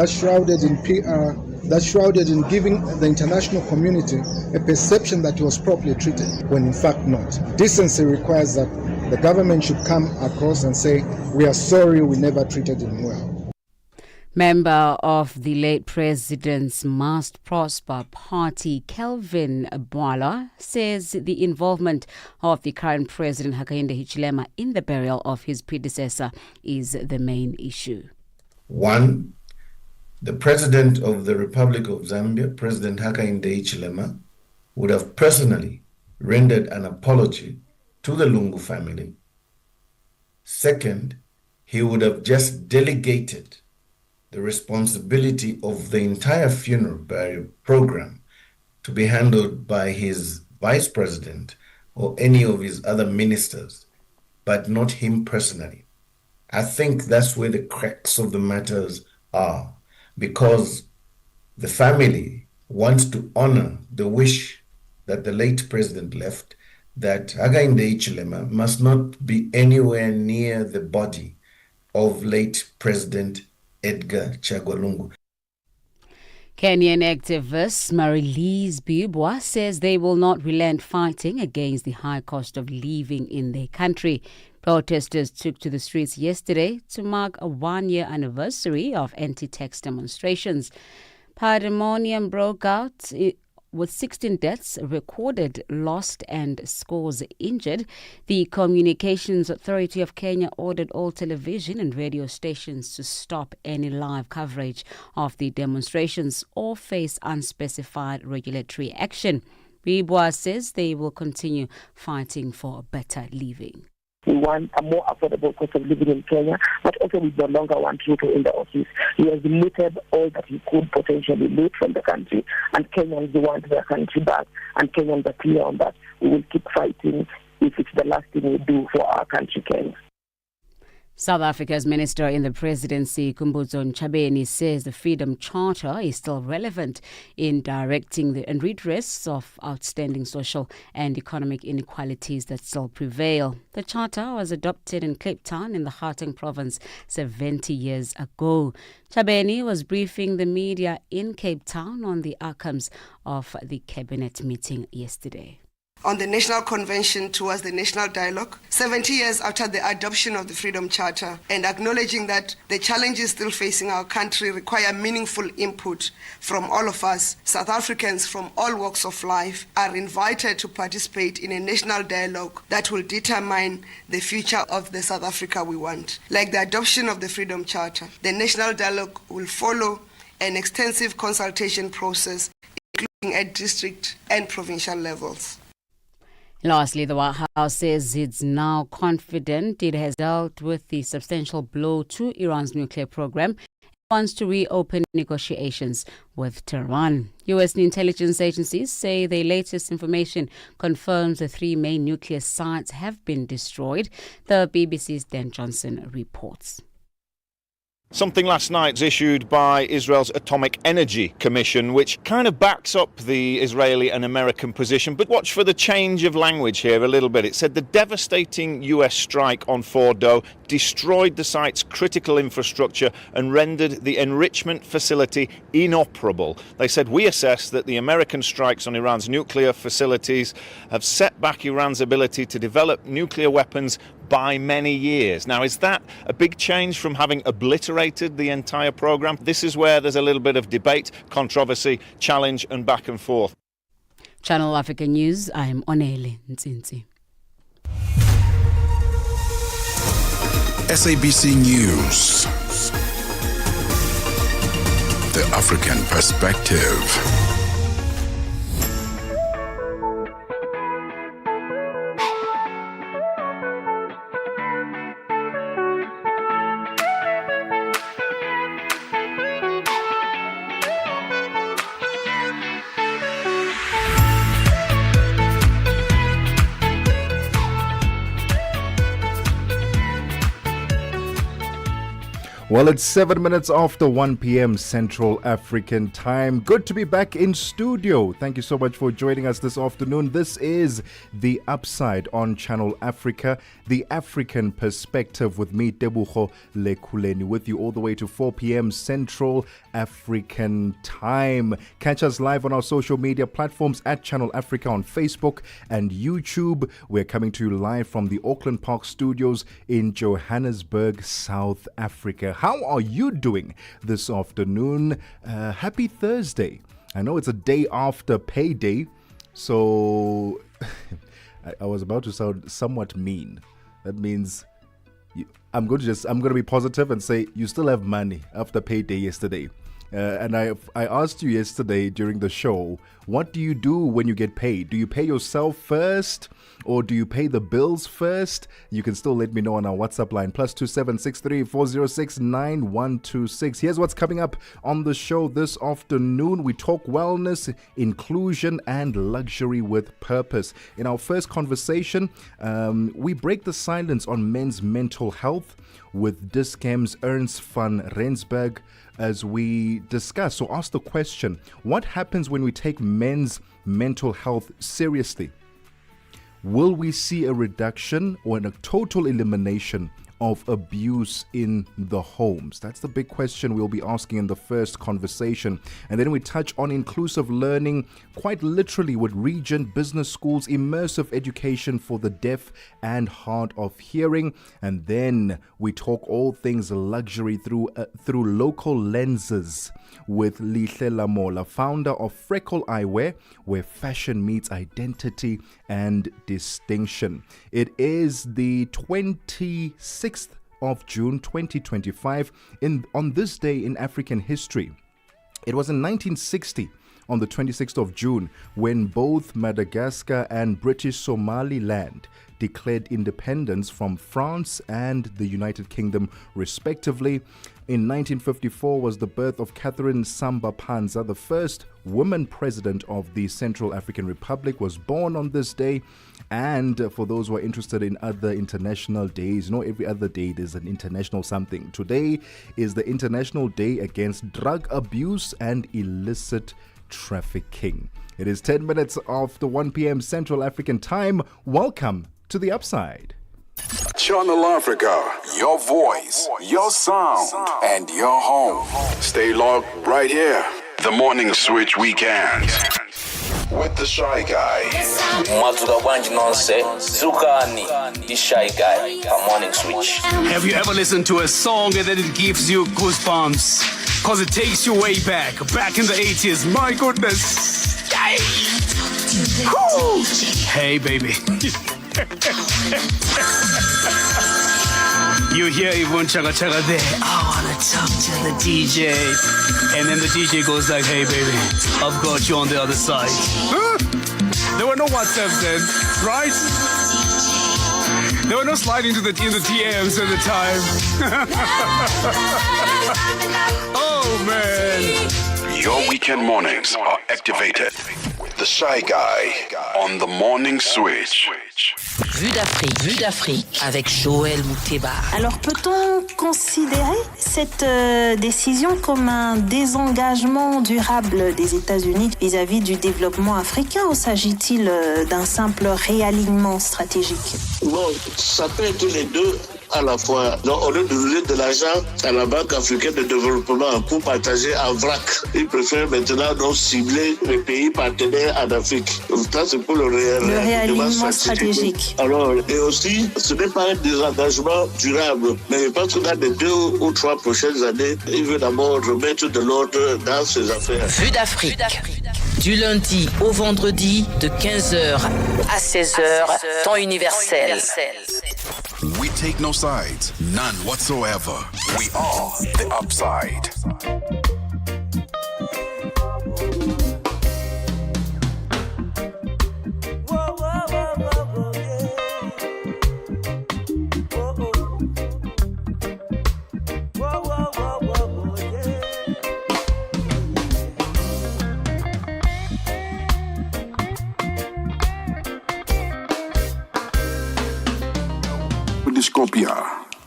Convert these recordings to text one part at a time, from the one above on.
that's shrouded in PR, that's shrouded in giving the international community a perception that he was properly treated, when in fact not. Decency requires that the government should come across and say, we are sorry, we never treated him well. Member of the late president's Must Prosper party, Kelvin Bwala, says the involvement of the current president Hakainde Hichilema in the burial of his predecessor is the main issue. One, the president of the Republic of Zambia, President Hakainde Hichilema, would have personally rendered an apology to the Lungu family. Second, he would have just delegated the responsibility of the entire funeral burial program to be handled by his vice president or any of his other ministers, but not him personally. I think that's where the crux of the matters are, because the family wants to honor the wish that the late president left, that Hakainde Hichilema must not be anywhere near the body of late President Edgar Chagwa Lungu. Kenyan activist Marilise Bibwa says they will not relent fighting against the high cost of living in their country. Protesters took to the streets yesterday to mark a one-year anniversary of anti-tax demonstrations. Pandemonium broke out with 16 deaths recorded, lost and scores injured. The Communications Authority of Kenya ordered all television and radio stations to stop any live coverage of the demonstrations or face unspecified regulatory action. Bibwa says they will continue fighting for a better living. We want a more affordable cost of living in Kenya, but also we no longer want Ruto in the office. He has looted all that he could potentially loot from the country, and Kenyans want their country back, and Kenyans are clear on that. We will keep fighting if it's the last thing we do for our country, Kenya. South Africa's Minister in the Presidency, Kumbuzo Chabeni, says the Freedom Charter is still relevant in directing the redress of outstanding social and economic inequalities that still prevail. The Charter was adopted in Cape Town in the Gauteng province 70 years ago. Chabeni was briefing the media in Cape Town on the outcomes of the cabinet meeting yesterday. On the National Convention towards the National Dialogue, 70 years after the adoption of the Freedom Charter, and acknowledging that the challenges still facing our country require meaningful input from all of us, South Africans from all walks of life are invited to participate in a national dialogue that will determine the future of the South Africa we want. Like the adoption of the Freedom Charter, the national dialogue will follow an extensive consultation process, including at district and provincial levels. Lastly, the White House says it's now confident it has dealt with the substantial blow to Iran's nuclear program and wants to reopen negotiations with Tehran. U.S. intelligence agencies say their latest information confirms the three main nuclear sites have been destroyed. The BBC's Dan Johnson reports. Something last night's issued by Israel's Atomic Energy Commission, which kind of backs up the Israeli and American position. But watch for the change of language here a little bit. It said the devastating US strike on Fordo destroyed the site's critical infrastructure and rendered the enrichment facility inoperable. They said, we assess that the American strikes on Iran's nuclear facilities have set back Iran's ability to develop nuclear weapons by many years. Now, is that a big change from having obliterated the entire program? This is where there's a little bit of debate, controversy, challenge and back and forth. Channel Africa News, I'm Onele Ntsinzi. SABC News. The African Perspective. Well, it's 7 minutes after 1 p.m. Central African Time. Good to be back in studio. Thank you so much for joining us this afternoon. This is The Upside on Channel Africa, the African perspective with me, Tebogo Lekhuleni, with you all the way to 4 p.m. Central African Time. Catch us live on our social media platforms at Channel Africa on Facebook and YouTube. We're coming to you live from the Auckland Park Studios in Johannesburg, South Africa. How are you doing this afternoon? Happy Thursday. I know it's a day after payday, so I was about to sound somewhat mean. That means I'm going to be positive and say you still have money after payday yesterday. And I asked you yesterday during the show, what do you do when you get paid? Do you pay yourself first or do you pay the bills first? You can still let me know on our WhatsApp line, +2763 406 9126. Here's what's coming up on the show this afternoon. We talk wellness, inclusion, and luxury with purpose. In our first conversation, we break the silence on men's mental health with Dis-Chem's Ernst van Rensburg as we discuss or ask the question, what happens when we take men's mental health seriously? Will we see a reduction or a total elimination of abuse in the homes? That's the big question we'll be asking in the first conversation. And then we touch on inclusive learning, quite literally with Regent Business School's immersive education for the deaf and hard of hearing. And then we talk all things luxury through local lenses with Lihle Lamola, founder of Freckle Eyewear, where fashion meets identity and distinction. It is the 26th of June 2025. On this day in African history, it was in 1960 on the 26th of June when both Madagascar and British Somaliland declared independence from France and the United Kingdom respectively. In 1954 was the birth of Catherine Samba Panza, the first woman president of the Central African Republic, was born on this day. And for those who are interested in other international days, every other day there's an international something. Today is the International Day Against Drug Abuse and Illicit Trafficking. It is 10 minutes after 1 p.m. Central African Time. Welcome to The Upside. Channel Africa, your voice, your sound, and your home. Stay logged right here. The Morning Switch Weekend with the Shy Guy. Matuka Wanji Nonse, Zukani, the Shy Guy, a Morning Switch. Have you ever listened to a song and then it gives you goosebumps? Cause it takes you way back in the 80s. My goodness. Yay. Woo. Hey, baby. You hear Yvonne Chaga Chaga there. I wanna talk to the DJ. And then the DJ goes like, hey baby, I've got you on the other side. Huh? There were no WhatsApps then, right? There were no sliding in the DMs at the time. Oh man. Your weekend mornings are activated with the Shy Guy on the Morning Switch. Vue d'Afrique avec Joël Mouteba. Alors peut-on considérer cette décision comme un désengagement durable des États-Unis vis-à-vis du développement africain ou s'agit-il d'un simple réalignement stratégique? Bon, ça peut être les deux à la fois. Donc, au lieu de donner de l'argent à la Banque africaine de développement pour partager en vrac, ils préfèrent maintenant donc cibler les pays partenaires en Afrique. Ça, c'est pour le réalignement stratégique. Alors, et aussi, ce n'est pas un désengagement durable, mais je pense que dans les 2 ou 3 prochaines années, il veut d'abord remettre de l'ordre dans ses affaires. Vue d'Afrique. Du lundi au vendredi de 15h à 16h, temps universel. We take no sides, none whatsoever. We are The Upside.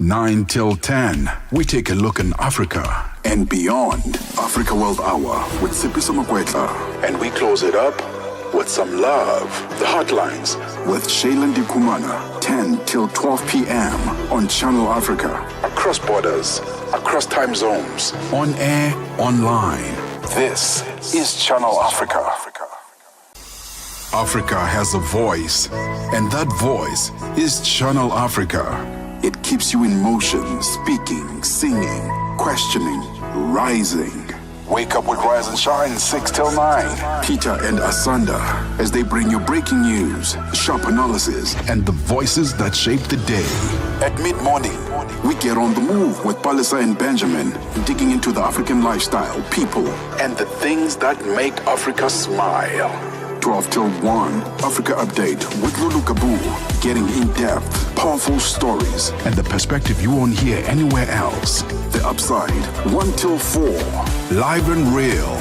9 till 10, we take a look in Africa and beyond. Africa World Hour with Sipiso Makwetla. And we close it up with some love. The Hotlines with Shailen Dikumana. 10 till 12 p.m. on Channel Africa. Across borders, across time zones. On air, online. This is Channel Africa. Africa has a voice, and that voice is Channel Africa. It keeps you in motion, speaking, singing, questioning, rising. Wake up with Rise and Shine 6 till 9. Peter and Asanda as they bring you breaking news, sharp analysis, and the voices that shape the day. At mid-morning, we get on the move with Palisa and Benjamin, digging into the African lifestyle, people, and the things that make Africa smile. 12 till 1, Africa Update with Lulu Kabu, getting in-depth, powerful stories, and the perspective you won't hear anywhere else. The Upside, 1 till 4, live and real,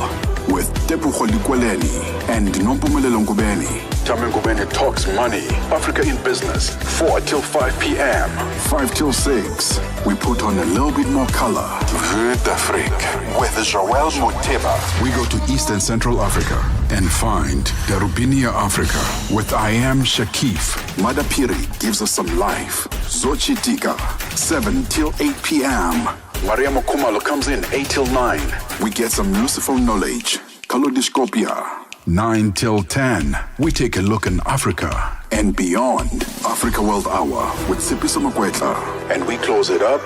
with Tebogo Lekhuleni and Nompumelelo Ngubeni. Ngubeni talks money, Africa in business, 4 till 5 p.m. 5 till 6, we put on a little bit more color. Vue d'Afrique with Joël Moteba. We go to East and Central Africa and find Darubinia Africa with I Am Shakif. Madapiri gives us some life. Zochitika, 7 till 8 p.m. Maria Mokumalo comes in 8 till 9. We get some useful knowledge. Kalodiscopia. 9 till 10, we take a look in Africa and beyond. Africa World Hour with Sipiso Makwetla. And we close it up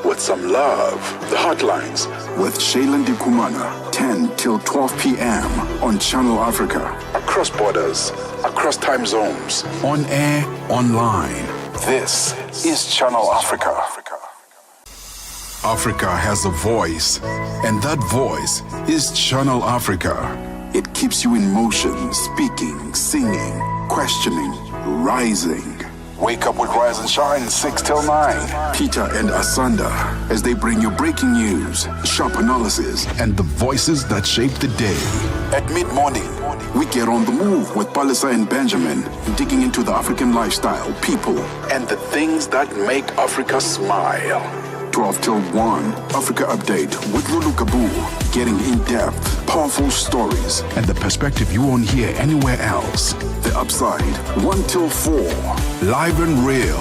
with some love. The Hotlines with Shailen Dikumana. 10 till 12 p.m. on Channel Africa. Across borders, across time zones. On air, online. This is Channel Africa. Africa has a voice, and that voice is Channel Africa. It keeps you in motion, speaking, singing, questioning, rising. Wake up with Rise and Shine 6 till 9. Peter and Asanda as they bring you breaking news, sharp analysis, and the voices that shape the day. At mid-morning, we get on the move with Palisa and Benjamin, digging into the African lifestyle, people, and the things that make Africa smile. 12 till 1, Africa Update with Lulu Kabu, getting in-depth, powerful stories, and the perspective you won't hear anywhere else. The Upside, 1 till 4, live and real,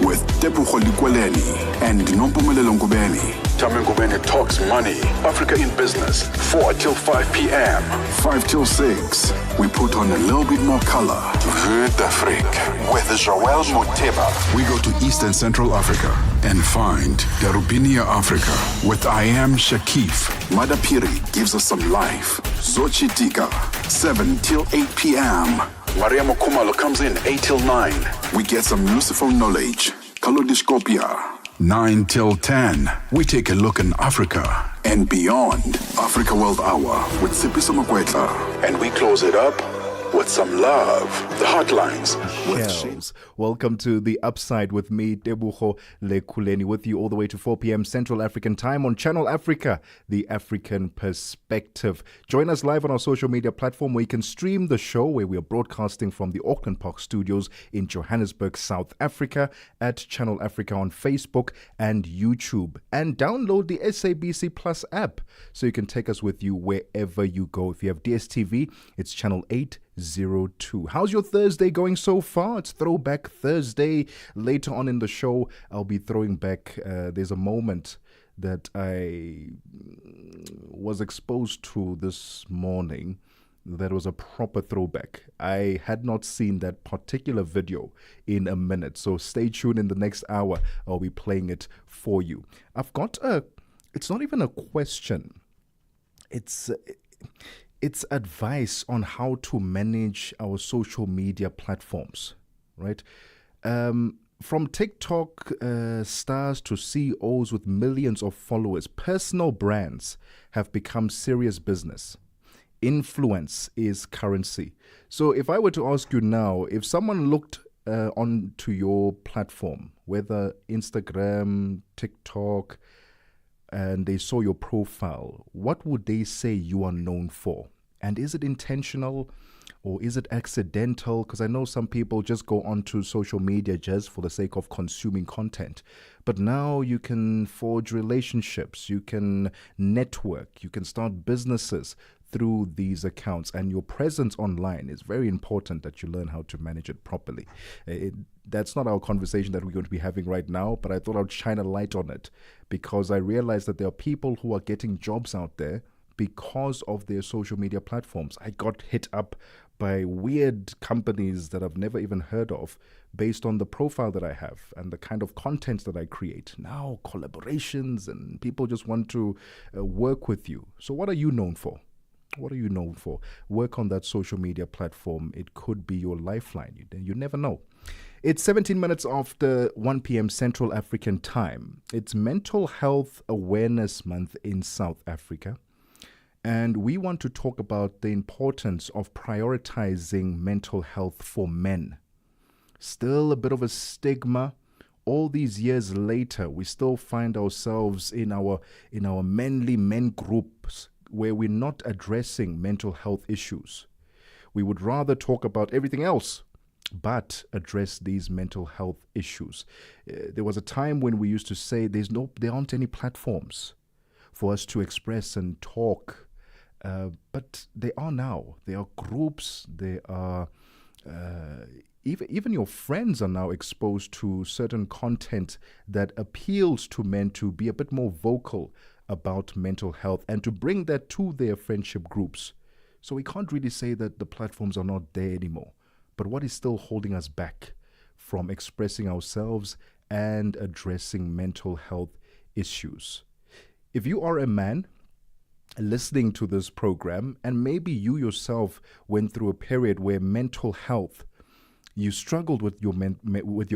with Tebogo Lekhuleni and Nompumelelo Ngubeni. Ngubeni talks money, Africa in business, 4 till 5 p.m. 5 till 6, we put on a little bit more color. Vue d'Afrique with Joël Moteba. We go to East and Central Africa and find Darubinia Africa with I Am Shakif. Madapiri gives us some life. Zochitika, 7 till 8 p.m. Maria Mokumalo comes in 8 till 9. We get some useful knowledge. Kalodiscopia. 9 till 10, we take a look in Africa and beyond. Africa World Hour with Sipiso Makwetla. And we close it up with some love. The Hotlines with Shells. Welcome to The Upside with me, Tebogo Lekhuleni, with you all the way to 4 p.m. Central African Time on Channel Africa, the African Perspective. Join us live on our social media platform where you can stream the show, where we are broadcasting from the Auckland Park studios in Johannesburg, South Africa, at Channel Africa on Facebook and YouTube. And download the SABC Plus app so you can take us with you wherever you go. If you have DSTV, it's Channel 802. How's your Thursday going so far? It's Throwback Thursday. Later on in the show, I'll be throwing back. There's a moment that I was exposed to this morning that was a proper throwback. I had not seen that particular video in a minute. So stay tuned. In the next hour, I'll be playing it for you. I've got it's not even a question. It's advice on how to manage our social media platforms, right? From TikTok stars to CEOs with millions of followers, personal brands have become serious business. Influence is currency. So if I were to ask you now, if someone looked onto your platform, whether Instagram, TikTok, and they saw your profile, what would they say you are known for? And is it intentional or is it accidental? Because I know some people just go onto social media just for the sake of consuming content. But now you can forge relationships, you can network, you can start businesses through these accounts. And your presence online is very important that you learn how to manage it properly. That's not our conversation that we're going to be having right now, but I thought I'd shine a light on it because I realized that there are people who are getting jobs out there because of their social media platforms. I got hit up by weird companies that I've never even heard of based on the profile that I have and the kind of content that I create. Now, collaborations and people just want to work with you. So what are you known for? What are you known for? Work on that social media platform. It could be your lifeline. You never know. It's 17 minutes after 1 p.m. Central African Time. It's Mental Health Awareness Month in South Africa. And we want to talk about the importance of prioritizing mental health for men. Still a bit of a stigma. All these years later, we still find ourselves in our manly men groups where we're not addressing mental health issues. We would rather talk about everything else but address these mental health issues. There was a time when we used to say there aren't any platforms for us to express and talk. But they are now. There are groups. There are even your friends are now exposed to certain content that appeals to men to be a bit more vocal about mental health and to bring that to their friendship groups. So we can't really say that the platforms are not there anymore. But what is still holding us back from expressing ourselves and addressing mental health issues? If you are a man listening to this program, and maybe you yourself went through a period where mental health, you struggled with your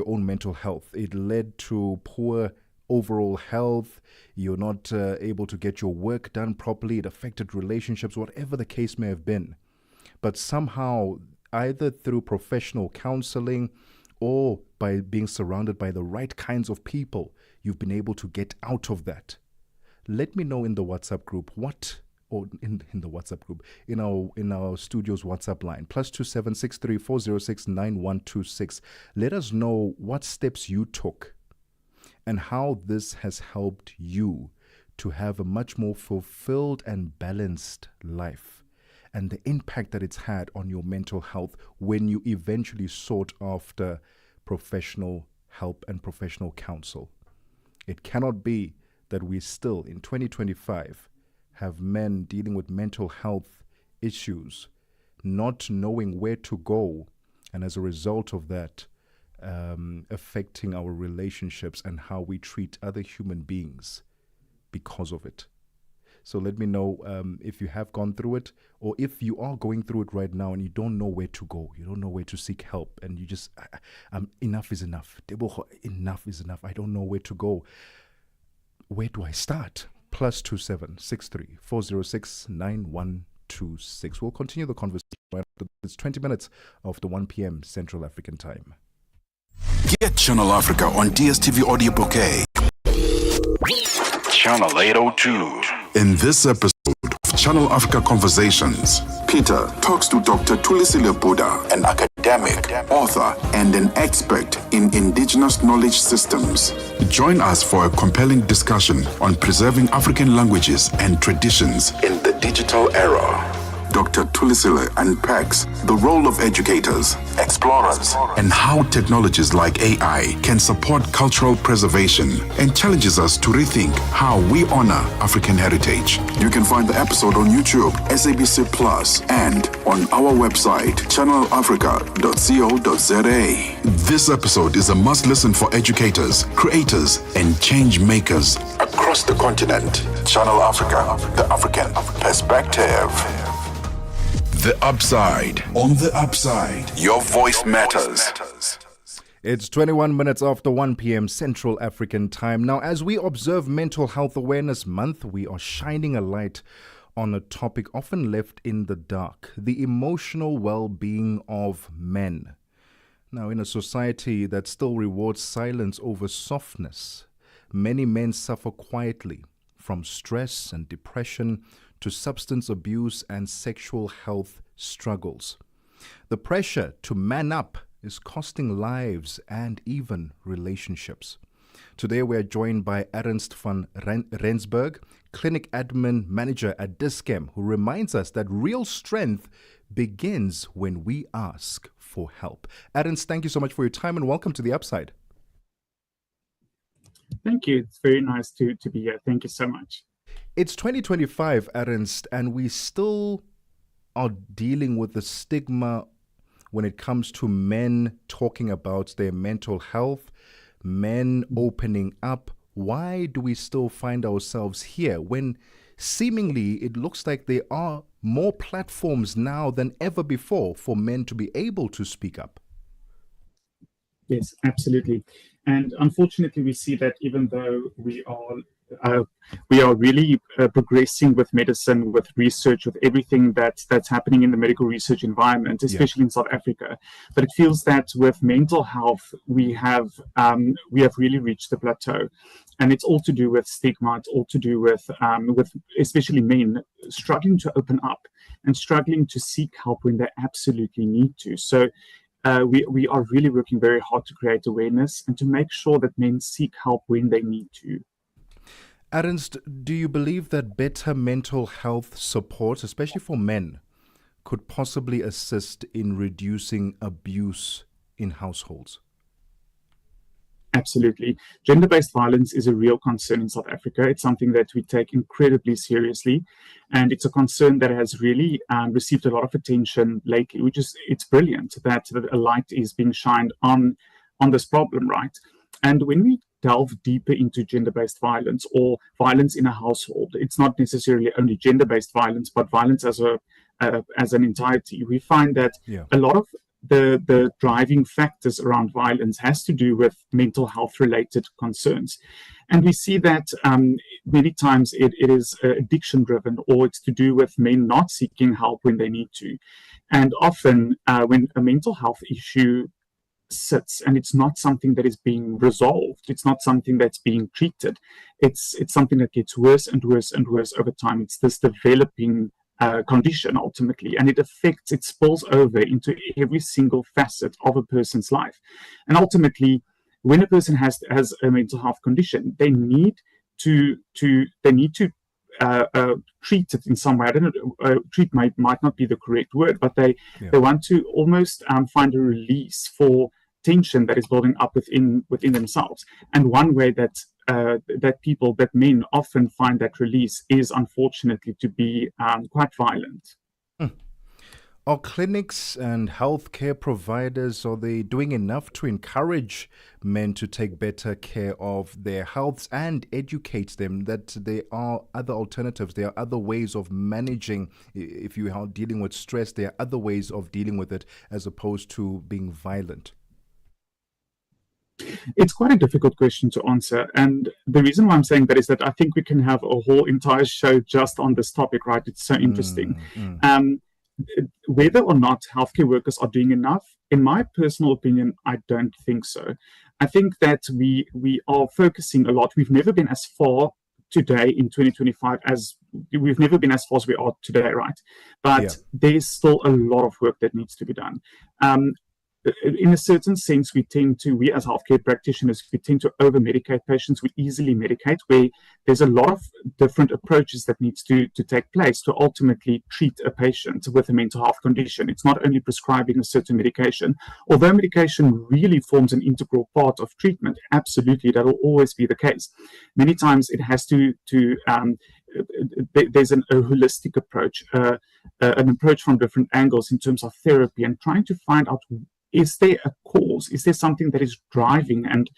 own mental health. It led to poor overall health. You're not able to get your work done properly. It affected relationships, whatever the case may have been. But somehow, either through professional counseling or by being surrounded by the right kinds of people, you've been able to get out of that. Let me know in the WhatsApp group in our studio's WhatsApp line, +27 634 406 9126. Let us know what steps you took and how this has helped you to have a much more fulfilled and balanced life, and the impact that it's had on your mental health when you eventually sought after professional help and professional counsel. It cannot be that we still, in 2025, have men dealing with mental health issues, not knowing where to go, and as a result of that, affecting our relationships and how we treat other human beings because of it. So let me know if you have gone through it, or if you are going through it right now and you don't know where to go, you don't know where to seek help, and you just, enough is enough. Tebogo, enough is enough. I don't know where to go. Where do I start? +27 63 406 9126. We'll continue the conversation. It's 20 minutes after 1 p.m. Central African Time. Get Channel Africa on DSTV Audio Bouquet. Channel 802. In this episode of Channel Africa Conversations, Peter talks to Dr. Tulisile Buddha, an academic, author, and an expert in indigenous knowledge systems. Join us for a compelling discussion on preserving African languages and traditions in the digital era. Dr. Tulisile unpacks the role of educators, explorers, and how technologies like AI can support cultural preservation, and challenges us to rethink how we honor African heritage. You can find the episode on YouTube, SABC Plus, and on our website, channelafrica.co.za. This episode is a must-listen for educators, creators, and change makers across the continent. Channel Africa, the African perspective. The Upside. On the Upside, your voice matters. It's 21 minutes after 1 p.m. Central African Time. Now, as we observe Mental Health Awareness Month, we are shining a light on a topic often left in the dark: the emotional well-being of men. Now, in a society that still rewards silence over softness, many men suffer quietly from stress and depression to substance abuse and sexual health struggles. The pressure to man up is costing lives and even relationships. Today we are joined by Ernst van Rensburg, Clinic Admin Manager at Dischem, who reminds us that real strength begins when we ask for help. Ernst, thank you so much for your time and welcome to The Upside. Thank you. It's very nice to be here. Thank you so much. It's 2025, Ernst, and we still are dealing with the stigma when it comes to men talking about their mental health, men opening up. Why do we still find ourselves here when seemingly it looks like there are more platforms now than ever before for men to be able to speak up? Yes, absolutely. And unfortunately, we see that even though we are really progressing with medicine, with research, with everything that's happening in the medical research environment, especially in South Africa. But it feels that with mental health, we have really reached the plateau, and it's all to do with stigma. It's all to do with especially men struggling to open up and struggling to seek help when they absolutely need to. So. We are really working very hard to create awareness and to make sure that men seek help when they need to. Ernst, do you believe that better mental health support, especially for men, could possibly assist in reducing abuse in households? Absolutely. Gender-based violence is a real concern in South Africa. It's something that we take incredibly seriously, and it's a concern that has really received a lot of attention lately, it's brilliant that a light is being shined on this problem, right? And when we delve deeper into gender-based violence or violence in a household, it's not necessarily only gender-based violence, but violence as an entirety. We find that a lot of the driving factors around violence has to do with mental health related concerns. And we see that many times it is addiction driven, or it's to do with men not seeking help when they need to. And often when a mental health issue sits and it's not something that is being resolved, it's not something that's being treated, it's something that gets worse and worse and worse over time. It's this developing condition ultimately, and it spills over into every single facet of a person's life. And ultimately, when a person has a mental health condition, they need to treat it in some way. I don't know, treat might not be the correct word, but they want to almost find a release for tension that is building up within themselves. And one way that men often find that release is unfortunately to be quite violent. Are clinics and healthcare providers, are they doing enough to encourage men to take better care of their health and educate them that there are other alternatives, there are other ways of managing? If you are dealing with stress, there are other ways of dealing with it as opposed to being violent? It's quite a difficult question to answer. And the reason why I'm saying that is that I think we can have a whole entire show just on this topic, right? It's so interesting. Whether or not healthcare workers are doing enough, in my personal opinion, I don't think so. I think that we are focusing a lot. We've never been as far today in 2025 as we've never been as far as we are today, right? But there's still a lot of work that needs to be done. In a certain sense, we as healthcare practitioners, we tend to over-medicate patients. We easily medicate, where there's a lot of different approaches that needs to take place to ultimately treat a patient with a mental health condition. It's not only prescribing a certain medication, although medication really forms an integral part of treatment. Absolutely, that will always be the case. Many times it has there's a holistic approach, an approach from different angles in terms of therapy, and trying to find out, is there a cause? Is there something that is driving and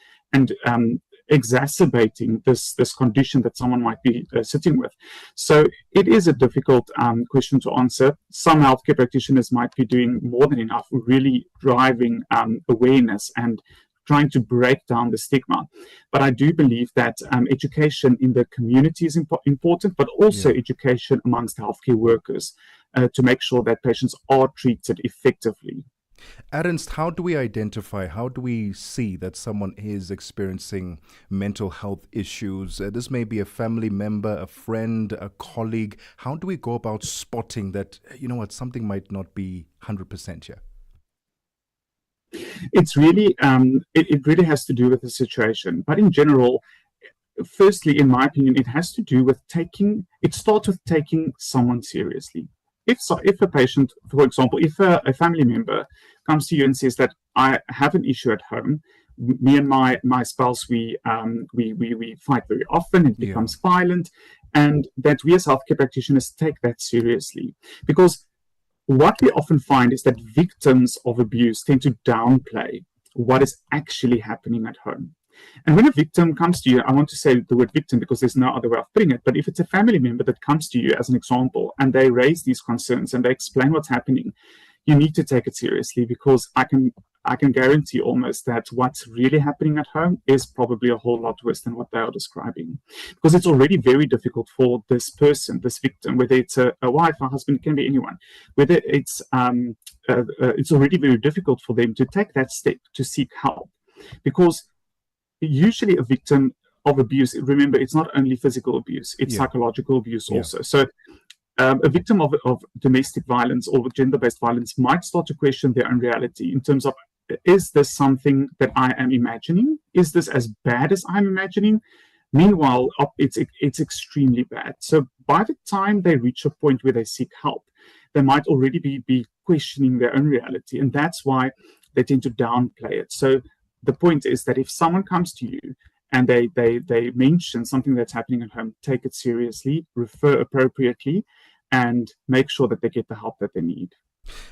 exacerbating this condition that someone might be sitting with? So it is a difficult question to answer. Some healthcare practitioners might be doing more than enough, really driving awareness and trying to break down the stigma. But I do believe that education in the community is important, but also education amongst healthcare workers to make sure that patients are treated effectively. Ernst, how do we identify, how do we see that someone is experiencing mental health issues? This may be a family member, a friend, a colleague. How do we go about spotting that, something might not be 100% here? It's really, it really has to do with the situation. But in general, firstly, in my opinion, it has to do with it starts with taking someone seriously. If a patient, for example, if a family member comes to you and says that I have an issue at home, me and my spouse, we fight very often, it becomes violent, and that we as healthcare practitioners take that seriously. Because what we often find is that victims of abuse tend to downplay what is actually happening at home. And when a victim comes to you, I want to say the word victim because there's no other way of putting it, but if it's a family member that comes to you as an example and they raise these concerns and they explain what's happening, you need to take it seriously, because I can guarantee almost that what's really happening at home is probably a whole lot worse than what they are describing. Because it's already very difficult for this person, this victim, whether it's a wife, a husband, it can be anyone, whether it's already very difficult for them to take that step to seek help. Because usually a victim of abuse, remember, it's not only physical abuse, it's psychological abuse also. So a victim of domestic violence or gender-based violence might start to question their own reality in terms of, is this something that I am imagining? Is this as bad as I'm imagining? Meanwhile, it's extremely bad. So by the time they reach a point where they seek help, they might already be questioning their own reality. And that's why they tend to downplay it. So the point is that if someone comes to you and they mention something that's happening at home, take it seriously, refer appropriately, and make sure that they get the help that they need.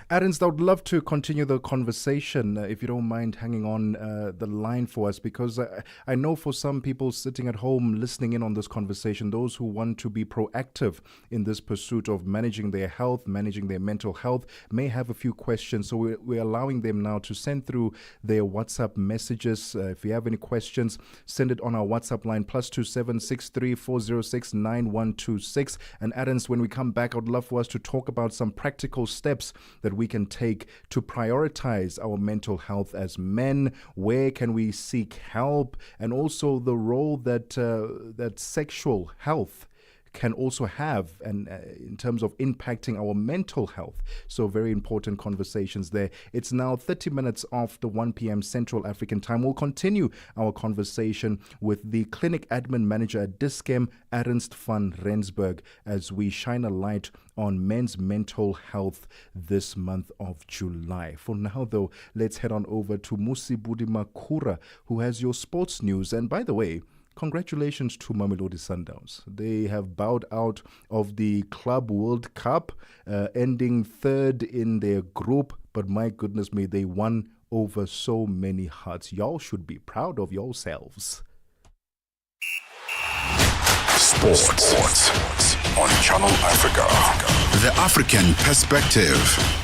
Ernst, I would love to continue the conversation, if you don't mind hanging on the line for us, because I know for some people sitting at home listening in on this conversation, those who want to be proactive in this pursuit of managing their health, managing their mental health, may have a few questions. So we're allowing them now to send through their WhatsApp messages. If you have any questions, send it on our WhatsApp line, +27 63 406 9126. And Ernst, when we come back, I would love for us to talk about some practical steps that we can take to prioritize our mental health as men. Where can we seek help? And also the role that sexual health can also have, and in terms of impacting our mental health. So very important conversations there. It's now 30 minutes after 1 p.m. Central African time. We'll continue our conversation with the clinic admin manager at Dis-Chem, Ernst van Rensburg, as we shine a light on men's mental health this month of July. For now, though, let's head on over to Musibudi Makura, who has your sports news. And by the way, congratulations to Mamelodi Sundowns. They have bowed out of the Club World Cup, ending third in their group. But my goodness me, they won over so many hearts. Y'all should be proud of yourselves. Sports on Channel Africa. The African Perspective.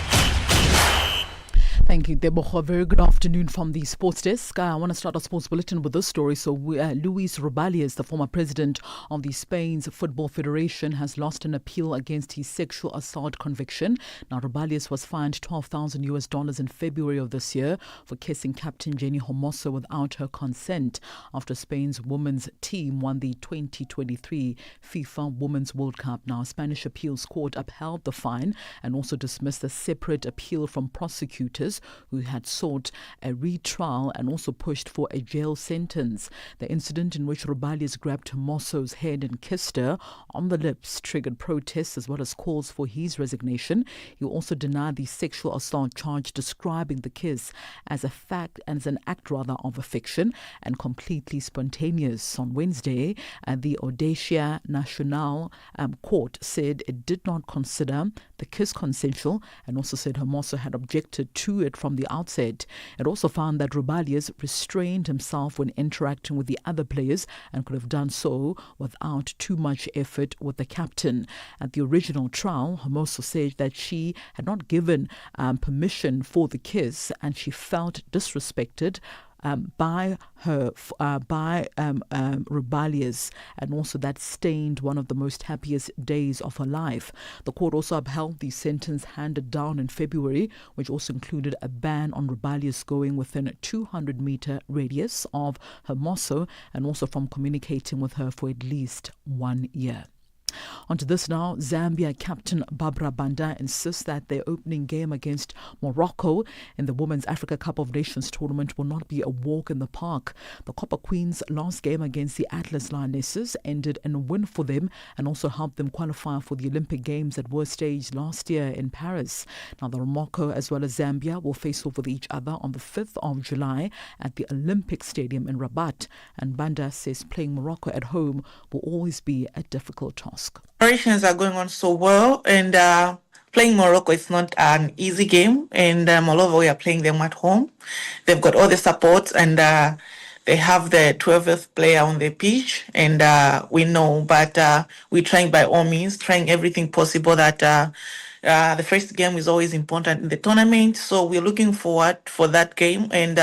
Thank you, Tebogo. Very good afternoon from the Sports Desk. I want to start our sports bulletin with this story. So, Luis Rubiales, the former president of the Spain's Football Federation, has lost an appeal against his sexual assault conviction. Now, Rubiales was fined $12,000 in February of this year for kissing captain Jenny Hermoso without her consent after Spain's women's team won the 2023 FIFA Women's World Cup. Now, a Spanish appeals court upheld the fine and also dismissed a separate appeal from prosecutors who had sought a retrial and also pushed for a jail sentence. The incident in which Rubiales grabbed Hermoso's head and kissed her on the lips triggered protests as well as calls for his resignation. He also denied the sexual assault charge, describing the kiss as an act of a fiction and completely spontaneous. On Wednesday, the Audiència Nacional court said it did not consider the kiss consensual and also said Hermoso had objected to it from the outset. It also found that Rubiales restrained himself when interacting with the other players and could have done so without too much effort with the captain. At the original trial, Hermoso said that she had not given permission for the kiss and she felt disrespected by Rubalius, and also that stained one of the most happiest days of her life. The court also upheld the sentence handed down in February, which also included a ban on Rubalius going within a 200-meter radius of her mosso and also from communicating with her for at least 1 year. On to this now. Zambia captain Barbara Banda insists that their opening game against Morocco in the Women's Africa Cup of Nations tournament will not be a walk in the park. The Copper Queens' last game against the Atlas Lionesses ended in a win for them and also helped them qualify for the Olympic Games that were staged last year in Paris. Now, the Morocco as well as Zambia will face off with each other on the 5th of July at the Olympic Stadium in Rabat, and Banda says playing Morocco at home will always be a difficult task. Preparations are going on so well, and playing Morocco is not an easy game, and moreover we are playing them at home. They've got all the support, and they have the 12th player on the pitch, and we know, but we're trying by all means, trying everything possible that the first game is always important in the tournament, so we're looking forward for that game, and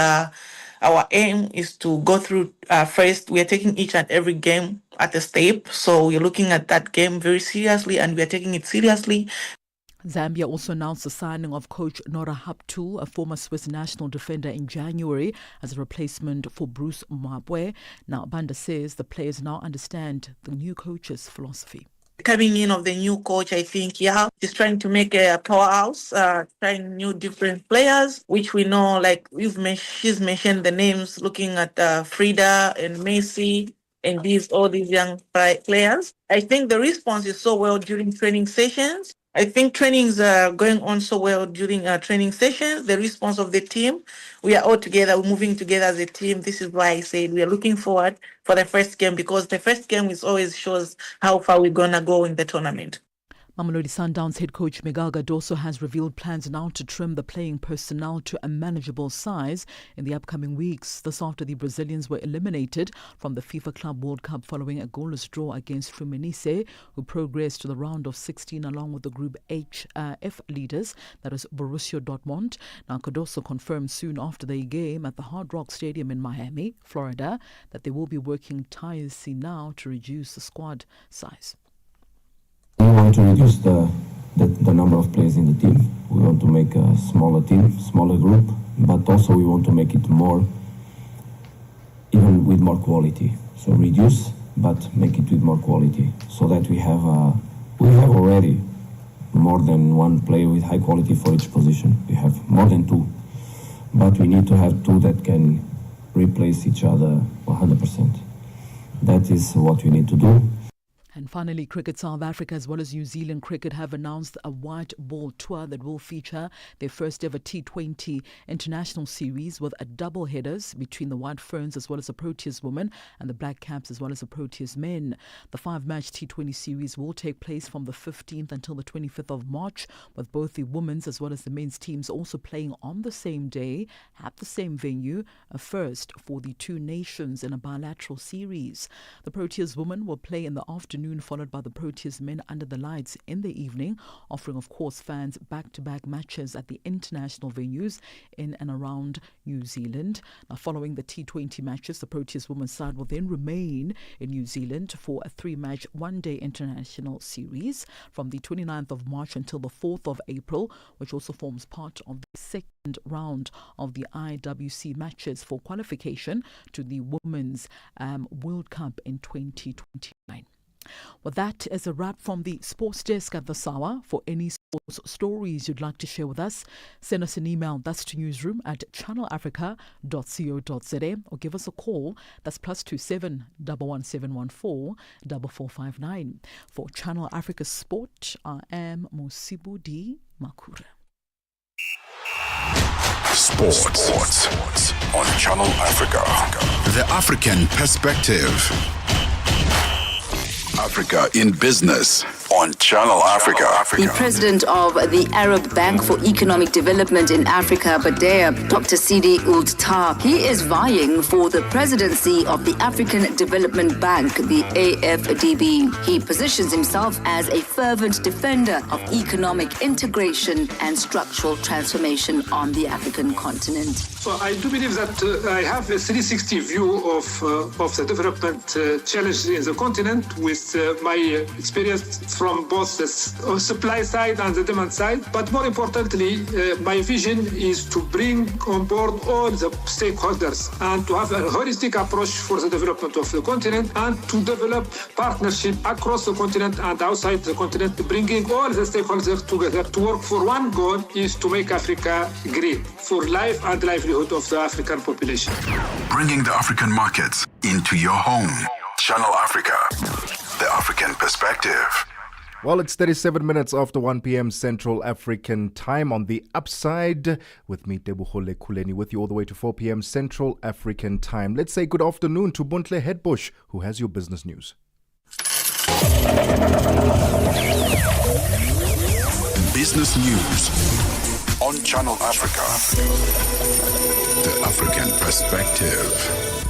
our aim is to go through first. We are taking each and every game at a step. So we're looking at that game very seriously and we are taking it seriously. Zambia also announced the signing of coach Nora Haptul, a former Swiss national defender, in January as a replacement for Bruce Mabwe. Now, Banda says the players now understand the new coach's philosophy. Coming in of the new coach, I think, he's trying to make a powerhouse, trying new different players, which we know, like she's mentioned the names, looking at Frida and Messi and all these young players. I think the response is so well during training sessions. I think trainings are going on so well during training sessions. The response of the team, we are all together, we're moving together as a team. This is why I said we are looking forward for the first game, because the first game always shows how far we're going to go in the tournament. Mamelodi Sundowns head coach Miguel Cardoso has revealed plans now to trim the playing personnel to a manageable size in the upcoming weeks. This after the Brazilians were eliminated from the FIFA Club World Cup following a goalless draw against Fluminense, who progressed to the round of 16 along with the Group F leaders, that is Borussia Dortmund. Now, Cardoso confirmed soon after the game at the Hard Rock Stadium in Miami, Florida, that they will be working tirelessly now to reduce the squad size. We want to reduce the number of players in the team. We want to make a smaller team, smaller group, but also we want to make it more, even with more quality. So reduce, but make it with more quality, so that we have already more than one player with high quality for each position. We have more than two, but we need to have two that can replace each other 100%. That is what we need to do. And finally, Cricket South Africa as well as New Zealand Cricket have announced a white ball tour that will feature their first ever T20 international series with a double headers between the White Ferns as well as the Proteas women and the Black Caps as well as the Proteas men. The 5-match T20 series will take place from the 15th until the 25th of March, with both the women's as well as the men's teams also playing on the same day at the same venue, a first for the two nations in a bilateral series. The Proteas women will play in the afternoon, followed by the Proteas men under the lights in the evening, offering, of course, fans back-to-back matches at the international venues in and around New Zealand. Now, following the T20 matches, the Proteas women's side will then remain in New Zealand for a 3-match one-day international series from the 29th of March until the 4th of April, which also forms part of the second round of the IWC matches for qualification to the Women's World Cup in 2029. Well, that is a wrap from the Sports Desk at this hour. For any sports stories you'd like to share with us, send us an email. That's to newsroom@channelafrica.co.za, or give us a call. That's +27 11714 4459. For Channel Africa Sport, I am Mosibu D. Makura. Sports on Channel Africa. The African perspective. Africa in Business on Channel Africa. The president of the Arab Bank for Economic Development in Africa, BADEA, Dr. Sidi Ould Tah, he is vying for the presidency of the African Development Bank, the AFDB. He positions himself as a fervent defender of economic integration and structural transformation on the African continent. So I do believe that I have a 360 view of the development challenges in the continent with my experience from both the supply side and the demand side. But more importantly, my vision is to bring on board all the stakeholders and to have a holistic approach for the development of the continent and to develop partnership across the continent and outside the continent, bringing all the stakeholders together to work for one goal is to make Africa green for life and livelihood of the African population. Bringing the African markets into your home. Channel Africa, the African perspective. Well, it's 37 minutes after 1 p.m. Central African time on the upside with me, Tebogo Lekhuleni, with you all the way to 4 p.m. Central African time. Let's say good afternoon to Bontle Headbush, who has your business news. Business news on Channel Africa, the African perspective.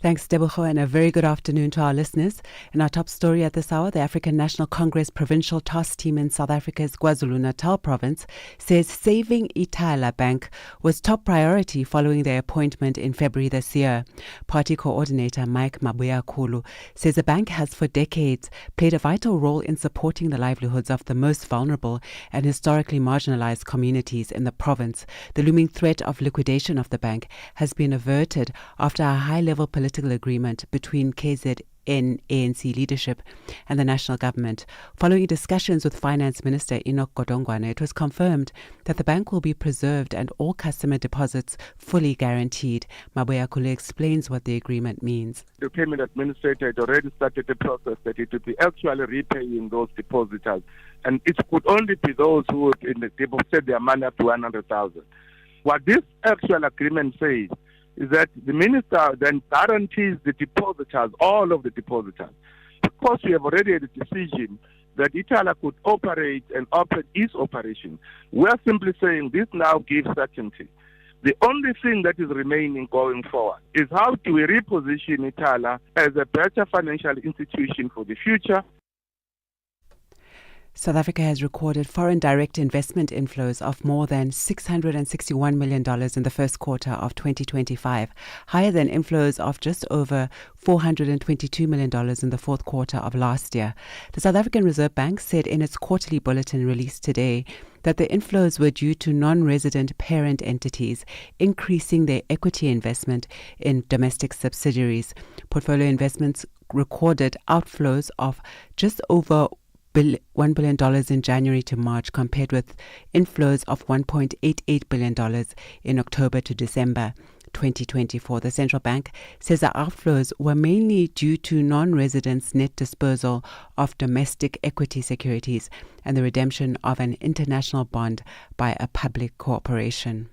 Thanks, Tebogo, and a very good afternoon to our listeners. In our top story at this hour, the African National Congress Provincial Task Team in South Africa's KwaZulu-Natal province says saving Ithala Bank was top priority following their appointment in February this year. Party coordinator Mike Mabuya-Kulu says the bank has for decades played a vital role in supporting the livelihoods of the most vulnerable and historically marginalized communities in the province. The looming threat of liquidation of the bank has been averted after a high-level political agreement between KZN ANC leadership and the national government. Following discussions with Finance Minister Enoch Godongwana, it was confirmed that the bank will be preserved and all customer deposits fully guaranteed. Mabuya Kulu explains what the agreement means. The payment administrator had already started the process that it would be actually repaying those depositors, and it could only be those who would deposit their money up to 100,000. What this actual agreement says is that the minister then guarantees the depositors, all of the depositors. Because we have already had a decision that Ithala could operate and operate its operation, we are simply saying this now gives certainty. The only thing that is remaining going forward is how do we reposition Ithala as a better financial institution for the future. South Africa has recorded foreign direct investment inflows of more than $661 million in the first quarter of 2025, higher than inflows of just over $422 million in the fourth quarter of last year. The South African Reserve Bank said in its quarterly bulletin released today that the inflows were due to non-resident parent entities increasing their equity investment in domestic subsidiaries. Portfolio investments recorded outflows of just over $1 billion in January to March, compared with inflows of $1.88 billion in October to December 2024. The central bank says the outflows were mainly due to non-residents' net disposal of domestic equity securities and the redemption of an international bond by a public corporation.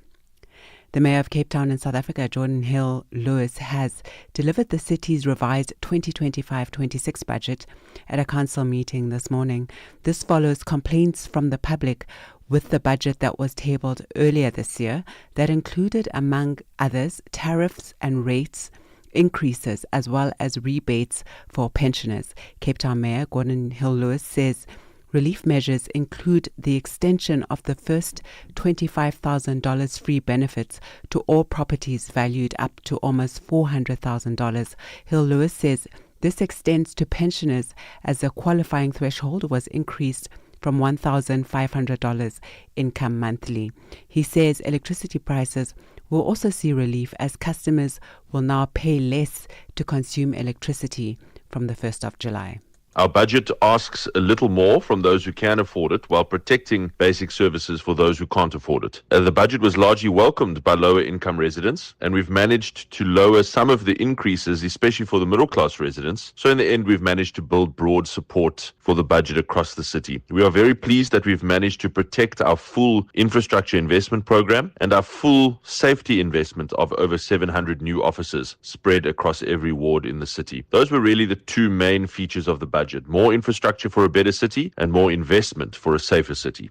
The Mayor of Cape Town in South Africa, Jordan Hill Lewis, has delivered the city's revised 2025-26 budget at a council meeting this morning. This follows complaints from the public with the budget that was tabled earlier this year that included, among others, tariffs and rates increases as well as rebates for pensioners. Cape Town Mayor Jordan Hill Lewis says relief measures include the extension of the first $25,000 free benefits to all properties valued up to almost $400,000. Hill Lewis says this extends to pensioners as the qualifying threshold was increased from $1,500 income monthly. He says electricity prices will also see relief as customers will now pay less to consume electricity from the 1st of July. Our budget asks a little more from those who can afford it while protecting basic services for those who can't afford it. The budget was largely welcomed by lower income residents, and we've managed to lower some of the increases, especially for the middle class residents. So in the end, we've managed to build broad support for the budget across the city. We are very pleased that we've managed to protect our full infrastructure investment program and our full safety investment of over 700 new officers spread across every ward in the city. Those were really the two main features of the budget budget. More infrastructure for a better city and more investment for a safer city.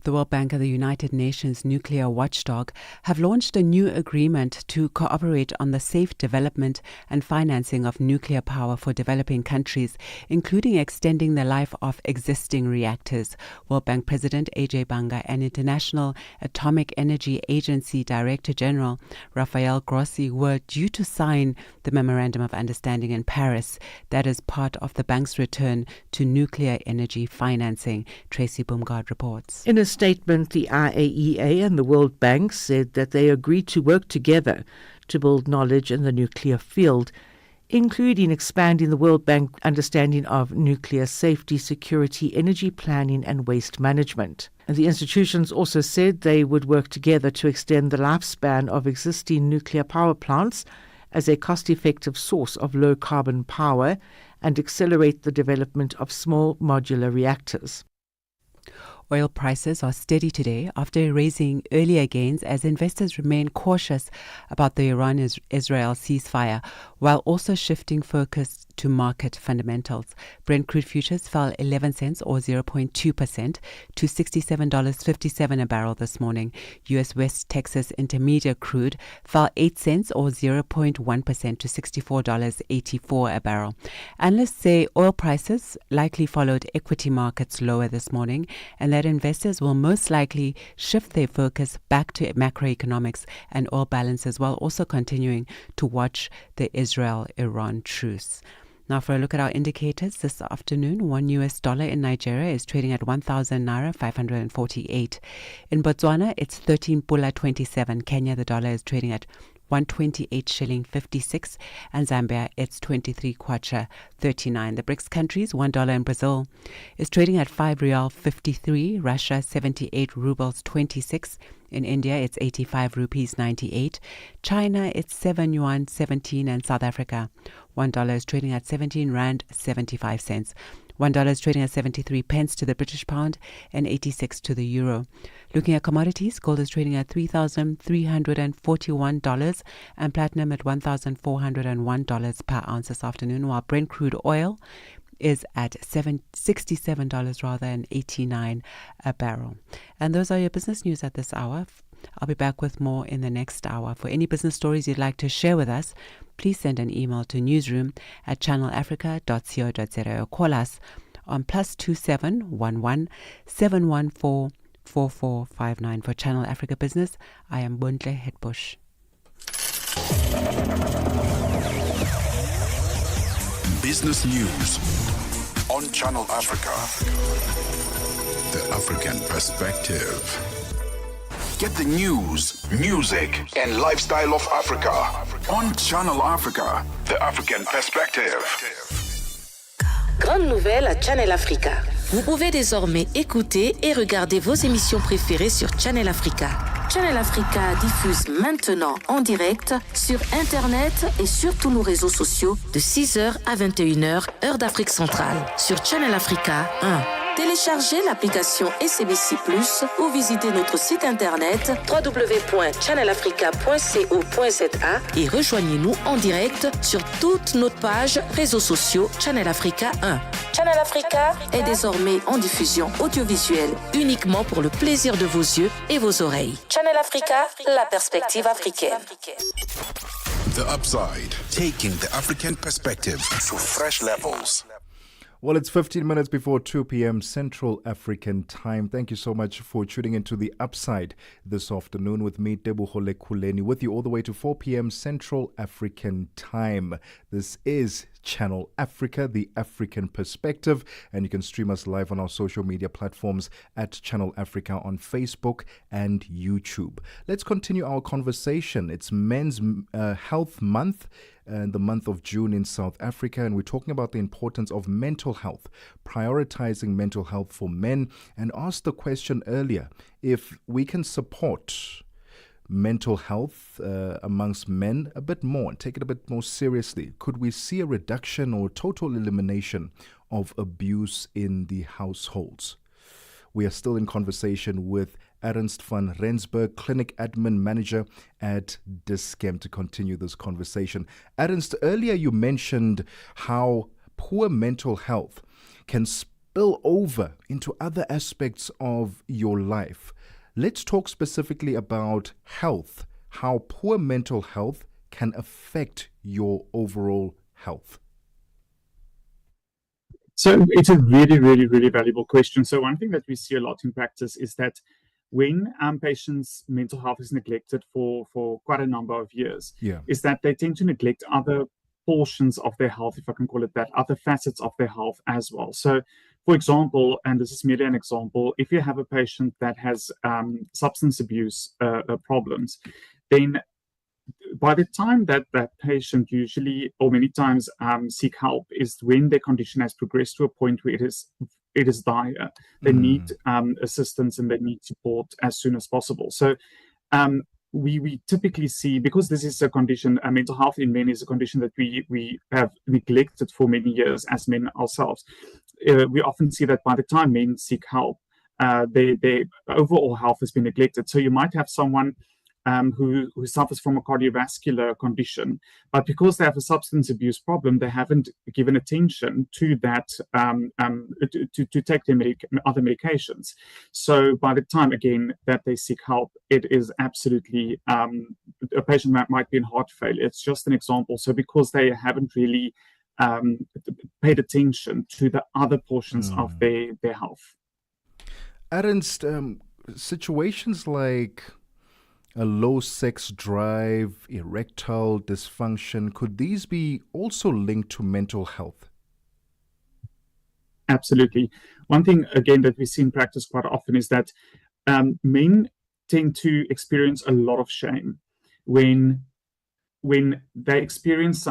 The World Bank and the United Nations nuclear watchdog have launched a new agreement to cooperate on the safe development and financing of nuclear power for developing countries, including extending the life of existing reactors. World Bank President AJ Banga and International Atomic Energy Agency Director General Rafael Grossi were due to sign the Memorandum of Understanding in Paris. That is part of the bank's return to nuclear energy financing. Tracy Boomgard reports. In a statement, the IAEA and the World Bank said that they agreed to work together to build knowledge in the nuclear field, including expanding the World Bank understanding of nuclear safety, security, energy planning and waste management. And the institutions also said they would work together to extend the lifespan of existing nuclear power plants as a cost-effective source of low-carbon power and accelerate the development of small modular reactors. Oil prices are steady today after erasing earlier gains as investors remain cautious about the Iran-Israel ceasefire, while also shifting focus to market fundamentals. Brent crude futures fell 11 cents or 0.2% to $67.57 a barrel this morning. U.S. West Texas Intermediate crude fell 8 cents or 0.1% to $64.84 a barrel. Analysts say oil prices likely followed equity markets lower this morning, and that investors will most likely shift their focus back to macroeconomics and oil balances, while also continuing to watch the Israel-Iran truce. Now for a look at our indicators this afternoon, $1 in Nigeria is trading at 1,000 naira 548. In Botswana, it's 13 pula 27. Kenya, the dollar is trading at 128 shilling 56, and Zambia it's 23 kwacha 39. The BRICS countries, $1 in Brazil is trading at 5 rial 53, Russia 78 rubles 26, in India it's 85 rupees 98, China it's 7 yuan 17, and South Africa $1 is trading at 17 rand 75 cents. $1 is trading at 73 pence to the British pound and 86 to the euro. Looking at commodities, gold is trading at $3,341 and platinum at $1,401 per ounce this afternoon, while Brent crude oil is at $67.89 a barrel. And those are your business news at this hour. I'll be back with more in the next hour. For any business stories you'd like to share with us, please send an email to newsroom@channelafrica.co.za or call us on +27 11 714 4459. For Channel Africa Business, I am Bundle Hetbush. Business news on Channel Africa. The African perspective. Get the news, music, and lifestyle of Africa on Channel Africa, the African perspective. Grande nouvelle à Channel Africa. Vous pouvez désormais écouter et regarder vos émissions préférées sur Channel Africa. Channel Africa diffuse maintenant en direct sur Internet et sur tous nos réseaux sociaux de 6h à 21h, heure d'Afrique centrale, sur Channel Africa 1. Téléchargez l'application SABC+, ou visitez notre site internet www.channelafrica.co.za et rejoignez-nous en direct sur toutes nos pages réseaux sociaux Channel Africa 1. Channel Africa est désormais en diffusion audiovisuelle uniquement pour le plaisir de vos yeux et vos oreilles. Channel Africa, la perspective africaine. The Upside, taking the African perspective to fresh levels. Well, it's 15 minutes before 2 p.m. Central African time. Thank you so much for tuning into The Upside this afternoon with me, Tebogo Lekhuleni, with you all the way to 4 p.m. Central African time. This is Channel Africa, the African perspective, and you can stream us live on our social media platforms at Channel Africa on Facebook and YouTube. Let's continue our conversation. It's Men's Health Month and the month of June in South Africa, and we're talking about the importance of mental health, prioritizing mental health for men, and asked the question earlier, if we can support mental health amongst men a bit more and take it a bit more seriously, could we see a reduction or total elimination of abuse in the households? We are still in conversation with Ernst van Rensburg, Clinic Admin Manager at Dischem, to continue this conversation. Ernst, earlier you mentioned how poor mental health can spill over into other aspects of your life. Let's talk specifically about health, how poor mental health can affect your overall health. So it's a really, really, really valuable question. So one thing that we see a lot in practice is that when patients' mental health is neglected for quite a number of years, is that they tend to neglect other portions of their health, if I can call it that, other facets of their health as well. So, for example, and this is merely an example, if you have a patient that has substance abuse problems, then by the time that patient usually, or many times, seek help is when their condition has progressed to a point where it is dire. They need assistance and they need support as soon as possible. So we typically see, because this is a condition, mental health in men is a condition that we have neglected for many years as men ourselves. We often see that by the time men seek help, their overall health has been neglected. So you might have someone who suffers from a cardiovascular condition, but because they have a substance abuse problem, they haven't given attention to that, to take their other medications. So by the time, again, that they seek help, it is absolutely, a patient might be in heart failure. It's just an example. So because they haven't really paid attention to the other portions of their health. Ernst, situations like a low sex drive, erectile dysfunction, could these be also linked to mental health? Absolutely. One thing, again, that we see in practice quite often is that men tend to experience a lot of shame when they experience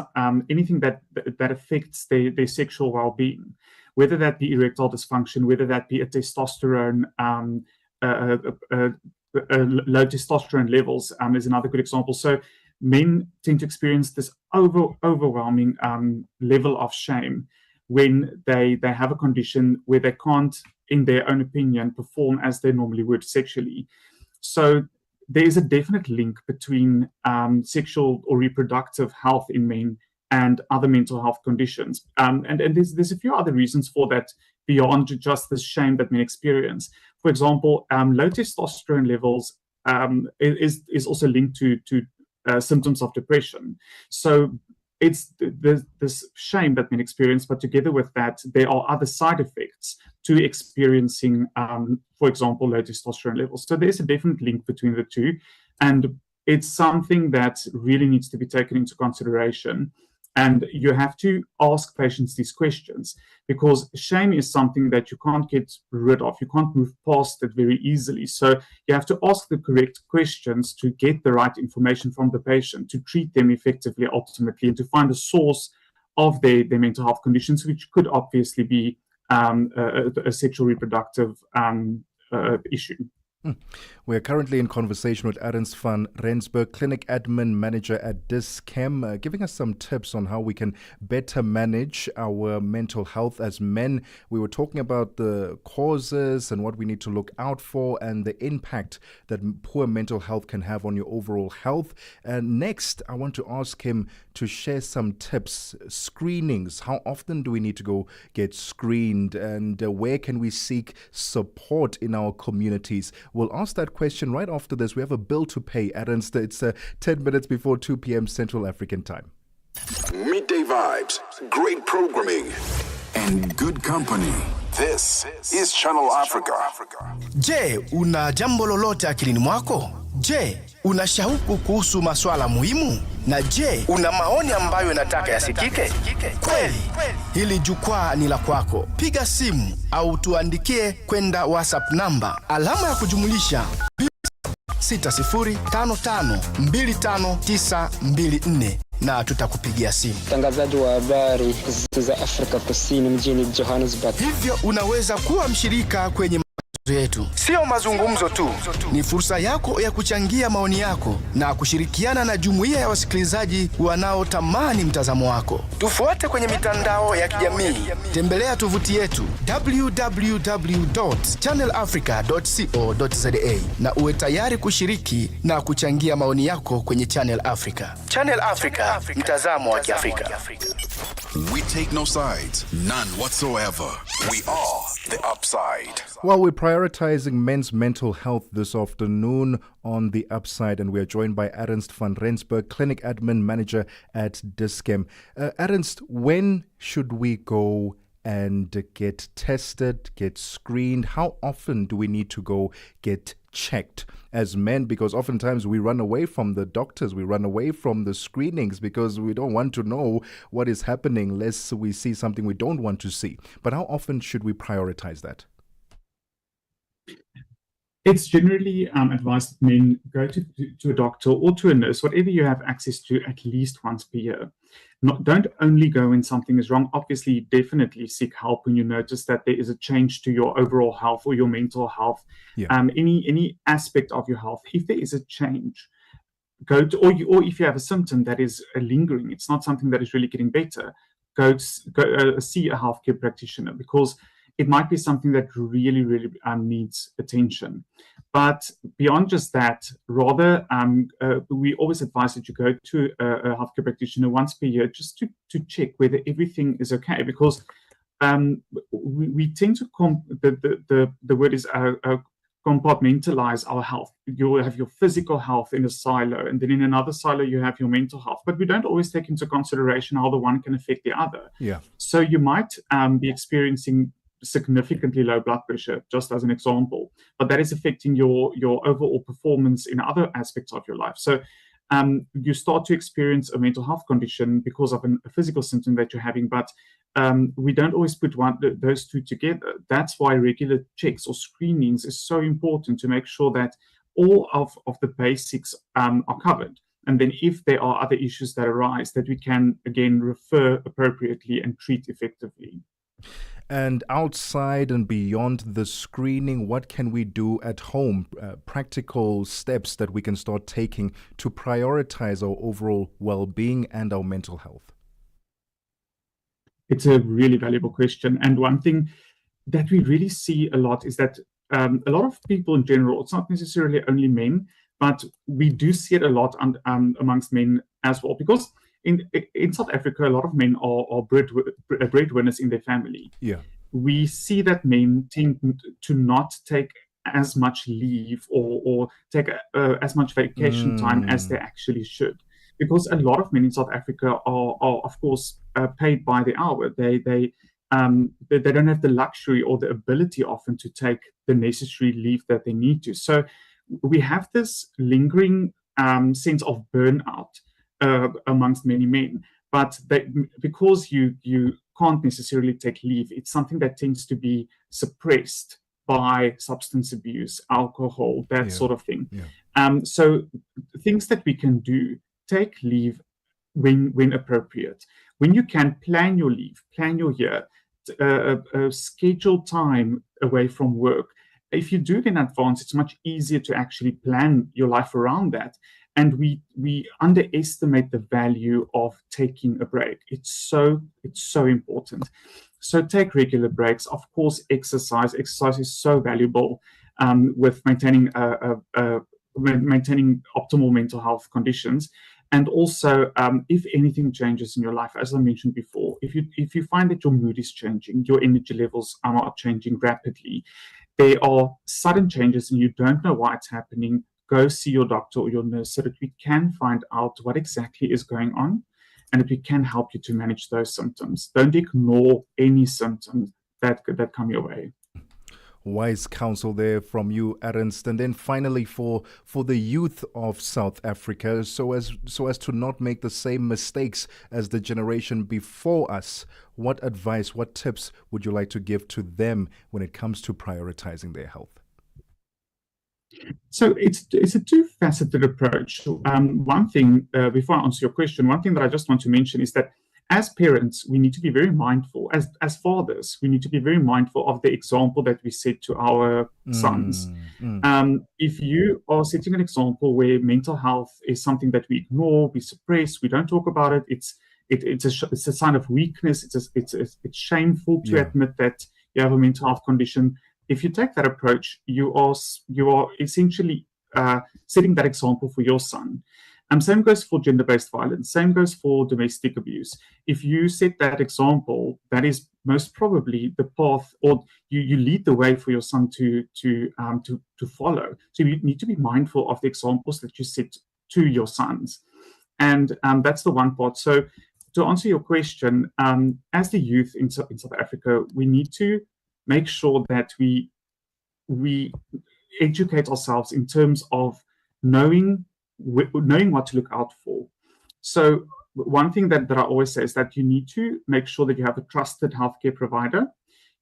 anything that affects their sexual well-being, whether that be erectile dysfunction, whether that be a testosterone, low testosterone levels is another good example. So men tend to experience this overwhelming level of shame when they have a condition where they can't, in their own opinion, perform as they normally would sexually. So there is a definite link between sexual or reproductive health in men and other mental health conditions. And there's a few other reasons for that beyond just the shame that men experience. For example, low testosterone levels is also linked to symptoms of depression. So it's this shame that men experience, but together with that, there are other side effects to experiencing, for example, low testosterone levels. So there's a definite link between the two, and it's something that really needs to be taken into consideration. And you have to ask patients these questions, because shame is something that you can't get rid of. You can't move past it very easily. So you have to ask the correct questions to get the right information from the patient, to treat them effectively ultimately, and to find the source of their mental health conditions, which could obviously be a sexual reproductive issue. We're currently in conversation with Ernst van Rensburg, Clinic Admin Manager at Dis-Chem, giving us some tips on how we can better manage our mental health as men. We were talking about the causes and what we need to look out for and the impact that poor mental health can have on your overall health. And next, I want to ask him to share some tips, screenings. How often do we need to go get screened, and where can we seek support in our communities? We'll ask that question right after this. We have a bill to pay, Ernst. It's 10 minutes before 2 p.m. Central African time. Midday vibes, great programming, and good company. This is Channel Africa. Je, una jambo lolote akilini mwako? Je, una shauku kuhusu maswala muhimu? Na je, una maoni ambayo unataka yasikike? Kweli, hili jukwaa ni la kwako. Piga simu au tuandikie kwenda WhatsApp namba alama ya kujumulisha 60552594 na tutakupigia simu. Mtangazaji wa habari za Afrika Kusini mjini Johannesburg. Hivyo unaweza kuwa mshirika kwenye yetu. Sio mazungumzo tu, ni fursa yako ya kuchangia maoni yako na kushirikiana na jumuiya ya wasikilizaji wanaotamani mtazamo wako. Tufuate kwenye mitandao ya kijamii. Tembelea tovuti yetu www.channelafrica.co.za na uwe tayari kushiriki na kuchangia maoni yako kwenye Channel Africa. Channel Africa, mtazamo wa Kiafrika. We take no sides, none whatsoever. We are the Upside. Well, we're prioritizing men's mental health this afternoon on the Upside, and we are joined by Ernst van Rensburg, Clinic Admin Manager at Dischem. Ernst, when should we go and get tested, get screened? How often do we need to go get checked as men? Because oftentimes we run away from the doctors, we run away from the screenings because we don't want to know what is happening lest we see something we don't want to see. But how often should we prioritize that? It's generally advised that men go to a doctor or to a nurse, whatever you have access to, at least once per year. Don't only go when something is wrong. Obviously, definitely seek help when you notice that there is a change to your overall health or your mental health, any aspect of your health. If there is a change, go to, or if you have a symptom that is lingering, it's not something that is really getting better, go see a healthcare practitioner, because it might be something that really, really needs attention. But beyond just that, rather, we always advise that you go to a healthcare practitioner once per year just to check whether everything is okay, because we tend to, the word is compartmentalize our health. You have your physical health in a silo, and then in another silo you have your mental health. But we don't always take into consideration how the one can affect the other. Yeah. So you might be experiencing significantly low blood pressure, just as an example, but that is affecting your overall performance in other aspects of your life. So you start to experience a mental health condition because of a physical symptom that you're having, but we don't always put those two together. That's why regular checks or screenings is so important, to make sure that all of the basics are covered. And then if there are other issues that arise, that we can, again, refer appropriately and treat effectively. And outside and beyond the screening, what can we do at home? Practical steps that we can start taking to prioritize our overall well-being and our mental health? It's a really valuable question. And one thing that we really see a lot is that a lot of people in general, it's not necessarily only men, but we do see it a lot amongst men as well, because in South Africa, a lot of men are breadwinners in their family. Yeah. We see that men tend to not take as much leave or take as much vacation time as they actually should, because a lot of men in South Africa are of course paid by the hour. They don't have the luxury or the ability often to take the necessary leave that they need to. So we have this lingering sense of burnout amongst many men, but because you can't necessarily take leave, it's something that tends to be suppressed by substance abuse, alcohol, that sort of thing. Yeah. So things that we can do: take leave when appropriate. When you can, plan your leave, plan your year, schedule time away from work. If you do it in advance, it's much easier to actually plan your life around that. And we underestimate the value of taking a break. It's so important. So take regular breaks. Of course, exercise. Exercise is so valuable with maintaining optimal mental health conditions. And also, if anything changes in your life, as I mentioned before, if you find that your mood is changing, your energy levels are not changing rapidly, there are sudden changes and you don't know why it's happening, go see your doctor or your nurse so that we can find out what exactly is going on and that we can help you to manage those symptoms. Don't ignore any symptoms that come your way. Wise counsel there from you, Ernst. And then finally, for the youth of South Africa, so as to not make the same mistakes as the generation before us, what advice, what tips would you like to give to them when it comes to prioritizing their health? So it's a two-faceted approach. One thing, before I answer your question, one thing that I just want to mention is that as parents, we need to be very mindful. As fathers, we need to be very mindful of the example that we set to our sons. If you are setting an example where mental health is something that we ignore, we suppress, we don't talk about it, it's a sign of weakness. It's shameful to admit that you have a mental health condition. If you take that approach, you are essentially setting that example for your son. Same goes for gender-based violence. Same goes for domestic abuse. If you set that example, that is most probably the path, or you lead the way for your son to follow. So you need to be mindful of the examples that you set to your sons, and that's the one part. So to answer your question, as the youth in South Africa, we need to make sure that we educate ourselves in terms of knowing what to look out for. So one thing that I always say is that you need to make sure that you have a trusted healthcare provider.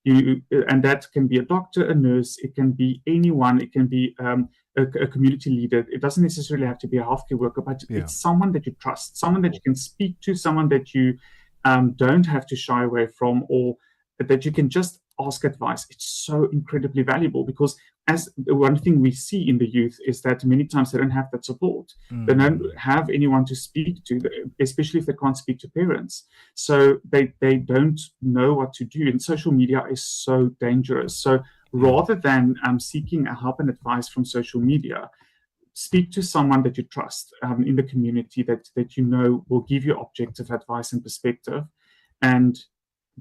And that can be a doctor, a nurse, it can be anyone, it can be a community leader. It doesn't necessarily have to be a healthcare worker, but it's someone that you trust, someone that you can speak to, someone that you don't have to shy away from, or that you can just ask advice. It's so incredibly valuable, because as one thing we see in the youth is that many times they don't have that support. They don't have anyone to speak to, especially if they can't speak to parents. So they don't know what to do. And social media is so dangerous. So rather than seeking help and advice from social media, speak to someone that you trust in the community that you know will give you objective advice and perspective. And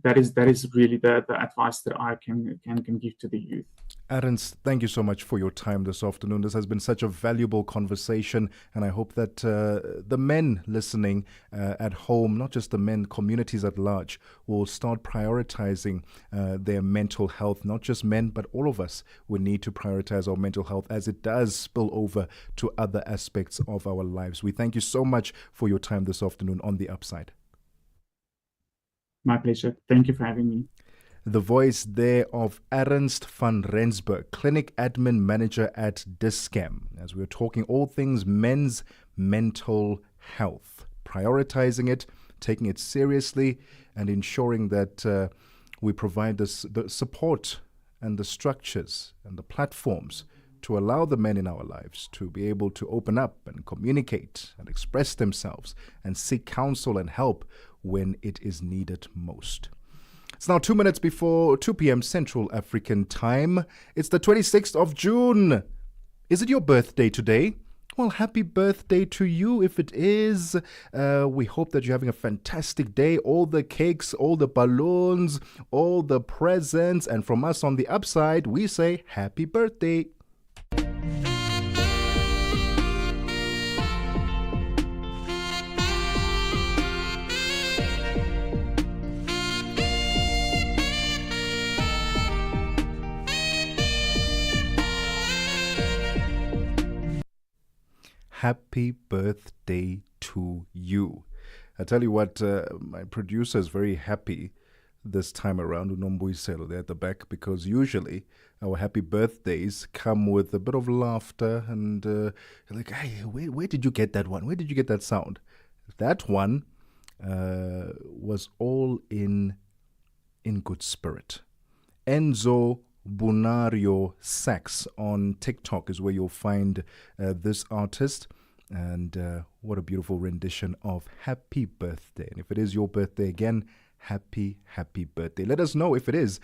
that is really the advice that I can give to the youth. Arends, thank you so much for your time this afternoon. This has been such a valuable conversation, and I hope that the men listening at home, not just the men, communities at large, will start prioritizing their mental health. Not just men, but all of us will need to prioritize our mental health, as it does spill over to other aspects of our lives. We thank you so much for your time this afternoon on The Upside. My pleasure. Thank you for having me. The voice there of Arends van Rensburg, Clinic Admin Manager at Dis-Chem, as we're talking all things men's mental health, prioritizing it, taking it seriously, and ensuring that we provide the support and the structures and the platforms to allow the men in our lives to be able to open up and communicate and express themselves and seek counsel and help when it is needed most. It's now 2 minutes before 2 p.m. Central African Time. It's the 26th of June. Is it your birthday today? Well, happy birthday to you if it is. We hope that you're having a fantastic day. All the cakes, all the balloons, all the presents. And from us on The Upside, we say happy birthday. Happy birthday to you. I tell you what, my producer is very happy this time around, Unombuiselo there at the back, because usually our happy birthdays come with a bit of laughter and like, hey, where did you get that one? Where did you get that sound? That one was all in good spirit. Enzo Bunario Sax on TikTok is where you'll find this artist, and what a beautiful rendition of Happy Birthday. And if it is your birthday again, happy birthday. Let us know if it is.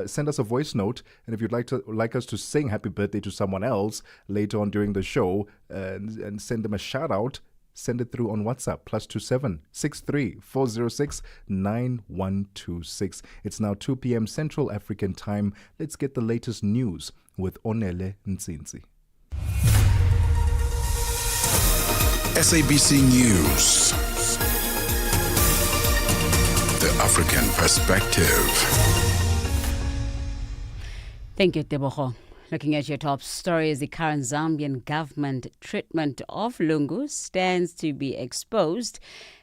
Send us a voice note, and if you'd like us to sing happy birthday to someone else later on during the show and send them a shout out, send it through on WhatsApp, +27 63 406 9126. It's now 2 p.m. Central African Time. Let's get the latest news with Onele Ntsinzi. SABC News. The African Perspective. Thank you, Tebogo. Looking at your top stories, the current Zambian government treatment of Lungu stands to be exposed,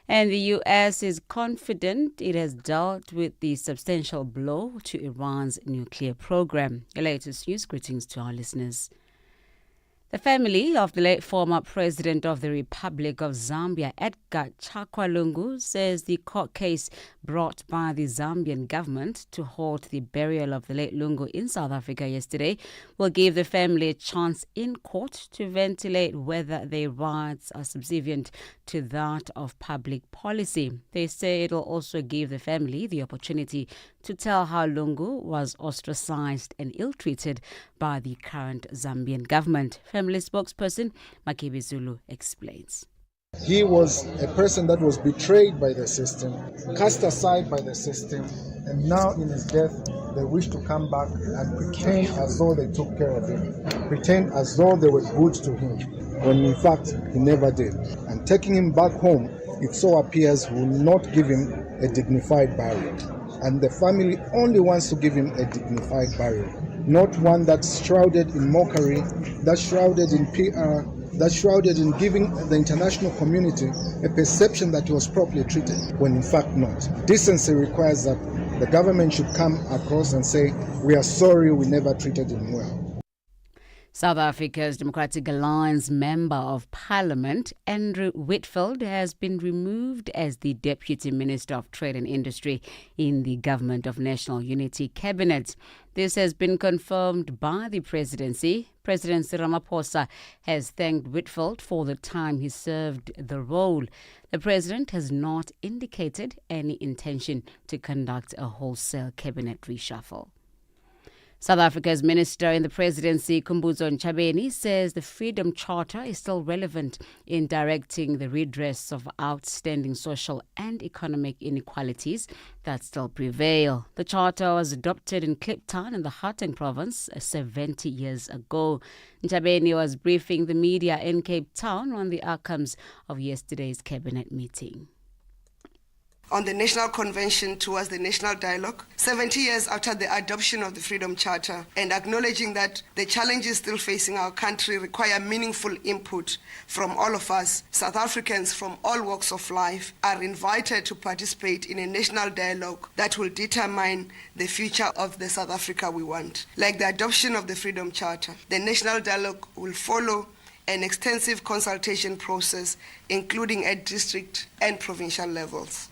and the U.S. is confident it has dealt with the substantial blow to Iran's nuclear program. The latest news, greetings to our listeners. The family of the late former president of the Republic of Zambia, Edgar Chakwa Lungu, says the court case brought by the Zambian government to halt the burial of the late Lungu in South Africa yesterday will give the family a chance in court to ventilate whether their rights are subservient to that of public policy. They say it will also give the family the opportunity to tell how Lungu was ostracized and ill-treated by the current Zambian government. Family spokesperson Makibi Zulu explains. He was a person that was betrayed by the system, cast aside by the system, and now in his death, they wish to come back and pretend as though they took care of him, pretend as though they were good to him, when in fact he never did. And taking him back home, it so appears, will not give him a dignified burial. And the family only wants to give him a dignified burial, not one that's shrouded in mockery, that's shrouded in PR, that's shrouded in giving the international community a perception that he was properly treated, when in fact not. Decency requires that the government should come across and say, we are sorry we never treated him well. South Africa's Democratic Alliance Member of Parliament, Andrew Whitfield, has been removed as the Deputy Minister of Trade and Industry in the Government of National Unity Cabinet. This has been confirmed by the presidency. President Cyril Ramaphosa has thanked Whitfield for the time he served the role. The president has not indicated any intention to conduct a wholesale cabinet reshuffle. South Africa's minister in the presidency, Kumbuzo Ntshabeni, says the Freedom Charter is still relevant in directing the redress of outstanding social and economic inequalities that still prevail. The charter was adopted in Kliptown in the Gauteng province 70 years ago. Ntshabeni was briefing the media in Cape Town on the outcomes of yesterday's cabinet meeting. On the National Convention towards the National Dialogue, 70 years after the adoption of the Freedom Charter, and acknowledging that the challenges still facing our country require meaningful input from all of us, South Africans from all walks of life are invited to participate in a national dialogue that will determine the future of the South Africa we want. Like the adoption of the Freedom Charter, the national dialogue will follow an extensive consultation process, including at district and provincial levels.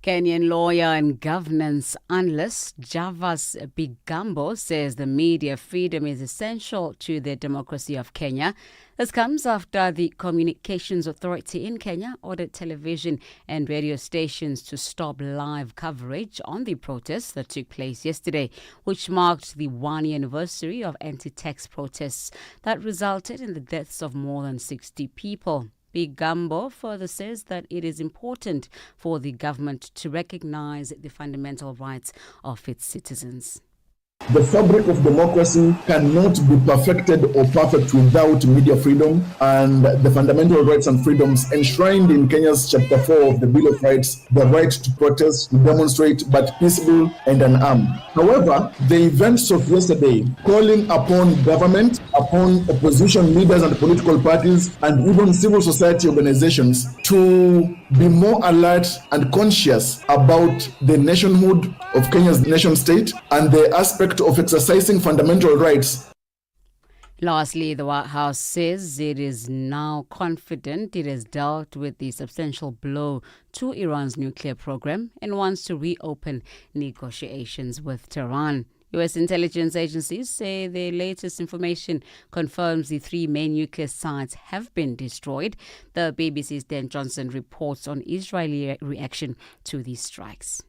Kenyan lawyer and governance analyst Javas Bigambo says the media freedom is essential to the democracy of Kenya. This comes after the Communications Authority in Kenya ordered television and radio stations to stop live coverage on the protests that took place yesterday, which marked the one-year anniversary of anti-tax protests that resulted in the deaths of more than 60 people. Bigambo further says that it is important for the government to recognize the fundamental rights of its citizens. The fabric of democracy cannot be perfected or perfect without media freedom and the fundamental rights and freedoms enshrined in Kenya's Chapter 4 of the Bill of Rights, the right to protest, to demonstrate, but peaceable and unarmed. However, the events of yesterday calling upon government, upon opposition leaders and political parties, and even civil society organizations to be more alert and conscious about the nationhood of Kenya's nation state and the aspect of exercising fundamental rights. Lastly, the White House says it is now confident it has dealt with the substantial blow to Iran's nuclear program and wants to reopen negotiations with Tehran. U.S. intelligence agencies say the latest information confirms the three main nuclear sites have been destroyed. The BBC's Dan Johnson reports on Israeli reaction to these strikes.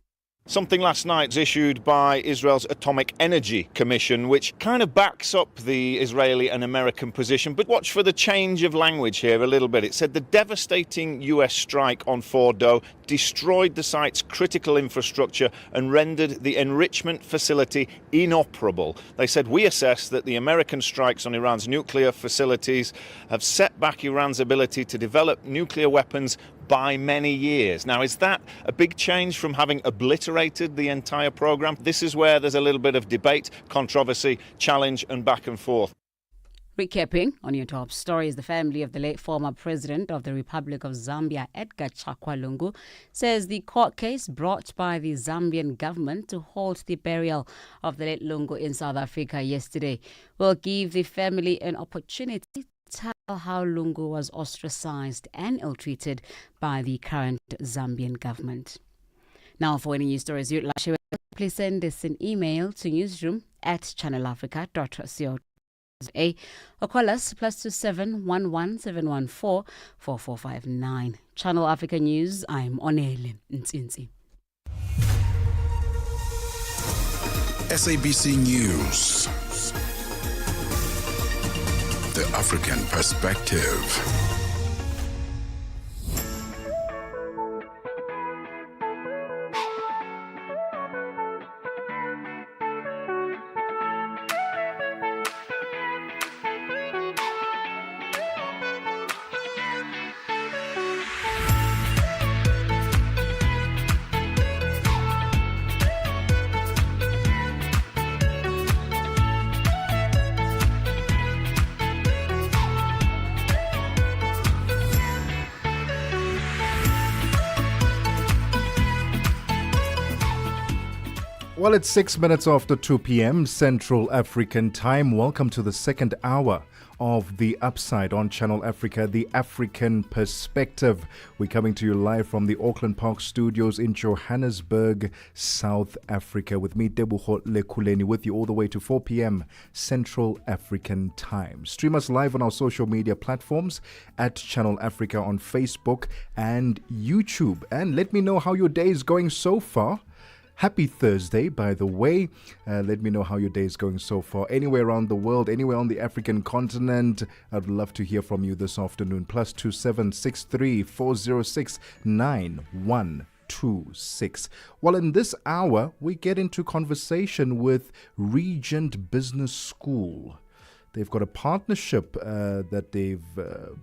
Something last night's issued by Israel's Atomic Energy Commission, which kind of backs up the Israeli and American position. But watch for the change of language here a little bit. It said the devastating US strike on Fordo destroyed the site's critical infrastructure and rendered the enrichment facility inoperable. They said, we assess that the American strikes on Iran's nuclear facilities have set back Iran's ability to develop nuclear weapons by many years. Now, is that a big change from having obliterated the entire program? This is where there's a little bit of debate, controversy, challenge and back and forth. Recapping on your top stories, the family of the late former president of the Republic of Zambia, Edgar Chakwa Lungu, says the court case brought by the Zambian government to halt the burial of the late Lungu in South Africa yesterday will give the family an opportunity to tell how Lungu was ostracized and ill-treated by the current Zambian government. Now, for any news stories you'd like to share, please send us an email to newsroom@channelafrica.co.za or call us +27 11 714 4459. Channel Africa News, I'm Onele Ntsinzi. SABC News. The African Perspective. Well, it's 6 minutes after 2 p.m. Central African Time. Welcome to the second hour of The Upside on Channel Africa, The African Perspective. We're coming to you live from the Auckland Park Studios in Johannesburg, South Africa, with me, Tebogo Lekhuleni, with you all the way to 4 p.m. Central African Time. Stream us live on our social media platforms at Channel Africa on Facebook and YouTube. And let me know how your day is going so far. Happy Thursday, by the way. Let me know how your day is going so far. Anywhere around the world, anywhere on the African continent, I'd love to hear from you this afternoon. +27 63 406 9126. Well, in this hour, we get into conversation with Regent Business School. They've got a partnership that they've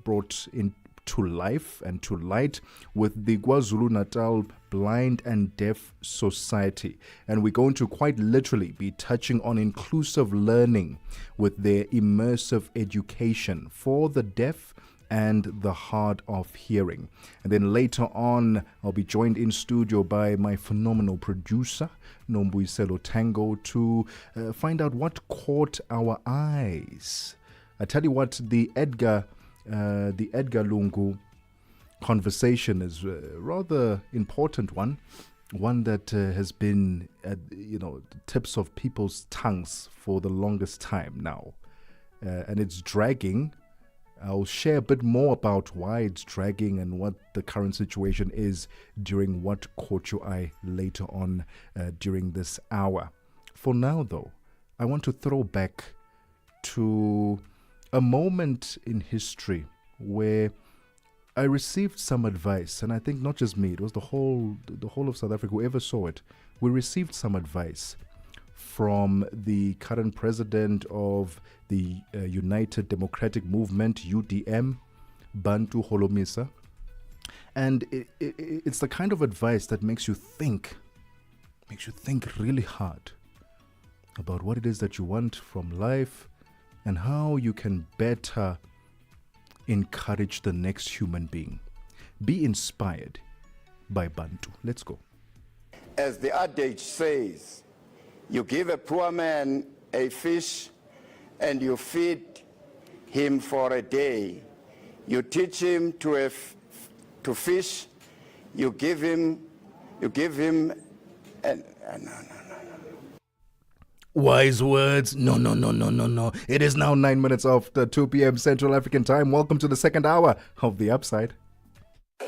brought in to life and to light with the KwaZulu-Natal Blind and Deaf Society. And we're going to quite literally be touching on inclusive learning with their immersive education for the deaf and the hard of hearing. And then later on, I'll be joined in studio by my phenomenal producer, Nombuyiselo Tango, to find out what caught our eyes. I tell you what, the Edgar Lungu conversation is a rather important one that has been at the tips of people's tongues for the longest time now, and it's dragging. I'll share a bit more about why it's dragging and what the current situation is during what caught your eye later on during this hour. For now, though, I want to throw back to a moment in history where I received some advice, and I think not just me, it was the whole of South Africa, whoever saw it. We received some advice from the current president of the United Democratic Movement, UDM, Bantu Holomisa. And it's the kind of advice that makes you think really hard about what it is that you want from life and how you can better encourage the next human being. Be inspired by Bantu. Let's go. As the adage says, you give a poor man a fish and you feed him for a day. You teach him to fish, you give him no. Wise words. No. It is now 9 minutes after 2 p.m. Central African Time. Welcome to the second hour of The Upside.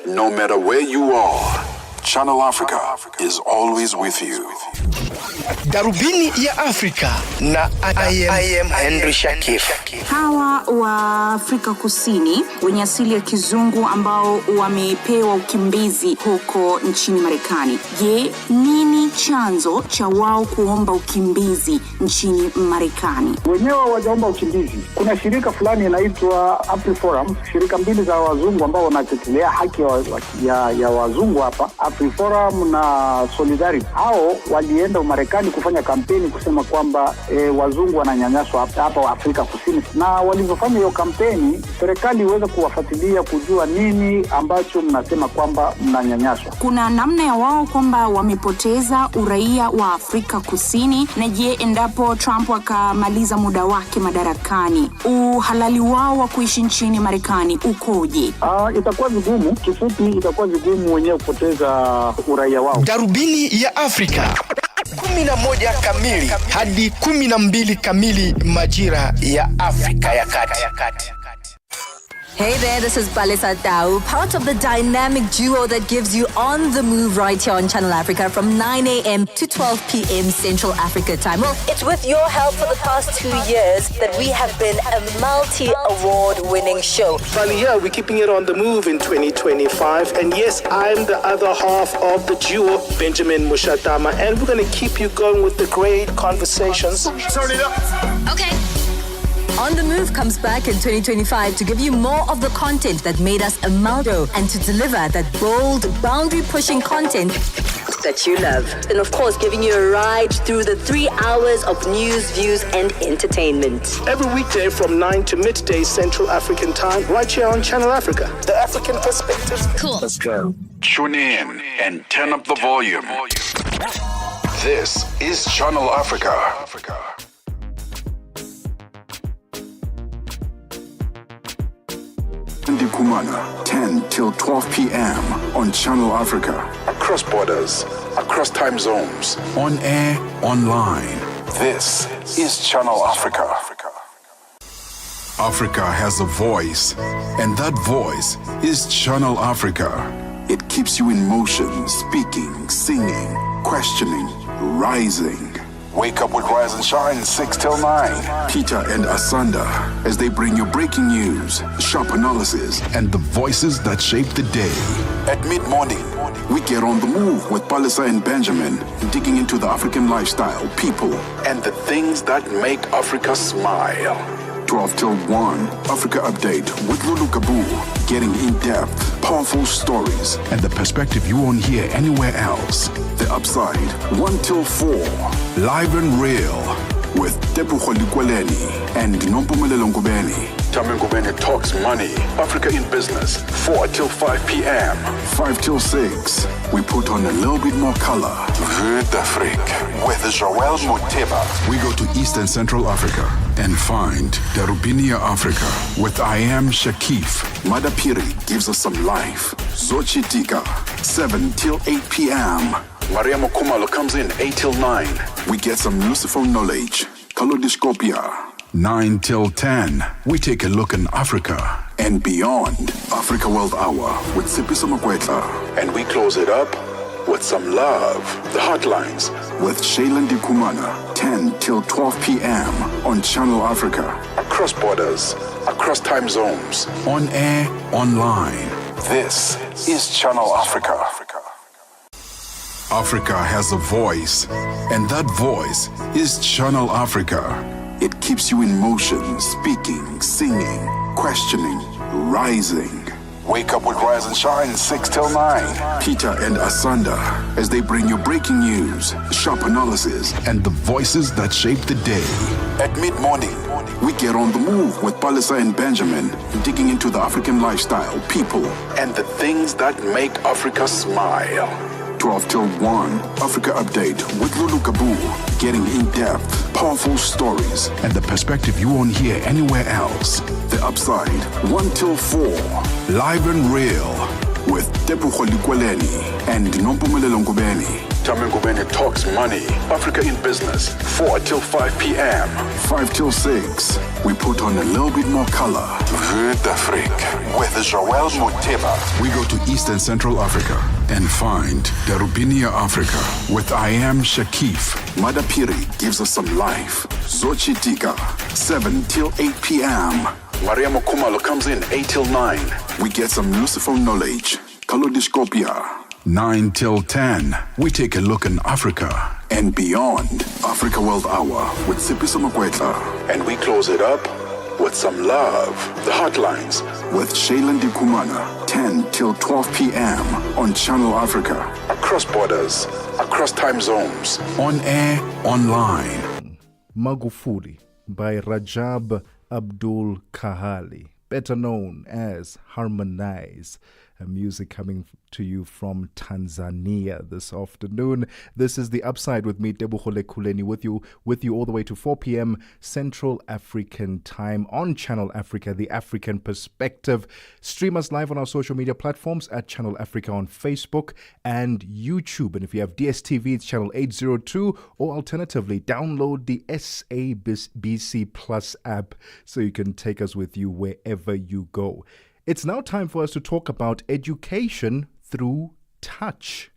No matter where you are, Channel Africa is always with you. Darubini ya Afrika na I am Henry Shakif. Hawa wa Afrika Kusini wenye asili ya kizungu ambao wamepewa ukimbizi huko nchini Marekani. Je, nini chanzo cha wao kuomba ukimbizi nchini Marekani? Wenyewe wajaomba ukimbizi. Kuna shirika fulani inaitwa AfriForum, shirika mbili za wazungu ambao wanatetea haki ya wazungu hapa, AfriForum na Solidarity. Hao walienda Marekani kufanya kampeni kusema kwamba wazungu wananyanyaswa hapa Afrika Kusini, na walivyofanya hiyo kampeni serikali iweze kuwafuatilia kujua nini ambacho mnasema kwamba mnanyanyaswa. Kuna namna ya wao kwamba wamepoteza uraia wa Afrika Kusini, na je, endapo Trump akamaliza muda wake madarakani, uhalali wao wa kuishi nchini Marekani ukoje? Itakuwa vigumu, kifupi itakuwa vigumu wenyewe kupoteza uraia wao. Darubini ya Afrika 11 kamili hadi 12 kamili majira ya Afrika ya Kati. Hey there, this is Balisa Dau, part of the dynamic duo that gives you on the move right here on Channel Africa from 9 a.m. to 12 p.m. Central Africa time. Well, it's with your help for the past 2 years that we have been a multi-award winning show. Finally, yeah, we're keeping it on the move in 2025. And yes, I'm the other half of the duo, Benjamin Mushatama, and we're going to keep you going with the great conversations. Turn it up. Okay. On the Move comes back in 2025 to give you more of the content that made us a Maldo and to deliver that bold, boundary-pushing content that you love. And of course, giving you a ride through the 3 hours of news, views, and entertainment. Every weekday from 9 to midday Central African Time, right here on Channel Africa. The African Perspective. Cool. Let's go. Tune in and turn up the volume. This is Channel Africa. Kumana, 10 till 12 p.m. on Channel Africa. Across borders, across time zones, on air, online. This is Channel Africa. Africa has a voice, and that voice is Channel Africa. It keeps you in motion, speaking, singing, questioning, rising. Wake up with Rise and Shine 6 till 9. Peter and Asanda as they bring you breaking news, sharp analysis, and the voices that shape the day. At mid-morning, we get on the move with Palisa and Benjamin, digging into the African lifestyle, people, and the things that make Africa smile. 12 till 1, Africa Update with Lulu Kabu, getting in-depth, powerful stories, and the perspective you won't hear anywhere else. The Upside, 1 till 4, live and real, with Tebogo Lekhuleni and Nompumelelo Ngubeni. Tame Ngubeni talks money, Africa in business, 4 till 5 p.m. 5 till 6, we put on a little bit more color. Vue d'Afrique, with Joël Moteba. We go to East and Central Africa and find Darubinia Africa with I Am Shakif. Madapiri gives us some life. Zochitika, 7 till 8 p.m. Maria Mokumalo comes in 8 till 9. We get some Lucifer knowledge. Kalodiscopia. 9 till 10. We take a look in Africa and beyond. Africa World Hour with Sipiso Makwetla. And we close it up with some love. The Hotlines with Shailen Dikumana. 10 till 12 p.m. on Channel Africa. Across borders, across time zones, on air, online. This is Channel Africa. Africa has a voice, and that voice is Channel Africa. It keeps you in motion, speaking, singing, questioning, rising. Wake up with Rise and Shine 6 till 9. Peter and Asanda as they bring you breaking news, sharp analysis, and the voices that shape the day. At mid-morning, we get on the move with Palisa and Benjamin, digging into the African lifestyle, people, and the things that make Africa smile. 12 till 1, Africa Update with Lulu Kabu, getting in-depth, powerful stories, and the perspective you won't hear anywhere else. The Upside, 1 till 4, live and real, with Tebogo Lekhuleni and Nompumelelo Ngubeni. Tame Ngubeni talks money, Africa in business, 4 till 5 p.m. 5 till 6, we put on a little bit more color. Vue d'Afrique, with Joël Moteba. We go to East and Central Africa and find Darubinia Africa with I Am Shakif. Madapiri gives us some life. Zochitika, 7 till 8 p.m. Maria Mokumalo comes in 8 till 9. We get some Lucifer knowledge. Kalodiscopia. 9 till 10, we take a look in Africa and beyond. Africa World Hour with Sipiso Makwetla. And we close it up with some love. The Hotlines with Shailen Dikumana. 10 till 12 p.m. on Channel Africa. Across borders, across time zones, on air, online. Magufuli by Rajab Abdul Kahali, better known as Harmonize. Music coming to you from Tanzania this afternoon. This is The Upside with me, Tebogo Lekhuleni, with you all the way to 4 p.m. Central African time on Channel Africa, the African perspective. Stream us live on our social media platforms at Channel Africa on Facebook and YouTube. And if you have DSTV, it's channel 802, or alternatively, download the SABC Plus app so you can take us with you wherever you go. It's now time for us to talk about education through touch.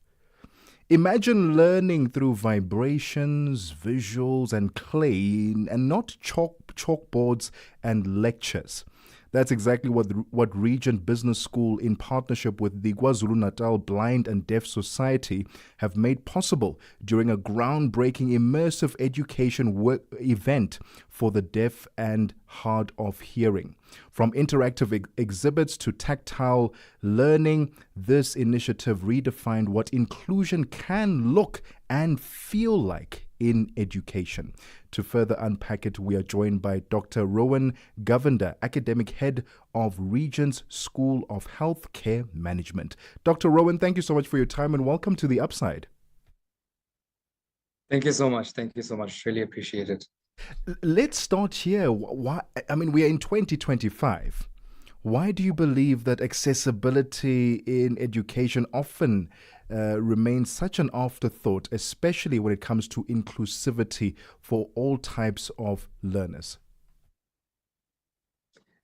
Imagine learning through vibrations, visuals, and clay, and not chalkboards and lectures. That's exactly what Regent Business School, in partnership with the KwaZulu-Natal Blind and Deaf Society, have made possible during a groundbreaking immersive education event for the deaf and hard of hearing. From interactive exhibits to tactile learning, this initiative redefined what inclusion can look and feel like in education. To further unpack it, we are joined by Dr. Rowan Govender, Academic Head of Regent's School of Healthcare Management. Dr. Rowan, thank you so much for your time and welcome to The Upside. Thank you so much. Thank you so much. Really appreciate it. Let's start here. Why? I mean, we are in 2025. Why do you believe that accessibility in education often remains such an afterthought, especially when it comes to inclusivity for all types of learners?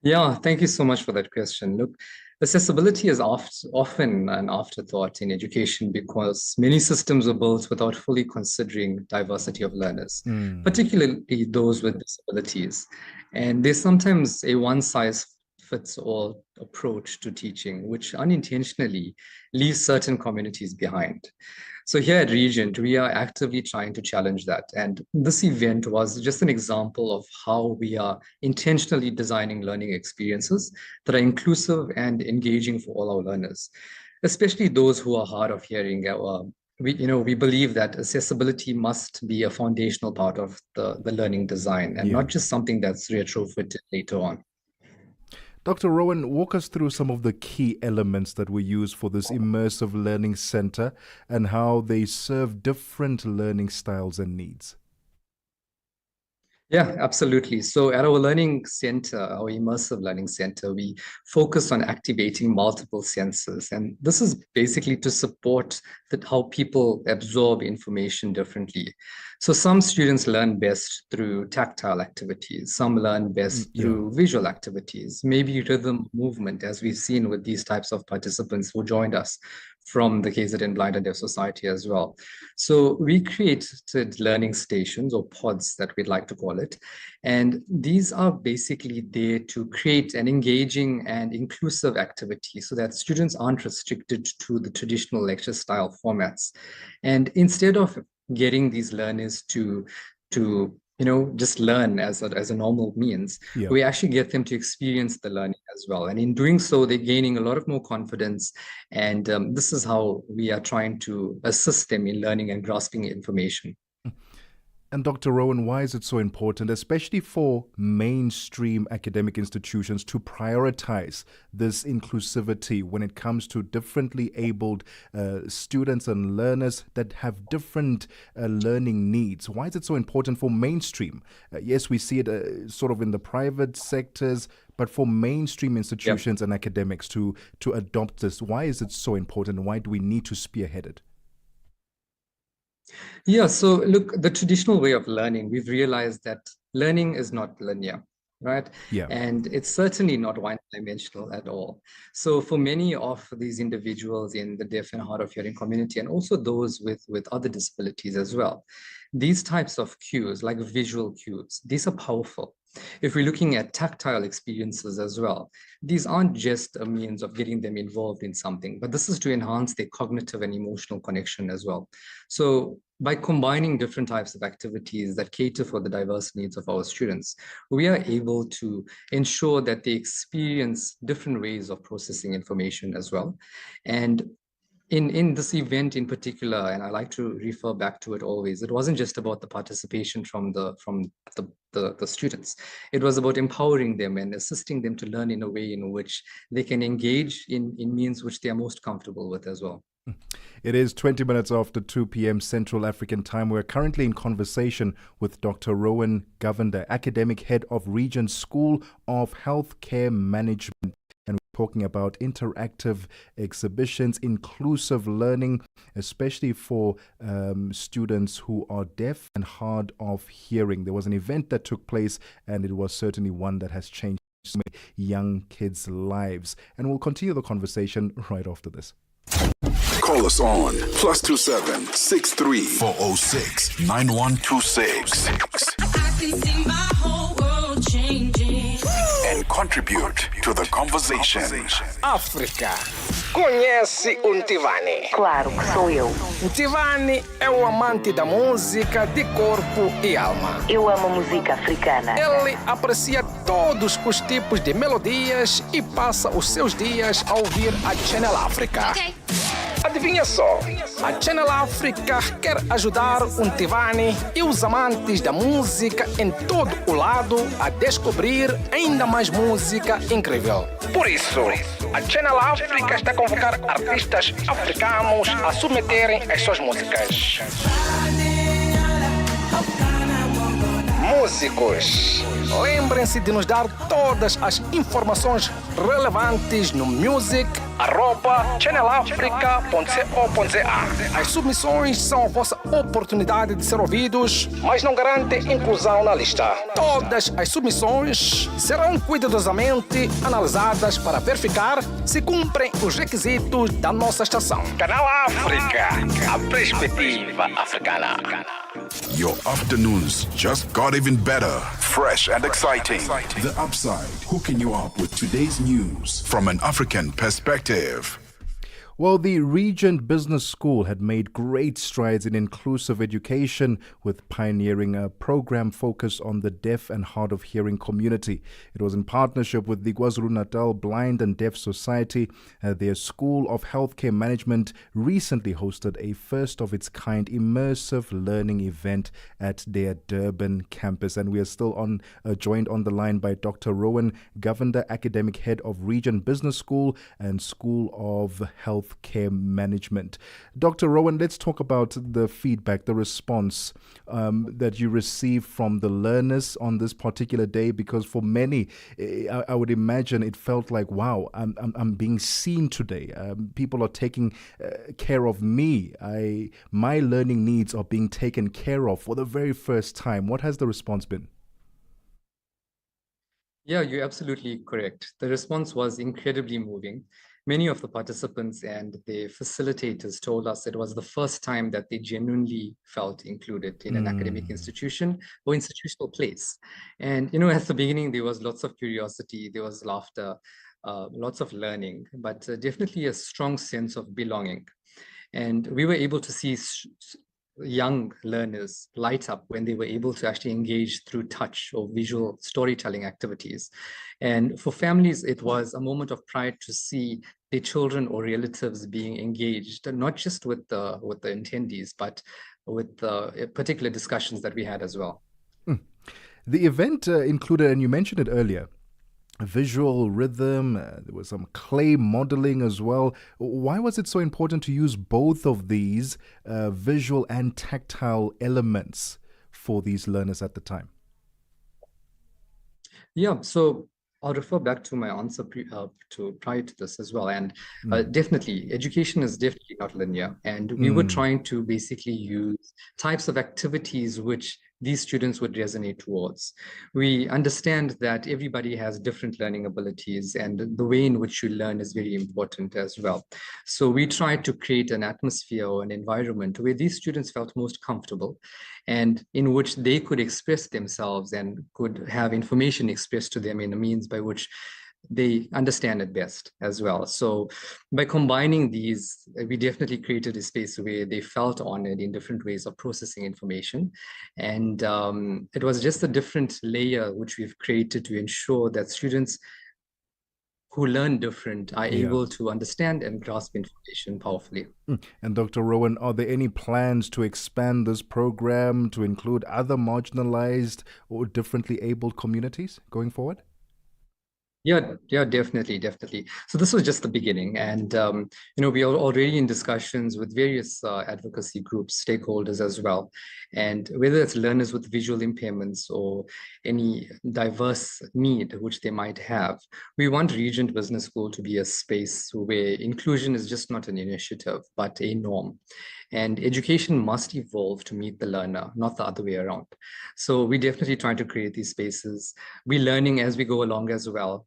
Yeah, thank you so much for that question. Look, accessibility is often an afterthought in education because many systems were built without fully considering diversity of learners, particularly those with disabilities. And there's sometimes a one-size-fits-all approach to teaching, which unintentionally leaves certain communities behind. So here at Regent, we are actively trying to challenge that. And this event was just an example of how we are intentionally designing learning experiences that are inclusive and engaging for all our learners, especially those who are hard of hearing. We believe that accessibility must be a foundational part of the learning design and not just something that's retrofitted later on. Dr. Rowan, walk us through some of the key elements that we use for this immersive learning center and how they serve different learning styles and needs. Yeah, absolutely. So at our learning center, our immersive learning center, we focus on activating multiple senses. And this is basically to support how people absorb information differently. So some students learn best through tactile activities. Some learn best through visual activities, maybe rhythm, movement, as we've seen with these types of participants who joined us from the KZN Blind and Deaf Society as well. So we created learning stations, or pods that we'd like to call it. And these are basically there to create an engaging and inclusive activity so that students aren't restricted to the traditional lecture style formats. And instead of getting these learners to just learn as a normal means, we actually get them to experience the learning as well. And in doing so, they're gaining a lot of more confidence. And this is how we are trying to assist them in learning and grasping information. And Dr. Rowan, why is it so important, especially for mainstream academic institutions, to prioritize this inclusivity when it comes to differently abled students and learners that have different learning needs? Why is it so important for mainstream? Yes, we see it sort of in the private sectors, but for mainstream institutions and academics to adopt this, why is it so important? Why do we need to spearhead it? Yeah, so look, the traditional way of learning, we've realized that learning is not linear, right? Yeah. And it's certainly not one-dimensional at all. So for many of these individuals in the deaf and hard of hearing community, and also those with other disabilities as well, these types of cues, like visual cues, these are powerful. If we're looking at tactile experiences as well, these aren't just a means of getting them involved in something, but this is to enhance their cognitive and emotional connection as well. So by combining different types of activities that cater for the diverse needs of our students, we are able to ensure that they experience different ways of processing information as well. And in this event in particular, and I like to refer back to it always, it wasn't just about the participation from the students. It was about empowering them and assisting them to learn in a way in which they can engage in means which they are most comfortable with as well. It is 20 minutes after 2 p.m. Central African Time. We're currently in conversation with Dr. Rowan Govender, Academic Head of Regent School of Healthcare Management. And we're talking about interactive exhibitions, inclusive learning, especially for students who are deaf and hard of hearing. There was an event that took place, and it was certainly one that has changed so many young kids' lives. And we'll continue the conversation right after this. Call us on +27 63 406 9126. I can see my whole world changing. And contribute to the conversation. África. Conhece o Ntivani? Claro que sou eu. O Ntivani é o amante da música de corpo e alma. Eu amo música africana. Ele aprecia todos os tipos de melodias e passa os seus dias a ouvir a Channel África. Adivinha só, a Channel África quer ajudar o Ntivani e os amantes da música em todo o lado a descobrir ainda mais música incrível. Por isso, a Channel África está a convocar artistas africanos a submeterem as suas músicas. músicos. Lembrem-se de nos dar todas as informações relevantes no music@channelafrica.co.za. As submissões são a vossa oportunidade de ser ouvidos, mas não garantem inclusão na lista. Todas as submissões serão cuidadosamente analisadas para verificar se cumprem os requisitos da nossa estação. Canal África, a perspectiva africana. Your afternoons just got even better. Fresh and exciting. The Upside, hooking you up with today's news from an African perspective. Well, the Regent Business School had made great strides in inclusive education with pioneering a program focused on the deaf and hard of hearing community. It was in partnership with the KwaZulu-Natal Blind and Deaf Society. Their School of Healthcare Management recently hosted a first-of-its-kind immersive learning event at their Durban campus. And we are still joined on the line by Dr. Rowan Govender, Academic Head of Regent Business School and School of Healthcare Management. Dr. Rowan, let's talk about the feedback, the response that you received from the learners on this particular day, because for many, I would imagine it felt like, wow, I'm being seen today. People are taking care of me. My learning needs are being taken care of for the very first time. What has the response been? Yeah, you're absolutely correct. The response was incredibly moving. Many of the participants and the facilitators told us it was the first time that they genuinely felt included in an academic institution or institutional place. And, at the beginning, there was lots of curiosity, there was laughter, lots of learning, but definitely a strong sense of belonging. And we were able to see young learners light up when they were able to actually engage through touch or visual storytelling activities. And for families, it was a moment of pride to see their children or relatives being engaged, not just with the attendees, but with the particular discussions that we had as well. The event included, and you mentioned it earlier, visual rhythm, there was some clay modeling as well. Why was it so important to use both of these visual and tactile elements for these learners at the time? Yeah, so I'll refer back to my answer prior to this as well. And definitely, education is definitely not linear. And we were trying to basically use types of activities which these students would resonate towards. We understand that everybody has different learning abilities, and the way in which you learn is very important as well. So we tried to create an atmosphere or an environment where these students felt most comfortable and in which they could express themselves and could have information expressed to them in a means by which they understand it best as well. So by combining these, we definitely created a space where they felt honored in different ways of processing information. And it was just a different layer which we've created to ensure that students who learn different are able to understand and grasp information powerfully. And Dr. Rowan, are there any plans to expand this program to include other marginalized or differently abled communities going forward? Yeah, definitely. So this was just the beginning, and we are already in discussions with various advocacy groups, stakeholders as well, and whether it's learners with visual impairments or any diverse need which they might have, we want Regent Business School to be a space where inclusion is just not an initiative, but a norm. And education must evolve to meet the learner, not the other way around. So we definitely try to create these spaces. We're learning as we go along as well.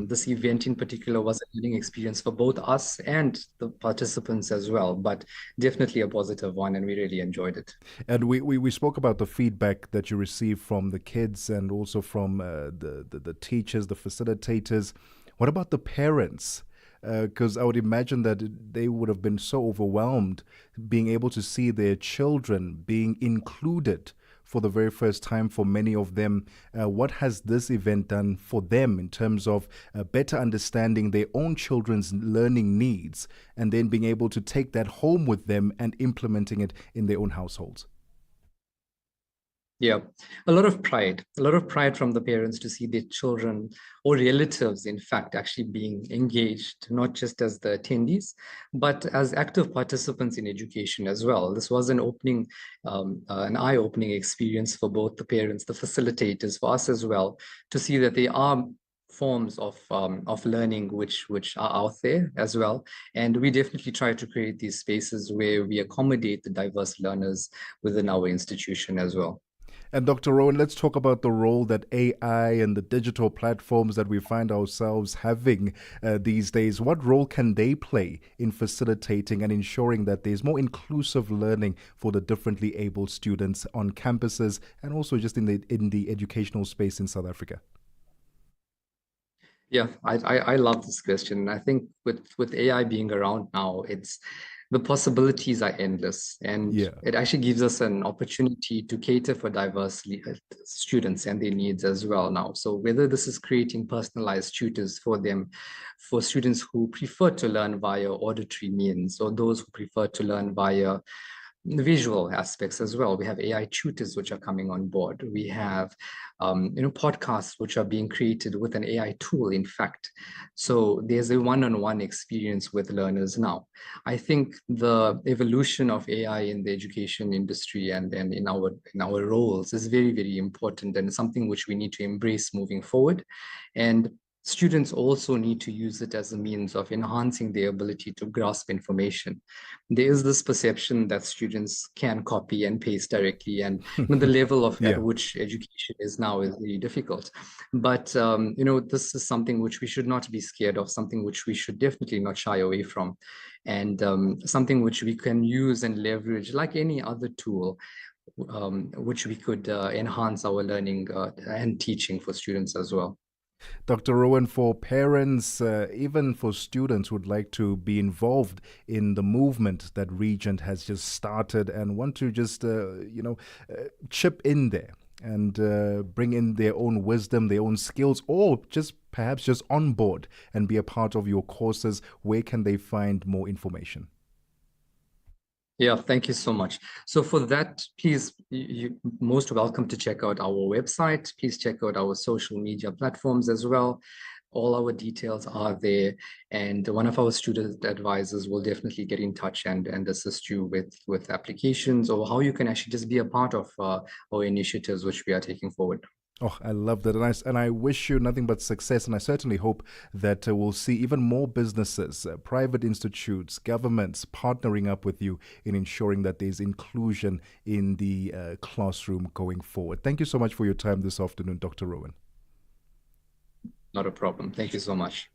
This event in particular was a learning experience for both us and the participants as well, but definitely a positive one, and we really enjoyed it. And we spoke about the feedback that you received from the kids and also from the teachers, the facilitators. What about the parents? Because I would imagine that they would have been so overwhelmed being able to see their children being included for the very first time for many of them. What has this event done for them in terms of better understanding their own children's learning needs and then being able to take that home with them and implementing it in their own households? Yeah, a lot of pride from the parents to see their children or relatives, in fact, actually being engaged, not just as the attendees, but as active participants in education as well. This was an eye-opening experience for both the parents, the facilitators, for us as well, to see that there are forms of learning which are out there as well. And we definitely try to create these spaces where we accommodate the diverse learners within our institution as well. And Dr. Rowan, let's talk about the role that AI and the digital platforms that we find ourselves having these days. What role can they play in facilitating and ensuring that there's more inclusive learning for the differently able students on campuses and also just in the educational space in South Africa? Yeah, I love this question. I think with AI being around now, the possibilities are endless, and it actually gives us an opportunity to cater for diverse students and their needs as well now. So whether this is creating personalized tutors for them, for students who prefer to learn via auditory means, or those who prefer to learn via visual aspects as well. We have AI tutors which are coming on board. We have podcasts which are being created with an AI tool, in fact. So there's a one-on-one experience with learners now. I think the evolution of AI in the education industry and in our roles is very, very important, and something which we need to embrace moving forward. And students also need to use it as a means of enhancing their ability to grasp information. There is this perception that students can copy and paste directly, and the level of at which education is now is really difficult. But this is something which we should not be scared of, something which we should definitely not shy away from, and something which we can use and leverage like any other tool, which we could enhance our learning and teaching for students as well. Dr. Rowan, for parents, even for students who would like to be involved in the movement that Regent has just started and want to just, chip in there and bring in their own wisdom, their own skills, or just perhaps just on board and be a part of your courses, where can they find more information? Yeah, thank you so much. So for that, please, you're most welcome to check out our website. Please check out our social media platforms as well. All our details are there, and one of our student advisors will definitely get in touch and assist you with applications or how you can actually just be a part of our initiatives which we are taking forward. Oh, I love that. And I wish you nothing but success. And I certainly hope that we'll see even more businesses, private institutes, governments partnering up with you in ensuring that there's inclusion in the classroom going forward. Thank you so much for your time this afternoon, Dr. Rowan. Not a problem. Thank you so much.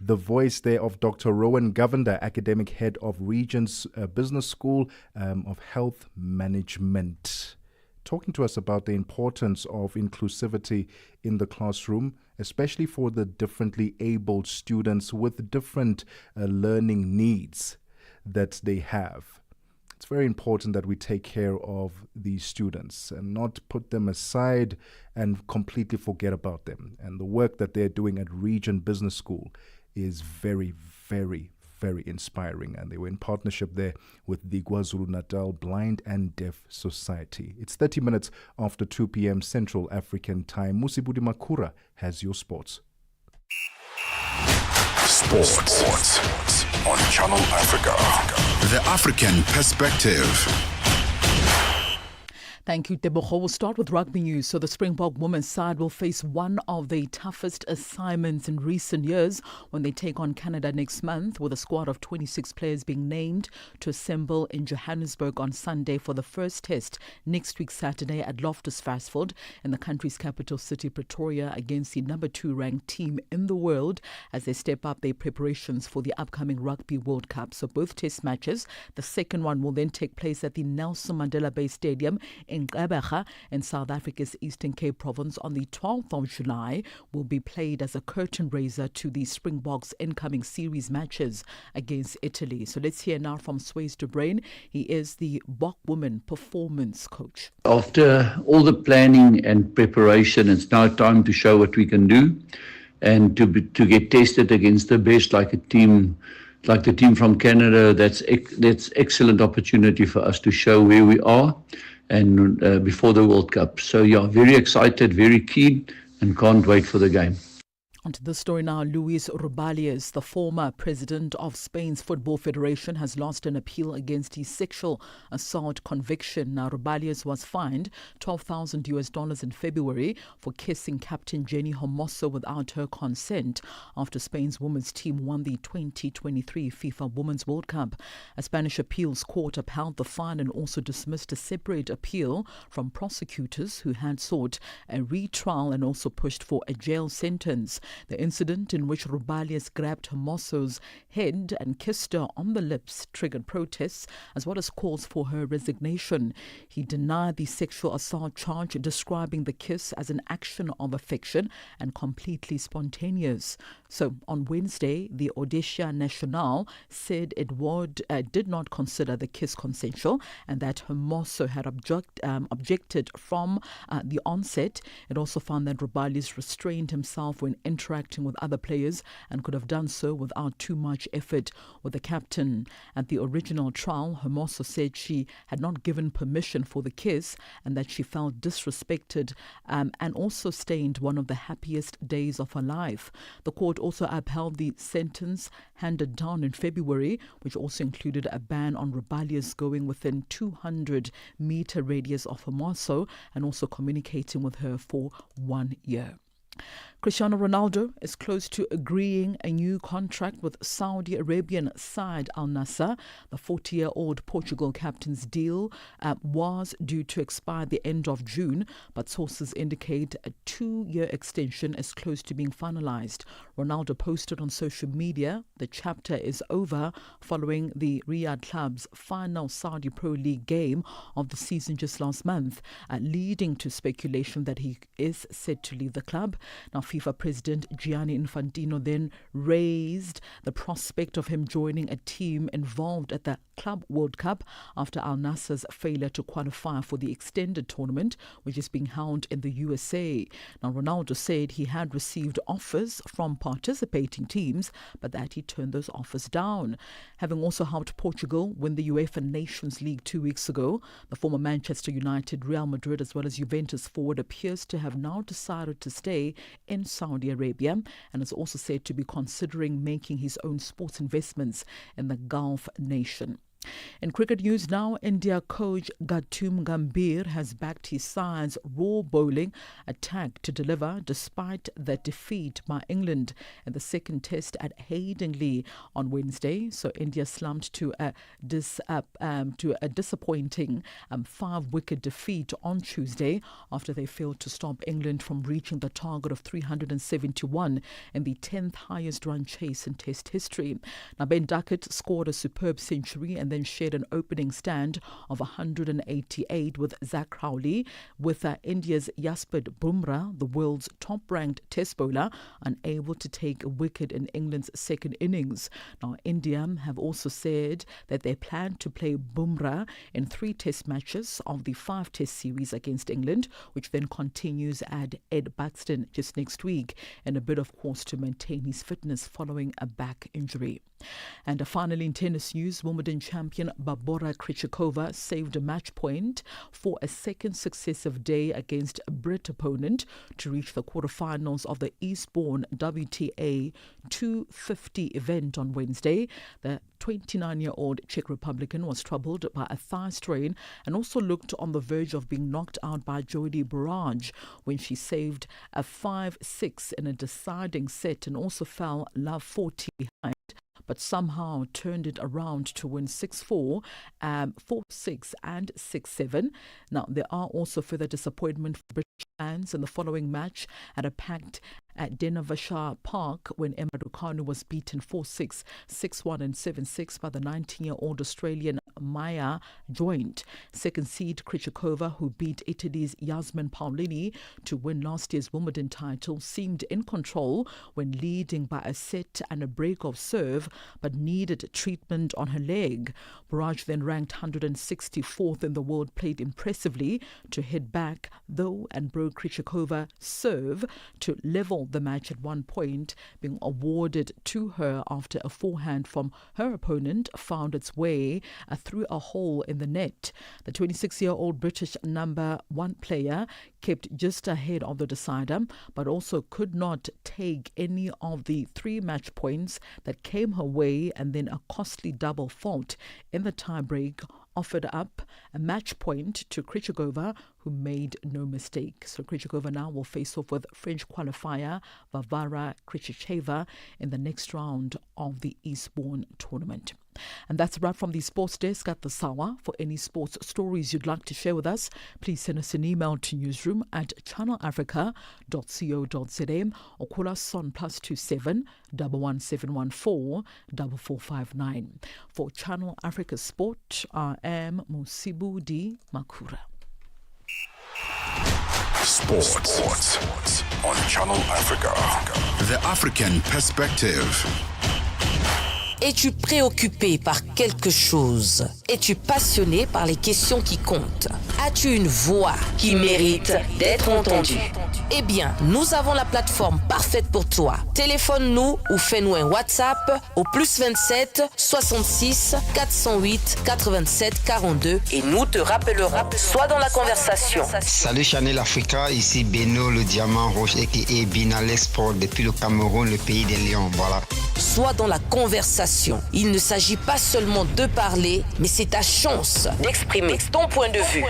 The voice there of Dr. Rowan Govender, academic head of Regent's Business School of Health Management, talking to us about the importance of inclusivity in the classroom, especially for the differently abled students with different learning needs that they have. It's very important that we take care of these students and not put them aside and completely forget about them. And the work that they're doing at Regent Business School is very, very, very inspiring, and they were in partnership there with the KwaZulu-Natal Blind and Deaf Society. It's 30 minutes after 2 p.m. Central African Time. Musibudi Makura has your sports. Sports on Channel Africa. The African Perspective. Thank you, Tebogo. We'll start with rugby news. So the Springbok women's side will face one of the toughest assignments in recent years when they take on Canada next month, with a squad of 26 players being named to assemble in Johannesburg on Sunday for the first test next week Saturday at Loftus Versfeld in the country's capital city, Pretoria, against the number 2 ranked team in the world as they step up their preparations for the upcoming Rugby World Cup. So both test matches, the second one will then take place at the Nelson Mandela Bay Stadium in Gqeberha in South Africa's Eastern Cape province on the 12th of July, will be played as a curtain raiser to the Springboks' incoming series matches against Italy. So let's hear now from Swayze de Bruin. He is the Bok Women performance coach. After all the planning and preparation, it's now time to show what we can do and to get tested against the best, like the team from Canada. That's excellent opportunity for us to show where we are and before the World Cup. So yeah, very excited, very keen, and can't wait for the game. On to this story now. Luis Rubiales, the former president of Spain's Football Federation, has lost an appeal against his sexual assault conviction. Now, Rubiales was fined $12,000 in February for kissing Captain Jenny Hermoso without her consent after Spain's women's team won the 2023 FIFA Women's World Cup. A Spanish appeals court upheld the fine and also dismissed a separate appeal from prosecutors who had sought a retrial and also pushed for a jail sentence. The incident in which Rubiales grabbed Hermoso's head and kissed her on the lips triggered protests as well as calls for her resignation. He denied the sexual assault charge, describing the kiss as an action of affection and completely spontaneous. So on Wednesday, the Audiencia Nacional said it did not consider the kiss consensual and that Hermoso had objected from the onset. It also found that Rubiales restrained himself when interacting with other players and could have done so without too much effort with the captain. At the original trial, Hermoso said she had not given permission for the kiss and that she felt disrespected and also stained one of the happiest days of her life. The court also upheld the sentence handed down in February, which also included a ban on Rubiales going within 200-meter radius of Hermoso and also communicating with her for 1 year. Cristiano Ronaldo is close to agreeing a new contract with Saudi Arabian side Al Nassr. The 40-year-old Portugal captain's deal was due to expire at the end of June, but sources indicate a 2-year extension is close to being finalized. Ronaldo posted on social media the chapter is over following the Riyadh club's final Saudi Pro League game of the season just last month, leading to speculation that he is set to leave the club. Now, FIFA President Gianni Infantino then raised the prospect of him joining a team involved at the Club World Cup after Al Nassr's failure to qualify for the extended tournament, which is being held in the USA. Now, Ronaldo said he had received offers from participating teams, but that he turned those offers down. Having also helped Portugal win the UEFA Nations League 2 weeks ago, the former Manchester United, Real Madrid as well as Juventus forward appears to have now decided to stay in Saudi Arabia and is also said to be considering making his own sports investments in the Gulf nation. In cricket news now, India coach Gautam Gambhir has backed his side's raw bowling attack to deliver despite the defeat by England in the second test at Headingley on Wednesday. So India slumped to a disappointing 5-wicket defeat on Tuesday after they failed to stop England from reaching the target of 371 in the 10th highest run chase in test history. Now, Ben Duckett scored a superb century and then shared an opening stand of 188 with Zach Crowley, with India's Jasprit Bumrah, the world's top-ranked test bowler, unable to take a wicket in England's second innings. Now, India have also said that they plan to play Bumrah in 3 test matches of the 5-test series against England, which then continues at Edgbaston just next week, in a bid, of course, to maintain his fitness following a back injury. And finally, in tennis news, Wimbledon champion Barbora Krejcikova saved a match point for a second successive day against a Brit opponent to reach the quarterfinals of the Eastbourne WTA 250 event on Wednesday. The 29-year-old Czech Republican was troubled by a thigh strain and also looked on the verge of being knocked out by Jodie Barrage when she saved a 5-6 in a deciding set and also fell love 40 behind, but somehow turned it around to win 6-4, 4-6 and 6-7. Now, there are also further disappointment for British fans in the following match at a packed at Denavashar Park when Emma Raducanu was beaten 4-6, 6-1 and 7-6 by the 19-year-old Australian Maya Joint. Second seed Krejcikova, who beat Italy's Yasmin Paolini to win last year's Wimbledon title, seemed in control when leading by a set and a break of serve, but needed treatment on her leg. Barrage, then ranked 164th in the world, played impressively to head back, though, and broke Krejcikova's serve to level the match at one point, being awarded to her after a forehand from her opponent found its way through a hole in the net. The 26-year-old British number 1 player kept just ahead of the decider, but also could not take any of the 3 match points that came her way, and then a costly double fault in the tiebreak offered up a match point to Krejcikova, who made no mistake. So Krejcikova now will face off with French qualifier Varvara Krejcikova in the next round of the Eastbourne tournament. And that's a wrap from the sports desk at the Sawa. For any sports stories you'd like to share with us, please send us an email to newsroom@channelafrica.co.za or call us on +27 11714 4459. For Channel Africa Sport, I am Musibu Di Makura. Sports on Channel Africa. The African Perspective. Es-tu préoccupé par quelque chose? Es-tu passionné par les questions qui comptent? As-tu une voix qui mérite d'être entendue? Eh bien, nous avons la plateforme parfaite pour toi. Téléphone-nous ou fais-nous un WhatsApp au +27 66 408 87 42 et nous te rappellerons. Sois dans la conversation. Salut Channel Africa, ici Beno le diamant rouge et Binal Export depuis le Cameroun, le pays des lions. Voilà. Sois dans la conversation. Il ne s'agit pas seulement de parler, mais c'est ta chance d'exprimer ton point de vue,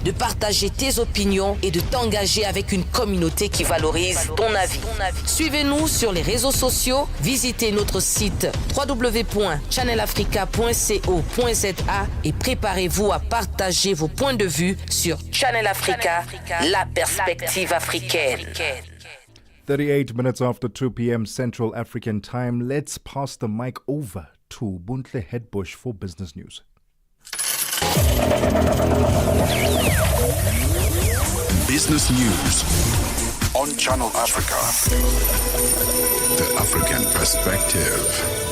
de partager tes opinions et de t'engager avec une communauté qui valorise ton avis. Suivez-nous sur les réseaux sociaux, visitez notre site www.channelafrica.co.za et préparez-vous à partager vos points de vue sur Channel Africa, la perspective africaine. 38 minutes after 2 p.m. Central African Time. Let's pass the mic over to Buntle Headbush for business news. Business news on Channel Africa. The African Perspective.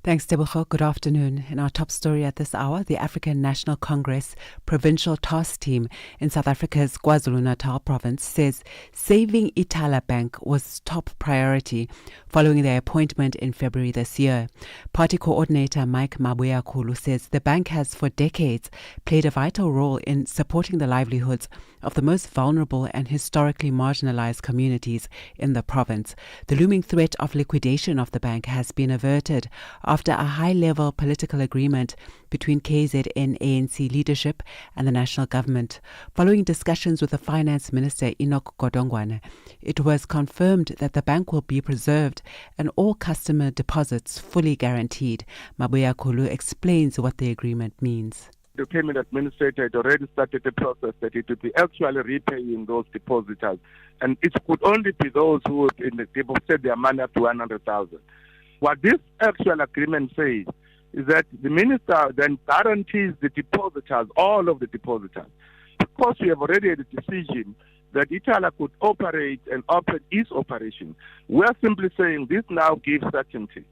Thanks, Tebogo. Good afternoon. In our top story at this hour, the African National Congress Provincial Task Team in South Africa's KwaZulu-Natal province says saving Ithala Bank was top priority following their appointment in February this year. Party coordinator Mike Mabuya-Kulu says the bank has for decades played a vital role in supporting the livelihoods of the most vulnerable and historically marginalized communities in the province. The looming threat of liquidation of the bank has been averted after a high-level political agreement between KZN ANC leadership and the national government. Following discussions with the Finance Minister Enoch Godongwana, it was confirmed that the bank will be preserved and all customer deposits fully guaranteed. Mabuya Kulu explains what the agreement means. The payment administrator had already started the process that it would be actually repaying those depositors. And it could only be those who would deposit their money up to 100,000. What this actual agreement says is that the minister then guarantees the depositors, all of the depositors. Because we have already had a decision that Ithala could operate and open its operation, we are simply saying this now gives certainty.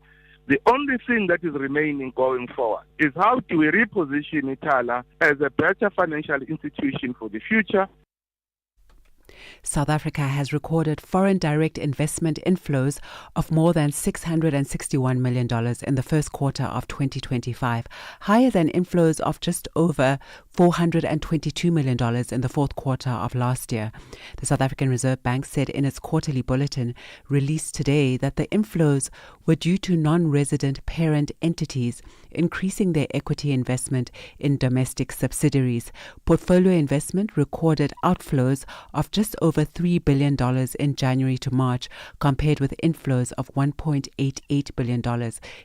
The only thing that is remaining going forward is how do we reposition Ithala as a better financial institution for the future. South Africa has recorded foreign direct investment inflows of more than $661 million in the first quarter of 2025, higher than inflows of just over $422 million in the fourth quarter of last year. The South African Reserve Bank said in its quarterly bulletin released today that the inflows were due to non-resident parent entities increasing their equity investment in domestic subsidiaries. Portfolio investment recorded outflows of just over $3 billion in January to March, compared with inflows of $1.88 billion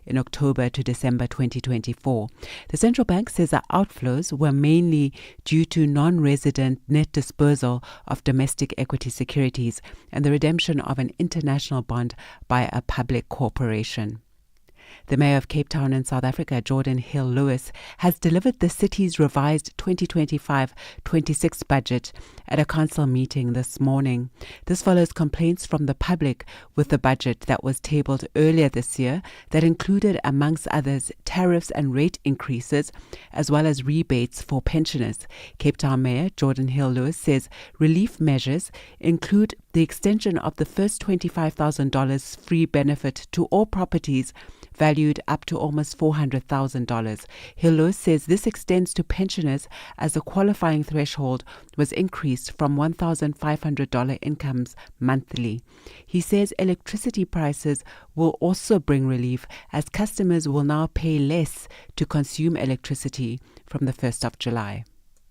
in October to December 2024. The central bank says the outflows were mainly due to non-resident net dispersal of domestic equity securities and the redemption of an international bond by a public corporation. The Mayor of Cape Town in South Africa, Jordan Hill-Lewis, has delivered the city's revised 2025-26 budget at a council meeting this morning. This follows complaints from the public with the budget that was tabled earlier this year that included, amongst others, tariffs and rate increases, as well as rebates for pensioners. Cape Town Mayor Jordan Hill-Lewis says relief measures include the extension of the first $25,000 free benefit to all properties valued up to almost $400,000. Hilo says this extends to pensioners as the qualifying threshold was increased from $1,500 incomes monthly. He says electricity prices will also bring relief as customers will now pay less to consume electricity from the 1st of July.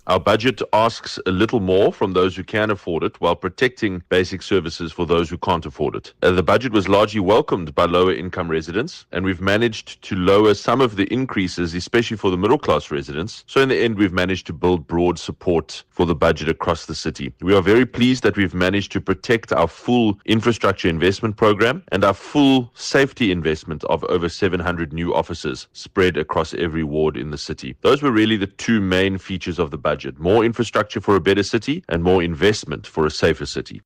Our budget asks a little more from those who can afford it while protecting basic services for those who can't afford it. The budget was largely welcomed by lower income residents, and we've managed to lower some of the increases, especially for the middle class residents. So in the end, we've managed to build broad support for the budget across the city. We are very pleased that we've managed to protect our full infrastructure investment program and our full safety investment of over 700 new officers spread across every ward in the city. Those were really the two main features of the budget. More infrastructure for a better city and more investment for a safer city.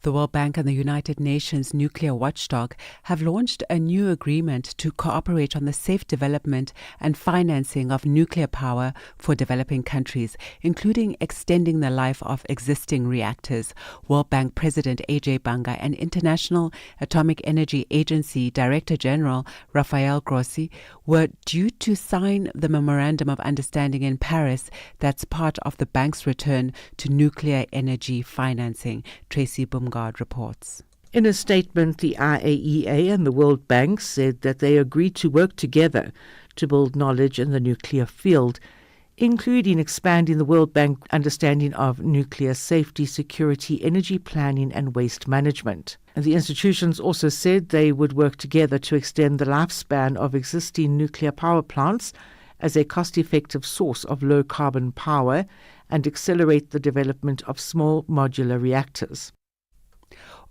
The World Bank and the United Nations nuclear watchdog have launched a new agreement to cooperate on the safe development and financing of nuclear power for developing countries, including extending the life of existing reactors. World Bank President AJ Banga and International Atomic Energy Agency Director General Rafael Grossi were due to sign the Memorandum of Understanding in Paris that's part of the bank's return to nuclear energy financing. Tracy Bumgard reports. In a statement, the IAEA and the World Bank said that they agreed to work together to build knowledge in the nuclear field, including expanding the World Bank understanding of nuclear safety, security, energy planning and waste management. And the institutions also said they would work together to extend the lifespan of existing nuclear power plants as a cost-effective source of low-carbon power and accelerate the development of small modular reactors.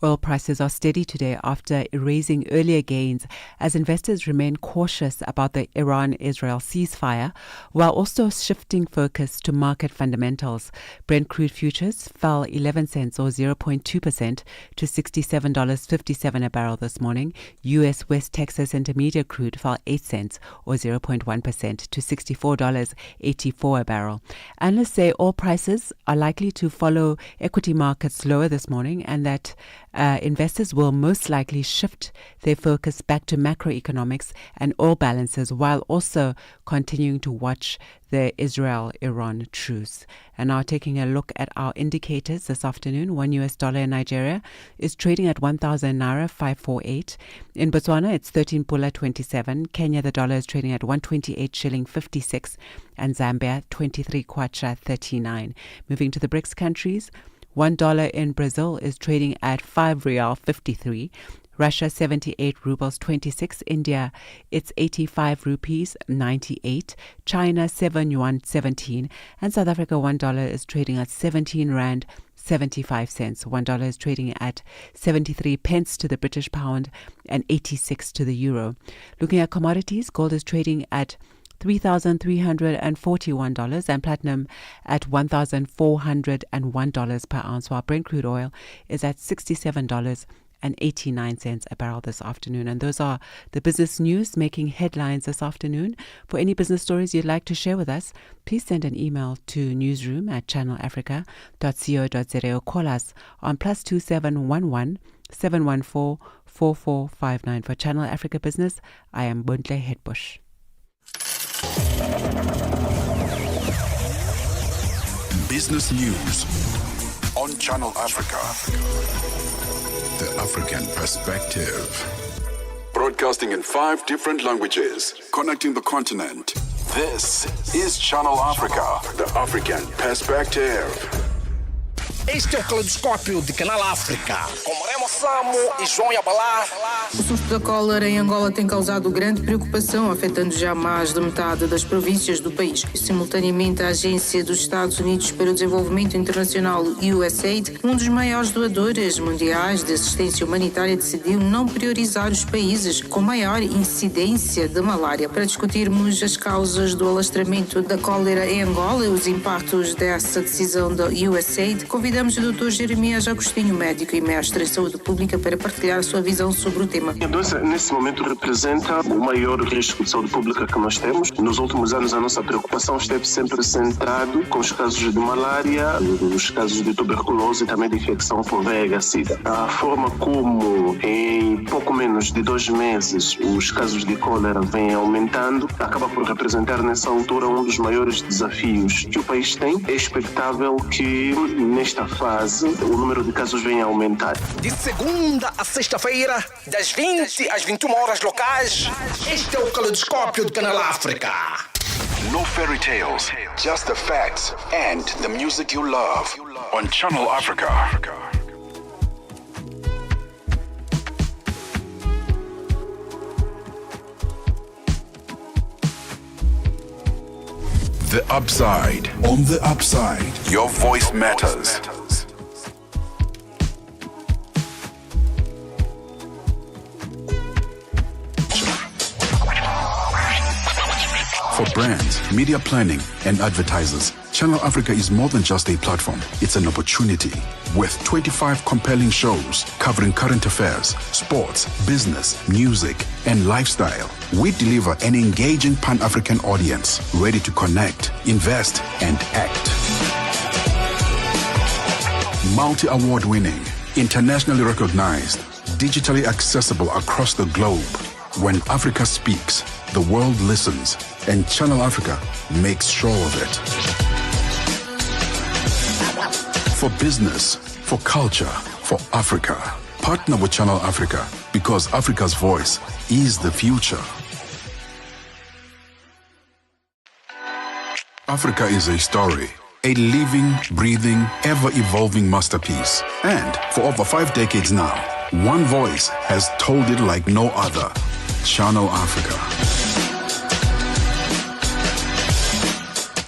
Oil prices are steady today after erasing earlier gains as investors remain cautious about the Iran-Israel ceasefire, while also shifting focus to market fundamentals. Brent crude futures fell 11 cents or 0.2% to $67.57 a barrel this morning. U.S. West Texas Intermediate crude fell 8 cents or 0.1% to $64.84 a barrel. Analysts say oil prices are likely to follow equity markets lower this morning, and that investors will most likely shift their focus back to macroeconomics and oil balances while also continuing to watch the Israel-Iran truce. And now taking a look at our indicators this afternoon, $1 in Nigeria is trading at 1,000 naira 548. In Botswana, it's 13 pula 27. Kenya, the dollar is trading at 128 shilling 56. And Zambia, 23 kwacha 39. Moving to the BRICS countries, $1 in Brazil is trading at 5 rial 53. Russia 78 rubles 26. India, it's 85 rupees 98. China 7 yuan 17. And South Africa $1 is trading at 17 rand 75 cents. $1 is trading at 73 pence to the British pound and 86 to the euro. Looking at commodities, gold is trading at $3,341 and platinum at $1,401 per ounce, while Brent crude oil is at $67.89 a barrel this afternoon. And those are the business news making headlines this afternoon. For any business stories you'd like to share with us, please send an email to newsroom@channelafrica.co.za or call us on +2711 714 4459. For Channel Africa Business, I am Bontle Hedbush. Business News on Channel Africa. The African Perspective. Broadcasting in 5 different languages, connecting the continent. This is Channel Africa, the African Perspective. Este é o Caleidoscópio de Canal África, com Remo Samo e João Yabalá. O surto da cólera em Angola tem causado grande preocupação, afetando já mais de metade das províncias do país. Simultaneamente, a Agência dos Estados Unidos para o Desenvolvimento Internacional, USAID, um dos maiores doadores mundiais de assistência humanitária, decidiu não priorizar os países com maior incidência de malária. Para discutirmos as causas do alastramento da cólera em Angola e os impactos dessa decisão da USAID, convidamos o Dr. Jeremias Agostinho, médico e mestre em saúde pública para partilhar a sua visão sobre o tema. A doença, nesse momento, representa o maior risco de saúde pública que nós temos. Nos últimos anos, a nossa preocupação esteve sempre centrado com os casos de malária, os casos de tuberculose e também de infecção por VIH-Sida. A forma como, em pouco menos de 2 meses, os casos de cólera vêm aumentando, acaba por representar, nessa altura, um dos maiores desafios que o país tem. É expectável que, nesta fase, o número de casos venha a aumentar. De segunda a sexta-feira, das 20 às 21 horas locais, este é o Caleidoscópio do Canal África. No fairy tales, just the facts and the music you love on Channel Africa. The Upside. On the Upside, your voice matters. For brands, media planning, and advertisers, Channel Africa is more than just a platform. It's an opportunity. With 25 compelling shows covering current affairs, sports, business, music, and lifestyle, we deliver an engaging Pan-African audience ready to connect, invest, and act. Multi-award winning, internationally recognized, digitally accessible across the globe. When Africa speaks, the world listens, and Channel Africa makes sure of it. For business, for culture, for Africa. Partner with Channel Africa because Africa's voice is the future. Africa is a story, a living, breathing, ever-evolving masterpiece. And for over 5 decades now, one voice has told it like no other. Channel Africa.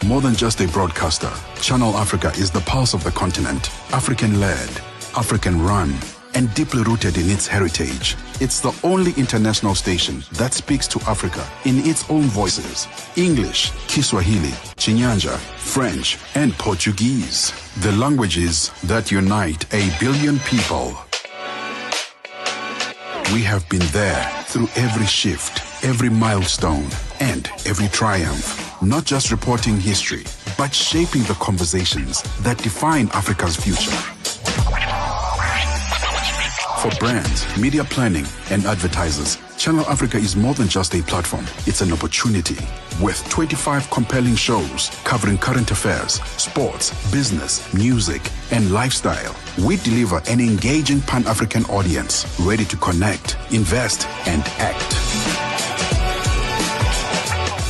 More than just a broadcaster, Channel Africa is the pulse of the continent, African-led, African-run, and deeply rooted in its heritage. It's the only international station that speaks to Africa in its own voices: English, Kiswahili, Chinyanja, French, and Portuguese. The languages that unite 1 billion people. We have been there through every shift, every milestone, and every triumph. Not just reporting history, but shaping the conversations that define Africa's future. For brands, media planning, and advertisers, Channel Africa is more than just a platform. It's an opportunity. With 25 compelling shows covering current affairs, sports, business, music, and lifestyle, we deliver an engaging Pan-African audience ready to connect, invest, and act.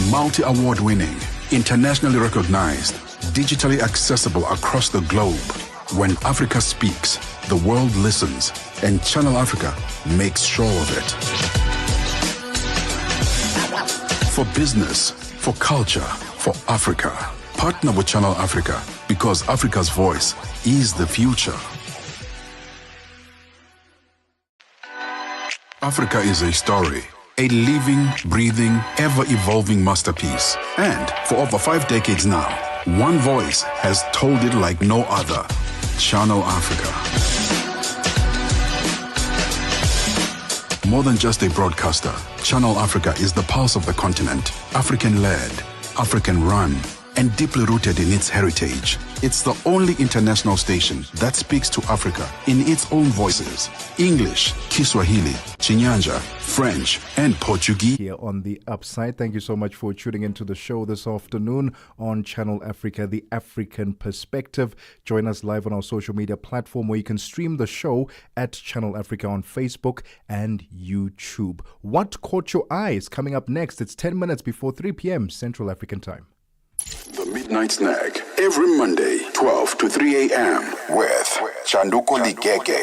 Multi-award winning, internationally recognized, digitally accessible across the globe. When Africa speaks, the world listens, and Channel Africa makes sure of it. For business, for culture, for Africa. Partner with Channel Africa because Africa's voice is the future. Africa is a story, a living, breathing, ever-evolving masterpiece. And for over 5 decades now, one voice has told it like no other. Channel Africa. More than just a broadcaster, Channel Africa is the pulse of the continent, African-led, African-run, and deeply rooted in its heritage. It's the only international station that speaks to Africa in its own voices: English, Kiswahili, Chinyanja, French, and Portuguese. Here on The Upside, thank you so much for tuning into the show this afternoon on Channel Africa, The African Perspective. Join us live on our social media platform where you can stream the show at Channel Africa on Facebook and YouTube. What caught your eye is coming up next. It's 10 minutes before 3 p.m. Central African Time. The Midnight Snack, every Monday, 12 to 3 a.m. with Tebogo Lekhuleni.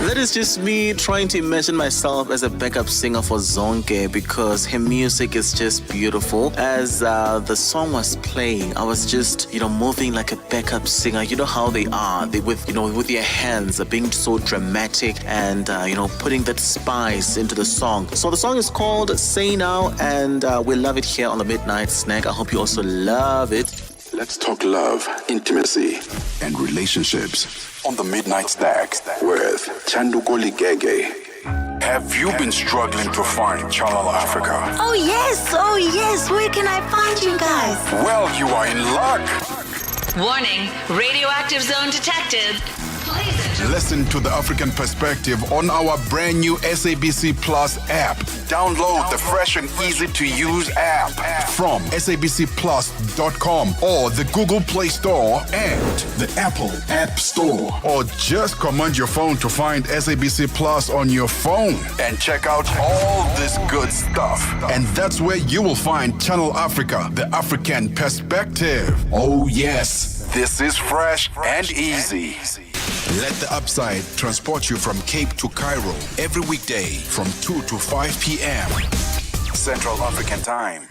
Ladies is just me trying to imagine myself as a backup singer for Zonke because her music is just beautiful. As the song was playing, I was just, moving like a backup singer. You know how they are. They with their hands being so dramatic and, putting that spice into the song. So the song is called Say Now, and we love it here on the Midnight Snack. I hope you also love it. Let's talk love, intimacy, and relationships on the Midnight Snack with Tebogo Lekhuleni. Have you been struggling to find Channel Africa? Oh yes, where can I find you guys? Well, you are in luck. Warning, radioactive zone detected. Listen to the African perspective on our brand new SABC Plus app. Download the fresh and easy to use app from sabcplus.com or the Google Play Store and the Apple App Store. Or just command your phone to find SABC Plus on your phone and check out all this good stuff. And that's where you will find Channel Africa, the African perspective. Oh yes, this is fresh and easy. Let the Upside transport you from Cape to Cairo every weekday from 2 to 5 p.m. Central African Time.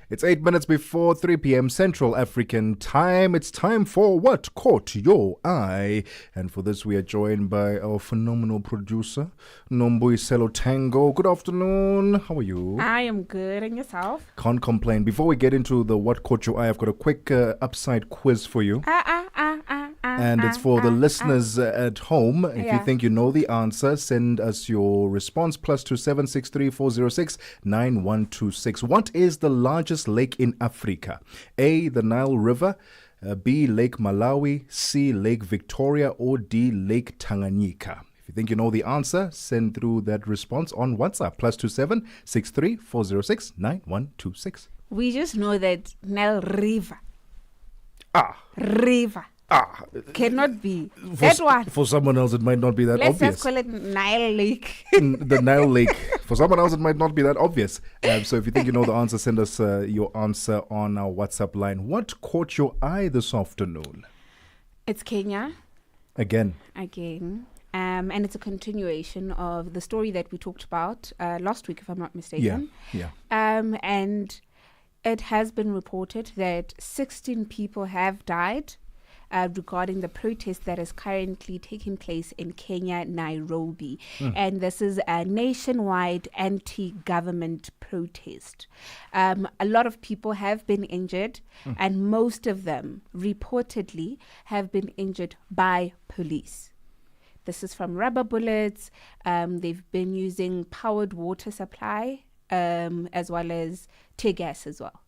It's 8 minutes before 3 p.m. Central African Time. It's time for What Caught Your Eye. And for this, we are joined by our phenomenal producer, Nombuyiselo Tango. Good afternoon. How are you? I am good. And yourself? Can't complain. Before we get into the What Caught Your Eye, I've got a quick Upside quiz for you. And it's for the listeners at home. If you think you know the answer, send us your response +27 634 06 9126. What is the largest lake in Africa? A, the Nile River, B, Lake Malawi, C, Lake Victoria, or D, Lake Tanganyika? If you think you know the answer, send through that response on WhatsApp +27 634 06 9126. We just know that Nile River. River. Cannot be. That one. For someone else, it might not be that Let's obvious. just call it Nile Lake. The Nile Lake. For someone else, it might not be that obvious. So if you think you know the answer, send us your answer on our WhatsApp line. What caught your eye this afternoon? It's Kenya. Again. And it's a continuation of the story that we talked about last week, if I'm not mistaken. Yeah. And it has been reported that 16 people have died regarding the protest that is currently taking place in Kenya, Nairobi. And this is a nationwide anti-government protest. A lot of people have been injured, and most of them reportedly have been injured by police. This is from rubber bullets. They've been using powered water supply, as well as tear gas as well.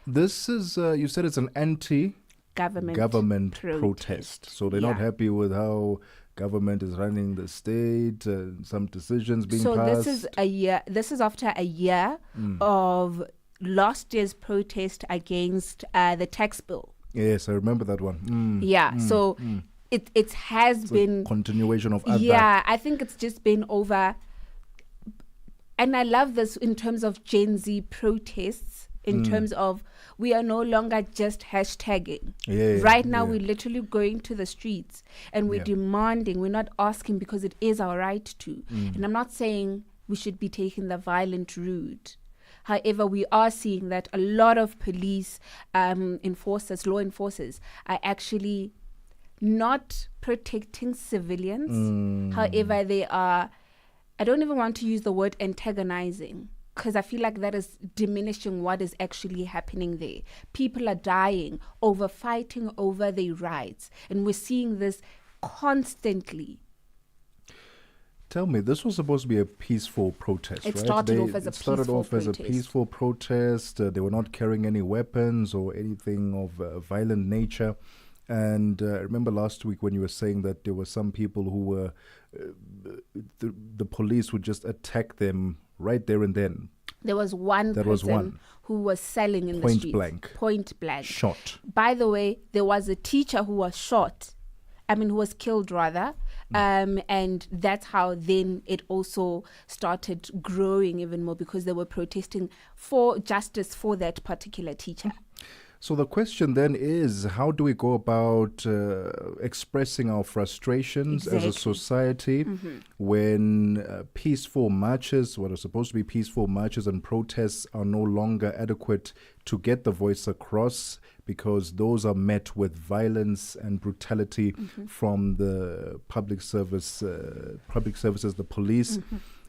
This is, you said it's an anti-government protest. So they're not happy with how government is running the state, some decisions being passed. So this is after a year of last year's protest against the tax bill. Yes, I remember that one. It has been a continuation of that. Yeah, I think it's just been over. And I love this in terms of Gen Z protests, in terms of we are no longer just hashtagging. Right now, we're literally going to the streets and we're demanding, we're not asking because it is our right to. And I'm not saying we should be taking the violent route. However, we are seeing that a lot of police enforcers, law enforcers, are actually not protecting civilians. However, they are, I don't even want to use the word antagonizing, because I feel like that is diminishing what is actually happening there. People are dying over fighting over their rights, and we're seeing this constantly. Tell me, this was supposed to be a peaceful protest, right? It started off as a peaceful protest. They were not carrying any weapons or anything of violent nature. And I remember last week when you were saying that there were some people who were, the police would just attack them right there and then. There was one person who was selling in the streets. Point blank. Shot. By the way, there was a teacher who was shot. Who was killed rather. And that's how then it also started growing even more, because they were protesting for justice for that particular teacher. So the question then is, how do we go about expressing our frustrations as a society when peaceful marches, what are supposed to be peaceful marches and protests, are no longer adequate to get the voice across, because those are met with violence and brutality from the public services, the police.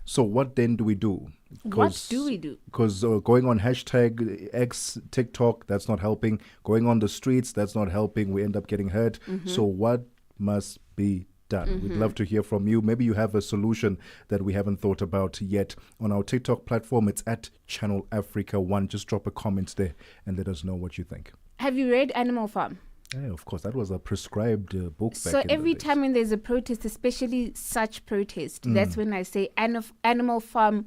So what then do we do? What do we do? Because going on hashtag X, TikTok, that's not helping. Going on the streets, that's not helping. We end up getting hurt. So what must be done? We'd love to hear from you. Maybe you have a solution that we haven't thought about yet. On our TikTok platform, it's at Channel Africa 1. Just drop a comment there and let us know what you think. Have you read Animal Farm? Yeah, of course. That was a prescribed book back So in every the days. time when there's a protest, especially such protest, that's when I say Animal Farm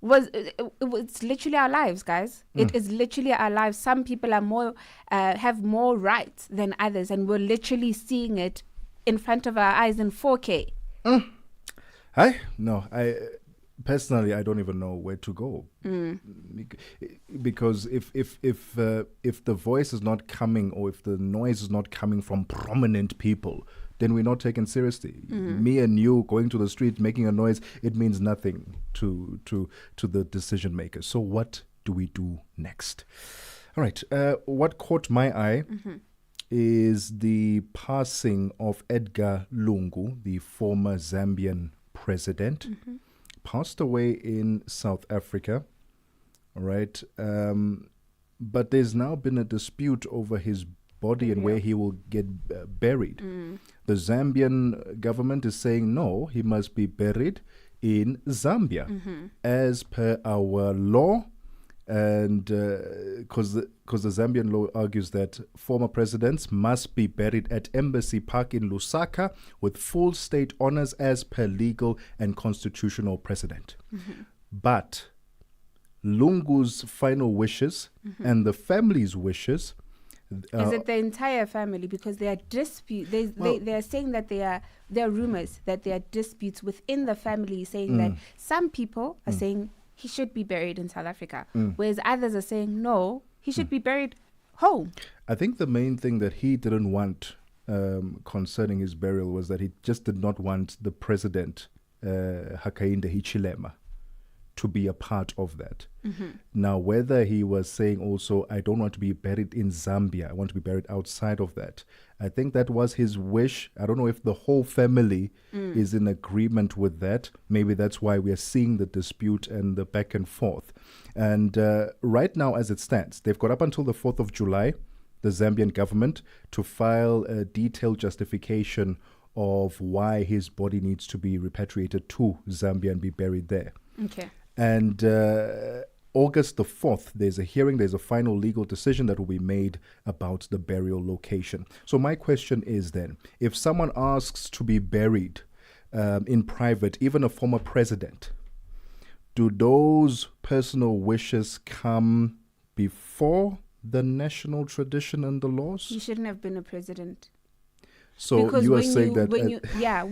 it's literally our lives, guys. It is literally our lives. Some people are more have more rights than others, and we're literally seeing it in front of our eyes in 4K. Personally, I don't even know where to go, because if the voice is not coming, or if the noise is not coming from prominent people, then we're not taken seriously. Me and you going to the street making a noise, it means nothing to the decision makers. So what do we do next? All right. What caught my eye is the passing of Edgar Lungu, the former Zambian president. Passed away in South Africa, all right? But there's now been a dispute over his body and where he will get buried. The Zambian government is saying, no, he must be buried in Zambia, as per our law. And because the Zambian law argues that former presidents must be buried at Embassy Park in Lusaka with full state honors as per legal and constitutional precedent. But Lungu's final wishes and the family's wishes... is it the entire family? Because there are disputes. They are saying that there are rumors that there are disputes within the family, saying that some people are saying he should be buried in South Africa, whereas others are saying, no, he should be buried home. I think the main thing that he didn't want concerning his burial was that he just did not want the president, Hakainde Hichilema, to be a part of that. Now, whether he was saying also, I don't want to be buried in Zambia, I want to be buried outside of that, I think that was his wish. I don't know if the whole family is in agreement with that. Maybe that's why we are seeing the dispute and the back and forth. And right now, as it stands, they've got up until the 4th of July, the Zambian government, to file a detailed justification of why his body needs to be repatriated to Zambia and be buried there. Okay. And August the 4th, there's a hearing, there's a final legal decision that will be made about the burial location. So my question is then, if someone asks to be buried in private, even a former president, do those personal wishes come before the national tradition and the laws? He shouldn't have been a president. So because you are saying that...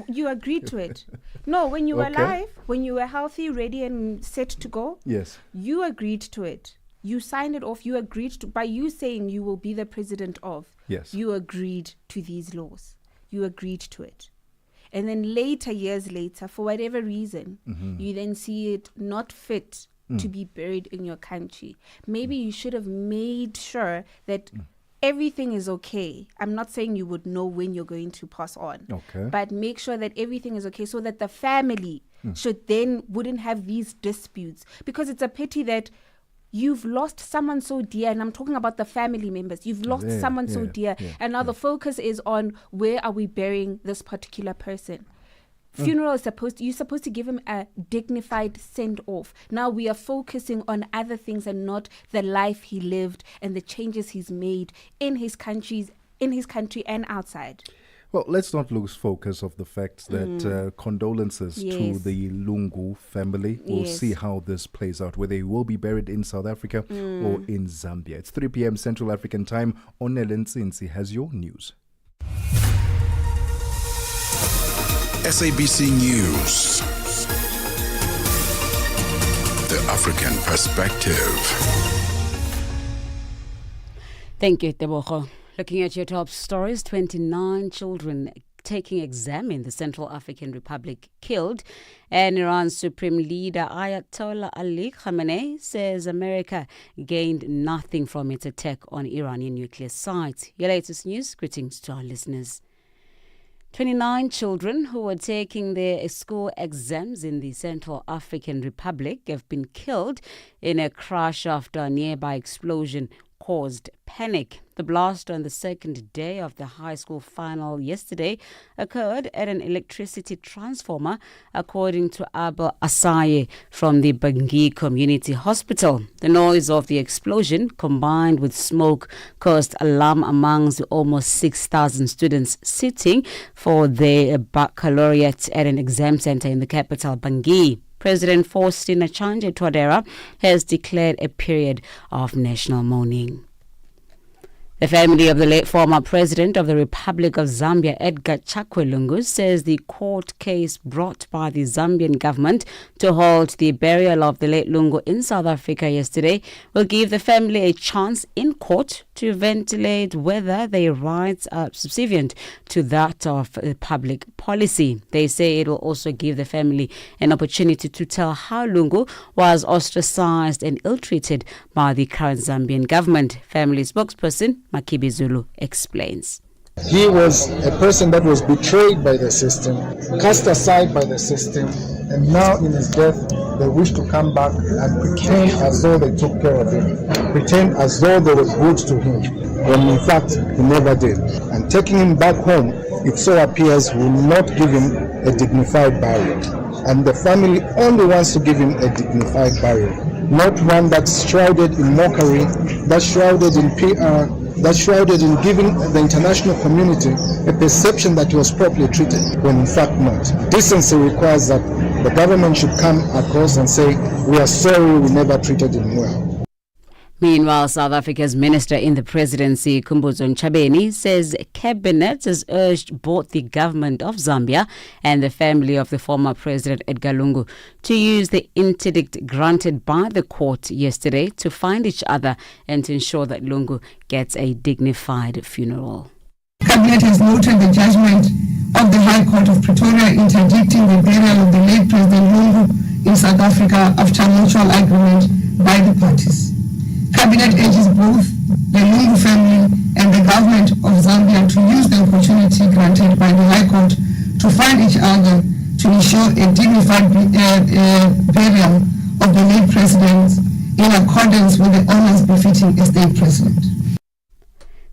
you agreed to it. No, when you were alive, when you were healthy, ready and set to go, yes, you agreed to it. You signed it off. You agreed to, by you saying you will be the president of, yes, you agreed to these laws. You agreed to it. And then years later, for whatever reason, you then see it not fit to be buried in your country. Maybe you should have made sure that everything is okay. I'm not saying you would know when you're going to pass on, but make sure that everything is okay so that the family wouldn't have these disputes, because it's a pity that you've lost someone so dear, and I'm talking about the family members. You've lost someone so dear, and now the focus is on where are we burying this particular person. Funeral is you're supposed to give him a dignified send off. Now we are focusing on other things and not the life he lived and the changes he's made in his country and outside. Well, let's not lose focus of the fact that condolences to the Lungu family. We'll see how this plays out, whether he will be buried in South Africa or in Zambia. It's 3 p.m. Central African time. Onelen Sinsi has your news. SABC News. The African Perspective. Thank you, Tebogo. Looking at your top stories, 29 children taking exam in the Central African Republic killed, and Iran's Supreme Leader Ayatollah Ali Khamenei says America gained nothing from its attack on Iranian nuclear sites. Your latest news, greetings to our listeners. 29 children who were taking their school exams in the Central African Republic have been killed in a crash after a nearby explosion caused panic. The blast on the second day of the high school final yesterday occurred at an electricity transformer, according to Abel Asaye from the Bangui Community Hospital. The noise of the explosion, combined with smoke, caused alarm amongst the almost 6,000 students sitting for their baccalaureate at an exam center in the capital, Bangui. President Faustin Archange Touadera has declared a period of national mourning. The family of the late former president of the Republic of Zambia, Edgar Chakwe Lungu, says the court case brought by the Zambian government to halt the burial of the late Lungu in South Africa yesterday will give the family a chance in court to ventilate whether their rights are subservient to that of public policy. They say it will also give the family an opportunity to tell how Lungu was ostracized and ill-treated by the current Zambian government. Family spokesperson Makibi Zulu explains. He was a person that was betrayed by the system, cast aside by the system, and now in his death they wish to come back and pretend as though they took care of him, pretend as though they were good to him, when in fact he never did. And taking him back home, it so appears, will not give him a dignified burial. And the family only wants to give him a dignified burial, not one that's shrouded in mockery, that's shrouded in PR, that's shrouded in giving the international community a perception that he was properly treated, when in fact not. Decency requires that the government should come across and say, we are sorry, we never treated him well. Meanwhile, South Africa's minister in the presidency, Khumbudzo Ntshabeni, says cabinet has urged both the government of Zambia and the family of the former president Edgar Lungu to use the interdict granted by the court yesterday to find each other and to ensure that Lungu gets a dignified funeral. Cabinet has noted the judgment of the High Court of Pretoria interdicting the burial of the late President Lungu in South Africa after mutual agreement by the parties. Cabinet urges both the Lungu family and the government of Zambia to use the opportunity granted by the High Court to find each other to ensure a dignified burial of the late president in accordance with the honors befitting a state president.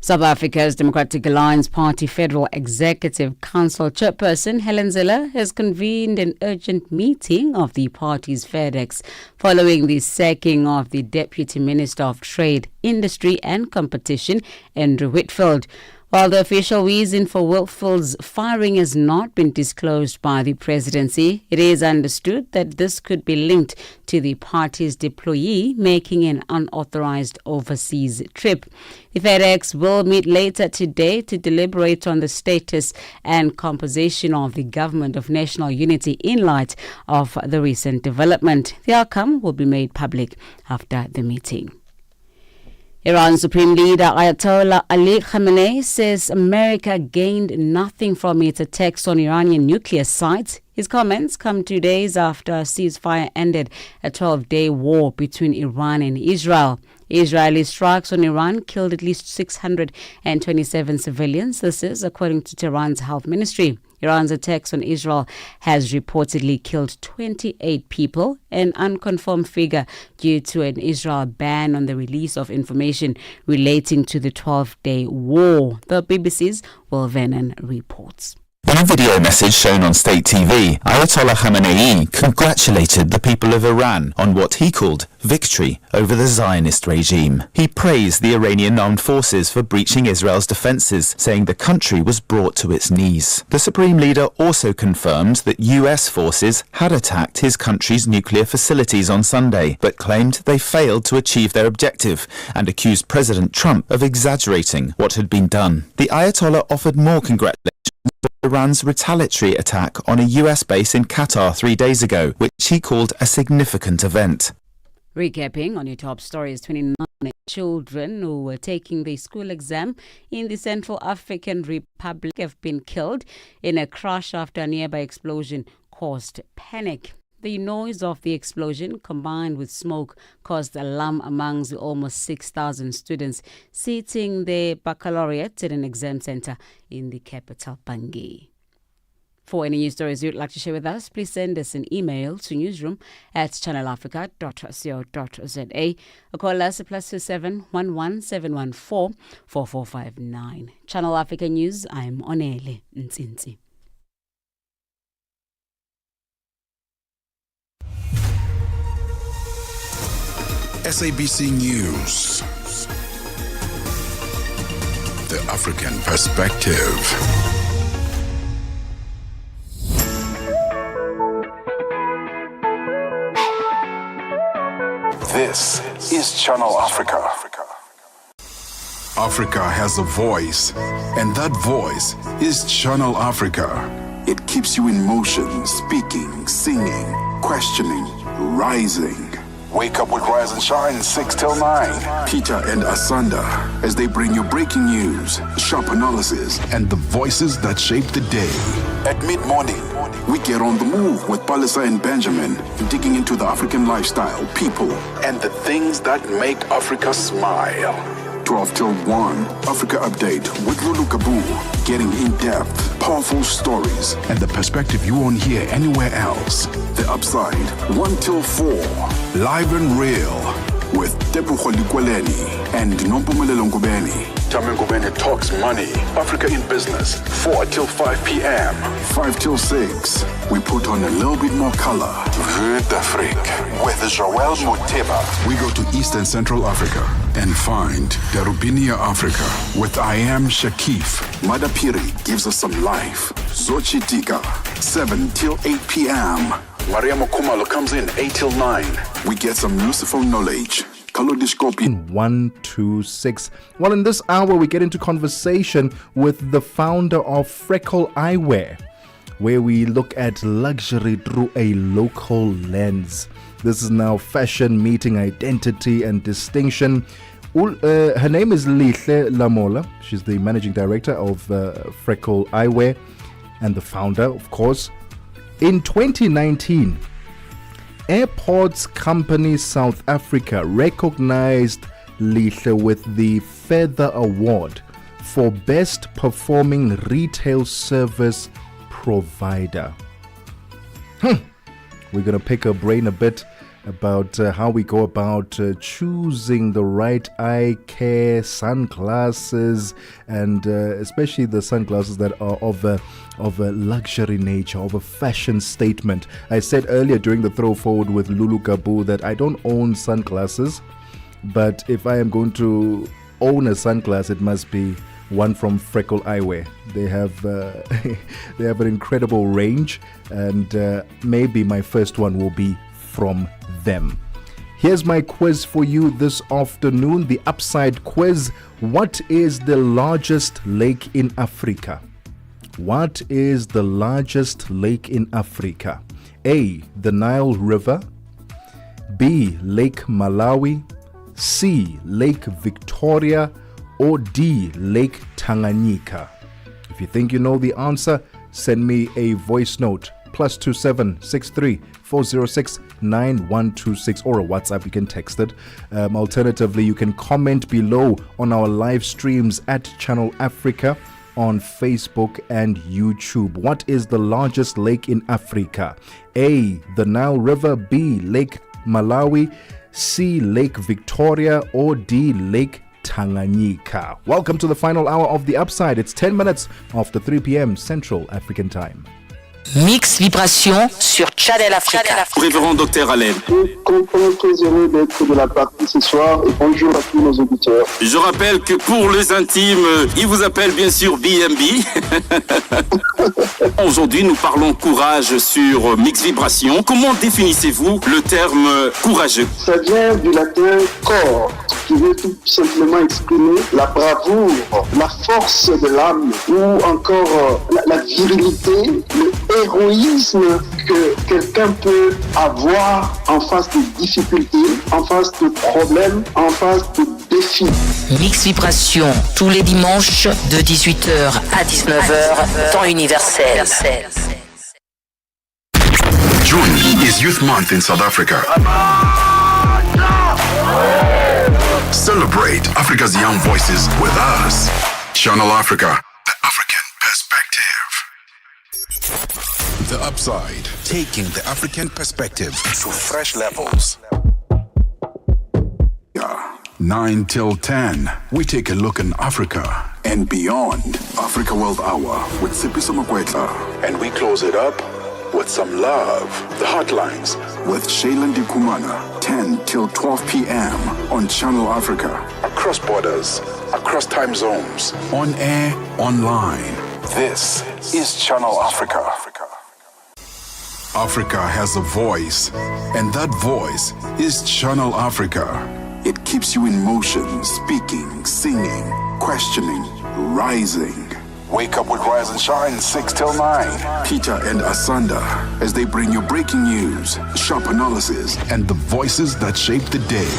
South Africa's Democratic Alliance Party Federal Executive Council Chairperson Helen Zille has convened an urgent meeting of the party's FedEx following the sacking of the Deputy Minister of Trade, Industry and Competition, Andrew Whitfield. While the official reason for Whitfield's firing has not been disclosed by the presidency, it is understood that this could be linked to the party's deployee making an unauthorized overseas trip. The FedEx will meet later today to deliberate on the status and composition of the government of national unity in light of the recent development. The outcome will be made public after the meeting. Iran's Supreme Leader Ayatollah Ali Khamenei says America gained nothing from its attacks on Iranian nuclear sites. His comments come 2 days after a ceasefire ended a 12-day war between Iran and Israel. Israeli strikes on Iran killed at least 627 civilians. This is according to Tehran's health ministry. Iran's attacks on Israel has reportedly killed 28 people, an unconfirmed figure due to an Israel ban on the release of information relating to the 12-day war. The BBC's Will Vernon reports. In a video message shown on state TV, Ayatollah Khamenei congratulated the people of Iran on what he called victory over the Zionist regime. He praised the Iranian armed forces for breaching Israel's defenses, saying the country was brought to its knees. The Supreme Leader also confirmed that US forces had attacked his country's nuclear facilities on Sunday, but claimed they failed to achieve their objective and accused President Trump of exaggerating what had been done. The Ayatollah offered more congratulations for Iran's retaliatory attack on a US base in Qatar 3 days ago, which he called a significant event. Recapping on your top stories, 29 children who were taking the school exam in the Central African Republic have been killed in a crash after a nearby explosion caused panic. The noise of the explosion combined with smoke caused alarm amongst the almost 6,000 students sitting their baccalaureate at an exam center in the capital, Bangui. For any news stories you'd like to share with us, please send us an email to newsroom@channelafrica.co.za or call us at +27 11 714 4459. Channel Africa News, I'm Onele Ntsinzi. SABC News. The African Perspective. This is Channel Africa. Africa has a voice, and that voice is Channel Africa. It keeps you in motion, speaking, singing, questioning, rising. Wake up with Rise and Shine 6 till 9. Peter and Asanda as they bring you breaking news, sharp analysis, and the voices that shape the day. At mid-morning, we get on the move with Palisa and Benjamin, digging into the African lifestyle, people, and the things that make Africa smile. 12 till 1, Africa Update with Lulu Kabu, getting in-depth, powerful stories, and the perspective you won't hear anywhere else. The Upside, 1 till 4, live and real, with Tebogo Lekhuleni and Nompumelelo Ngubeni. Tame Ngubeni talks money, Africa in business, 4 till 5 p.m. 5 till 6, we put on a little bit more color. Vue d'Afrique with Joel Moteba. We go to East and Central Africa and find Darubinia Africa with I Am Shakif. Madapiri gives us some life. Zochi Tika, 7 till 8 p.m. Maria Mokumalo comes in 8 till 9. We get some useful knowledge. 126. Well, in this hour, we get into conversation with the founder of Freckle Eyewear, where we look at luxury through a local lens. This is now fashion meeting identity and distinction. Her name is Lihle Lamola. She's the managing director of Freckle Eyewear and the founder, of course. In 2019, Airports Company South Africa recognized Lihle with the Feather Award for Best Performing Retail Service Provider. We're going to pick her brain a bit about how we go about choosing the right eye care, sunglasses, and especially the sunglasses that are of a luxury nature, of a fashion statement. I said earlier during the throw forward with Lulu Kabu that I don't own sunglasses, but if I am going to own a sunglass, it must be one from Freckle Eyewear. They have an incredible range, and maybe my first one will be from them. Here's my quiz for you this afternoon, the Upside quiz. What is the largest lake in Africa? What is the largest lake in Africa? A, the Nile River. B, Lake Malawi. C, Lake Victoria. Or D, Lake Tanganyika. If you think you know the answer, send me a voice note, +27 63 406 9126, or a WhatsApp. You can text it. Alternatively, you can comment below on our live streams at Channel Africa on Facebook and YouTube. What is the largest lake in Africa? A, the Nile River. B, Lake Malawi. C, Lake Victoria. Or D, Lake Tanganyika. Welcome to the final hour of The Upside. It's 10 minutes after 3 p.m. Central African Time. Mix Vibration sur Channel Africa. Révérend Dr Allen. Je suis très heureux d'être de la partie ce soir et bonjour à tous nos auditeurs. Je rappelle que pour les intimes, il vous appelle bien sûr BMB. Aujourd'hui, nous parlons courage sur Mix Vibration. Comment définissez-vous le terme courageux? Ça vient du latin corps, qui veut tout simplement exprimer la bravoure, la force de l'âme ou encore la virilité, le héroïsme que quelqu'un peut avoir en face de difficultés, en face de problèmes, en face de défis. Mix Vibration, tous les dimanches de 18h à 19h, temps universel. June is Youth Month in South Africa. Celebrate Africa's young voices with us. Channel Africa, the African perspective. The Upside, taking the African perspective to fresh levels. 9 till 10, we take a look in Africa and beyond. Africa World Hour with Sipiso Makwetla. And we close it up with some love. The Hotlines with Shailen Dikumana. 10 till 12 p.m. on Channel Africa. Across borders, across time zones. On air, online. This is Channel Africa. Africa has a voice, and that voice is Channel Africa. It keeps you in motion, speaking, singing, questioning, rising. Wake up with Rise and Shine 6 till 9. Peter and Asanda as they bring you breaking news, sharp analysis, and the voices that shape the day.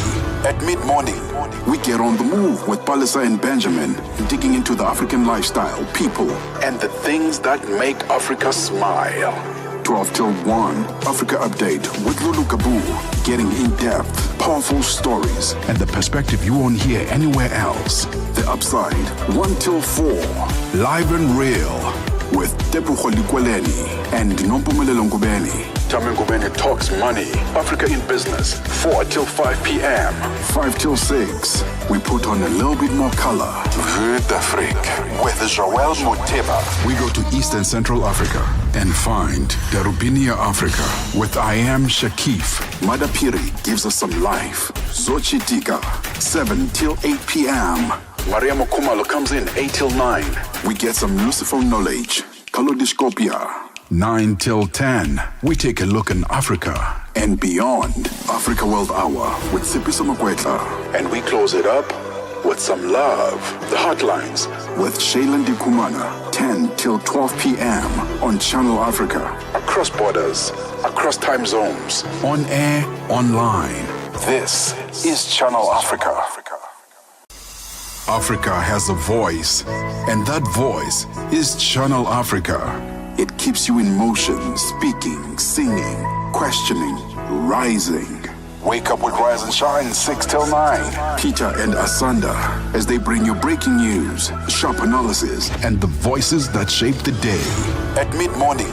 At mid-morning, we get on the move with Palisa and Benjamin, digging into the African lifestyle, people, and the things that make Africa smile. 12 till 1, Africa Update with Lulu Kabu, getting in-depth, powerful stories, and the perspective you won't hear anywhere else. The Upside, 1 till 4, live and real, with Tebogo Lekhuleni and Nompumelelo Ngubeni. Tame Ngubeni talks money, Africa in business, 4 till 5 p.m. 5 till 6, we put on a little bit more color. Vue d'Afrique with Joël Moteba. We go to East and Central Africa and find Darubinia Africa with I Am Shakif. Madapiri gives us some life. Zochitika, 7 till 8 p.m. Maria Mokumalo comes in 8 till 9. We get some Lucifer knowledge. Kalodiscopia. 9 till 10, we take a look in Africa and beyond. Africa World Hour with Sipiso Makwetla. And we close it up with some love. The Hotlines with Shailen Dikumana. 10 till 12 p.m. on Channel Africa. Across borders, across time zones. On air, online. This is Channel Africa. Africa has a voice, and that voice is Channel Africa. It keeps you in motion, speaking, singing, questioning, rising. Wake up with Rise and Shine 6 till 9. Peter and Asanda as they bring you breaking news, sharp analysis, and the voices that shape the day. At mid-morning,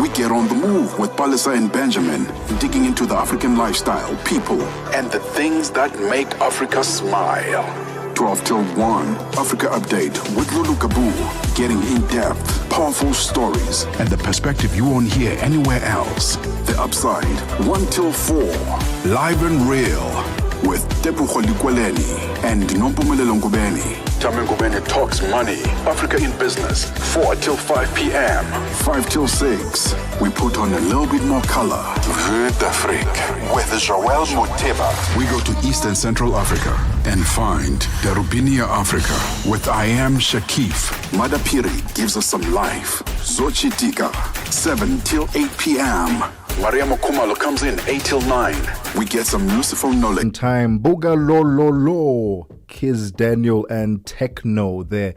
we get on the move with Palisa and Benjamin, digging into the African lifestyle, people, and the things that make Africa smile. 12 till 1, Africa Update with Lulu Kabu, getting in-depth, powerful stories, and the perspective you won't hear anywhere else. The Upside, 1 till 4, live and real, with Tebogo Lekhuleni and Nompumelelo Ngubeni. Tame Ngubeni talks money, Africa in business, 4 till 5 p.m. 5 till 6, we put on a little bit more color. Vue d'Afrique with Joël Moteba. We go to East and Central Africa and find Darubinia Africa with I Am Shakif. Madapiri gives us some life. Zochitika, 7 till 8 p.m. Maria Mokumalo comes in 8 till 9. We get some Lucifer knowledge. In time, Boga Lo Lo Lo, Kiz Daniel and Techno there.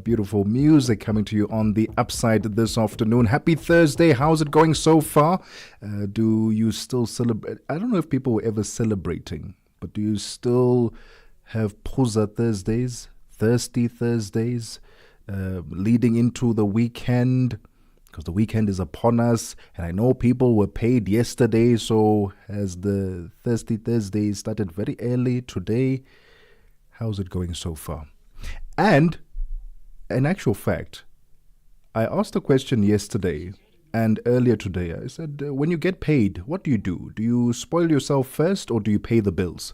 Beautiful music coming to you on the Upside this afternoon. Happy Thursday. How's it going so far? Do you still celebrate? I don't know if people were ever celebrating, but do you still have Phuza Thursdays, Thirsty Thursdays, leading into the weekend? Because the weekend is upon us, and I know people were paid yesterday, so has the Thirsty Thursday started very early today? How's it going so far? And, in actual fact, I asked a question yesterday and earlier today. I said, when you get paid, what do? Do you spoil yourself first, or do you pay the bills?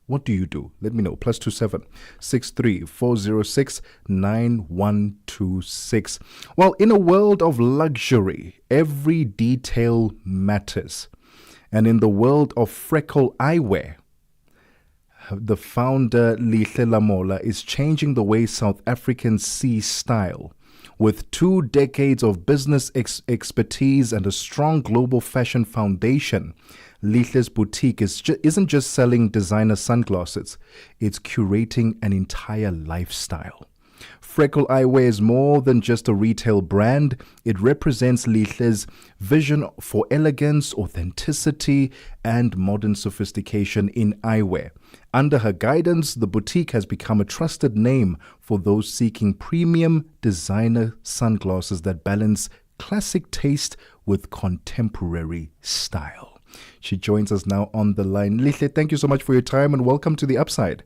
What do you do? Let me know. +27 63 406 9126. Well, in a world of luxury, every detail matters. And in the world of freckle eyewear, the founder Lihle Lamola is changing the way South Africans see style With 2 decades of business expertise and a strong global fashion foundation, Lehle's boutique isn't just selling designer sunglasses, it's curating an entire lifestyle. Freckle Eyewear is more than just a retail brand. It represents Lehle's vision for elegance, authenticity, and modern sophistication in eyewear. Under her guidance, the boutique has become a trusted name for those seeking premium designer sunglasses that balance classic taste with contemporary style. She joins us now on the line. Lehle, thank you so much for your time and welcome to The Upside.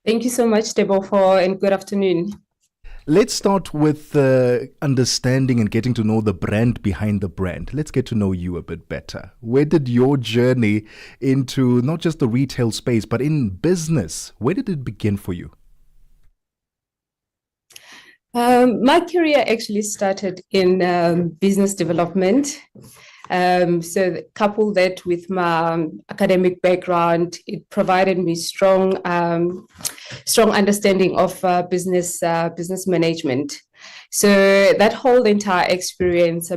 Thank you so much, Tebogo, and good afternoon. Let's start with understanding and getting to know the brand behind the brand. Let's get to know you a bit better. Where did your journey into not just the retail space, but in business, where did it begin for you? My career actually started in business development. So couple that with my academic background, it provided me strong understanding of business management. So that whole entire experience,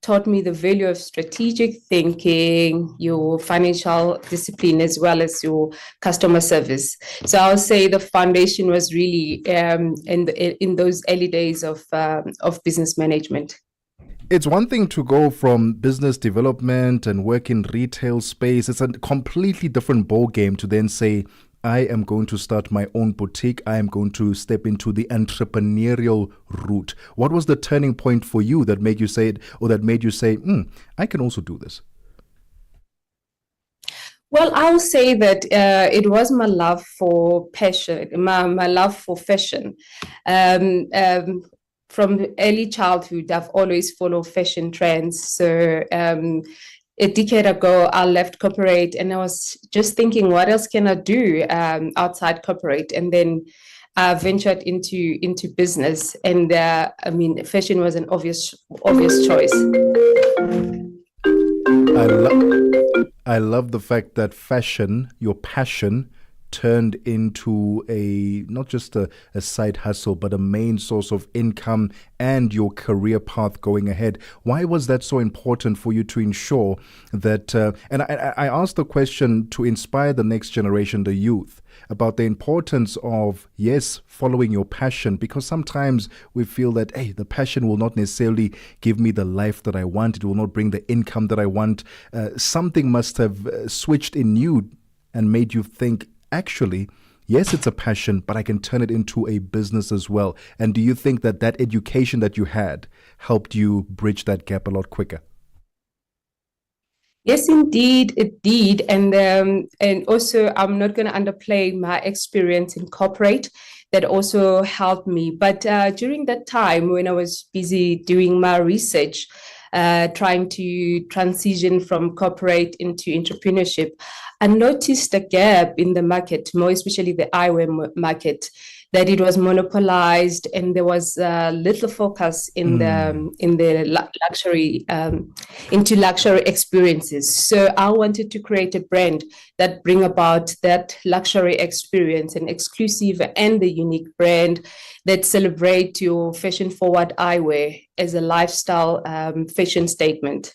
taught me the value of strategic thinking, your financial discipline, as well as your customer service. So I'll say the foundation was really in those early days of business management. It's one thing to go from business development and work in retail space. It's a completely different ball game to then say, I am going to start my own boutique. I am going to step into the entrepreneurial route. What was the turning point for you that made you say it, or that made you say, I can also do this? Well, I'll say that it was my love for passion, my love for fashion. From early childhood, I've always followed fashion trends. So a decade ago, I left corporate and I was just thinking, what else can I do outside corporate? And then I ventured into business. And fashion was an obvious choice. I love the fact that fashion, your passion, turned into not just a side hustle, but a main source of income and your career path going ahead. Why was that so important for you to ensure that, and I asked the question to inspire the next generation, the youth, about the importance of, yes, following your passion, because sometimes we feel that, hey, the passion will not necessarily give me the life that I want. It will not bring the income that I want. Something must have switched in you and made you think, actually, yes, it's a passion, but I can turn it into a business as well. And do you think that that education that you had helped you bridge that gap a lot quicker? Yes, indeed, it did. And also, I'm not going to underplay my experience in corporate. That also helped me. But during that time, when I was busy doing my research, trying to transition from corporate into entrepreneurship, I noticed a gap in the market, more especially the eyewear market, that it was monopolized and there was little focus in the luxury into luxury experiences. So I wanted to create a brand that bring about that luxury experience, an exclusive and the unique brand that celebrate your fashion forward eyewear as a lifestyle fashion statement.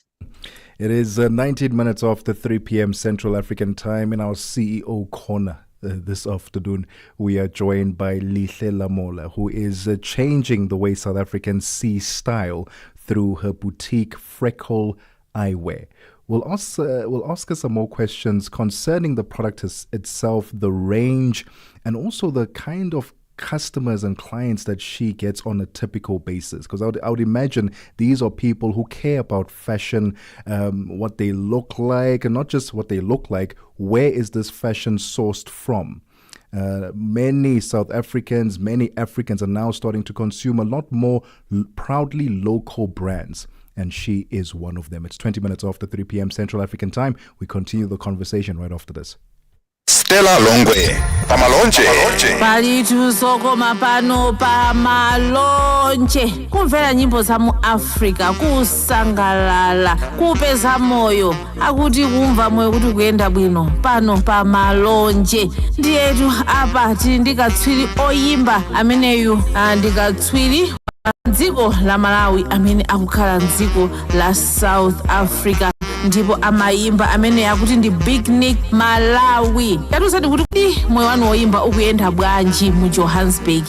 It is 19 minutes after 3 p.m. Central African time in our CEO corner. This afternoon, we are joined by Lehle Lamola, who is changing the way South Africans see style through her boutique Freckle Eyewear. We'll ask her some more questions concerning the product itself, the range, and also the kind of customers and clients that she gets on a typical basis, because I would imagine these are people who care about fashion, what they look like, and not just what they look like, where is this fashion sourced from? Many South Africans, many Africans are now starting to consume a lot more proudly local brands, and she is one of them. It's 20 minutes after 3 p.m. Central African time. We continue the conversation right after this. Stella Longwe, Pamalonje. Palitu sokoma pano pamalonje kumvera nyimbo za mu Africa kusangalala kupeza moyo akuti kumva moyo kuti kuyenda bwino pano pamalonje ndiyetu apa tili ndikatswiri oyimba ameneyu ndikatswiri dziko la Malawi amene akukhala mdziko la South Africa ndipo amayimba amene akuti ndi Big Nick Malawi. Yatusati kuti moyo wanu woyimba ukuyenda bwanji mu Johannesburg?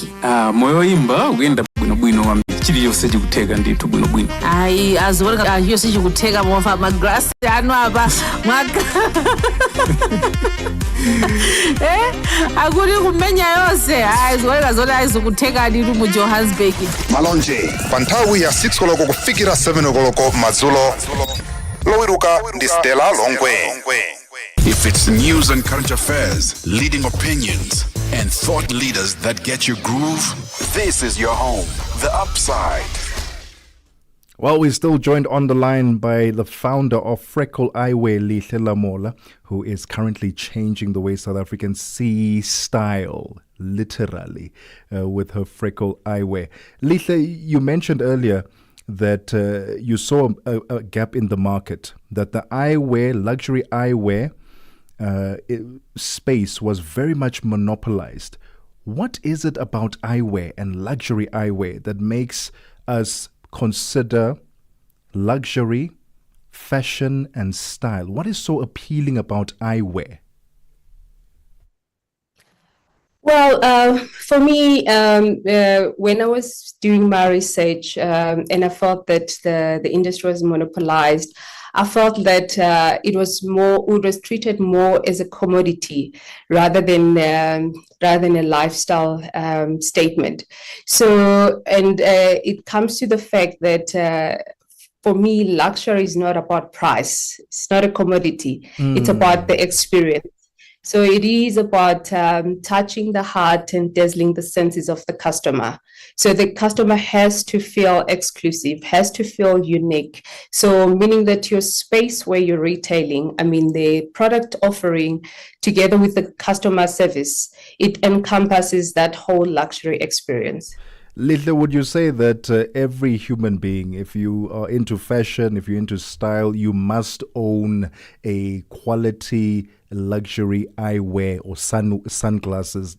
Moyo woyimba ukuyenda bwino kwambiri. Chiliyonse chikutheka ndithu bwino. Ayi aziwoneka yonse chikutheka mofa magrasi anu apa mwaka. Akuti kumenya yonse aziwoneka zoti azikutheka ndithu mu Johannesburg. Malonje, panthawi ya 6 koloko kufikira 7 koloko madzulo. Lowiruka ndi Stella Longwe. If it's news and current affairs, leading opinions, and thought leaders that get your groove, this is your home, The Upside. Well, we're still joined on the line by the founder of Freckle Eyewear, Lihle Lamola, who is currently changing the way South Africans see style, literally, with her Freckle Eyewear. Lihle, you mentioned earlier that you saw a gap in the market, that the eyewear, luxury eyewear space was very much monopolized. What is it about eyewear and luxury eyewear that makes us consider luxury, fashion, and style? What is so appealing about eyewear? Well, for me, when I was doing my research and I felt that the industry was monopolized, I felt that it was treated more as a commodity rather than a lifestyle statement. So, and it comes to the fact that for me, luxury is not about price. It's not a commodity. It's about the experience. So it is about touching the heart and dazzling the senses of the customer. So the customer has to feel exclusive, has to feel unique. So meaning that your space where you're retailing, the product offering together with the customer service, it encompasses that whole luxury experience. Lihle, would you say that every human being, if you are into fashion, if you're into style, you must own a quality luxury eyewear or sunglasses?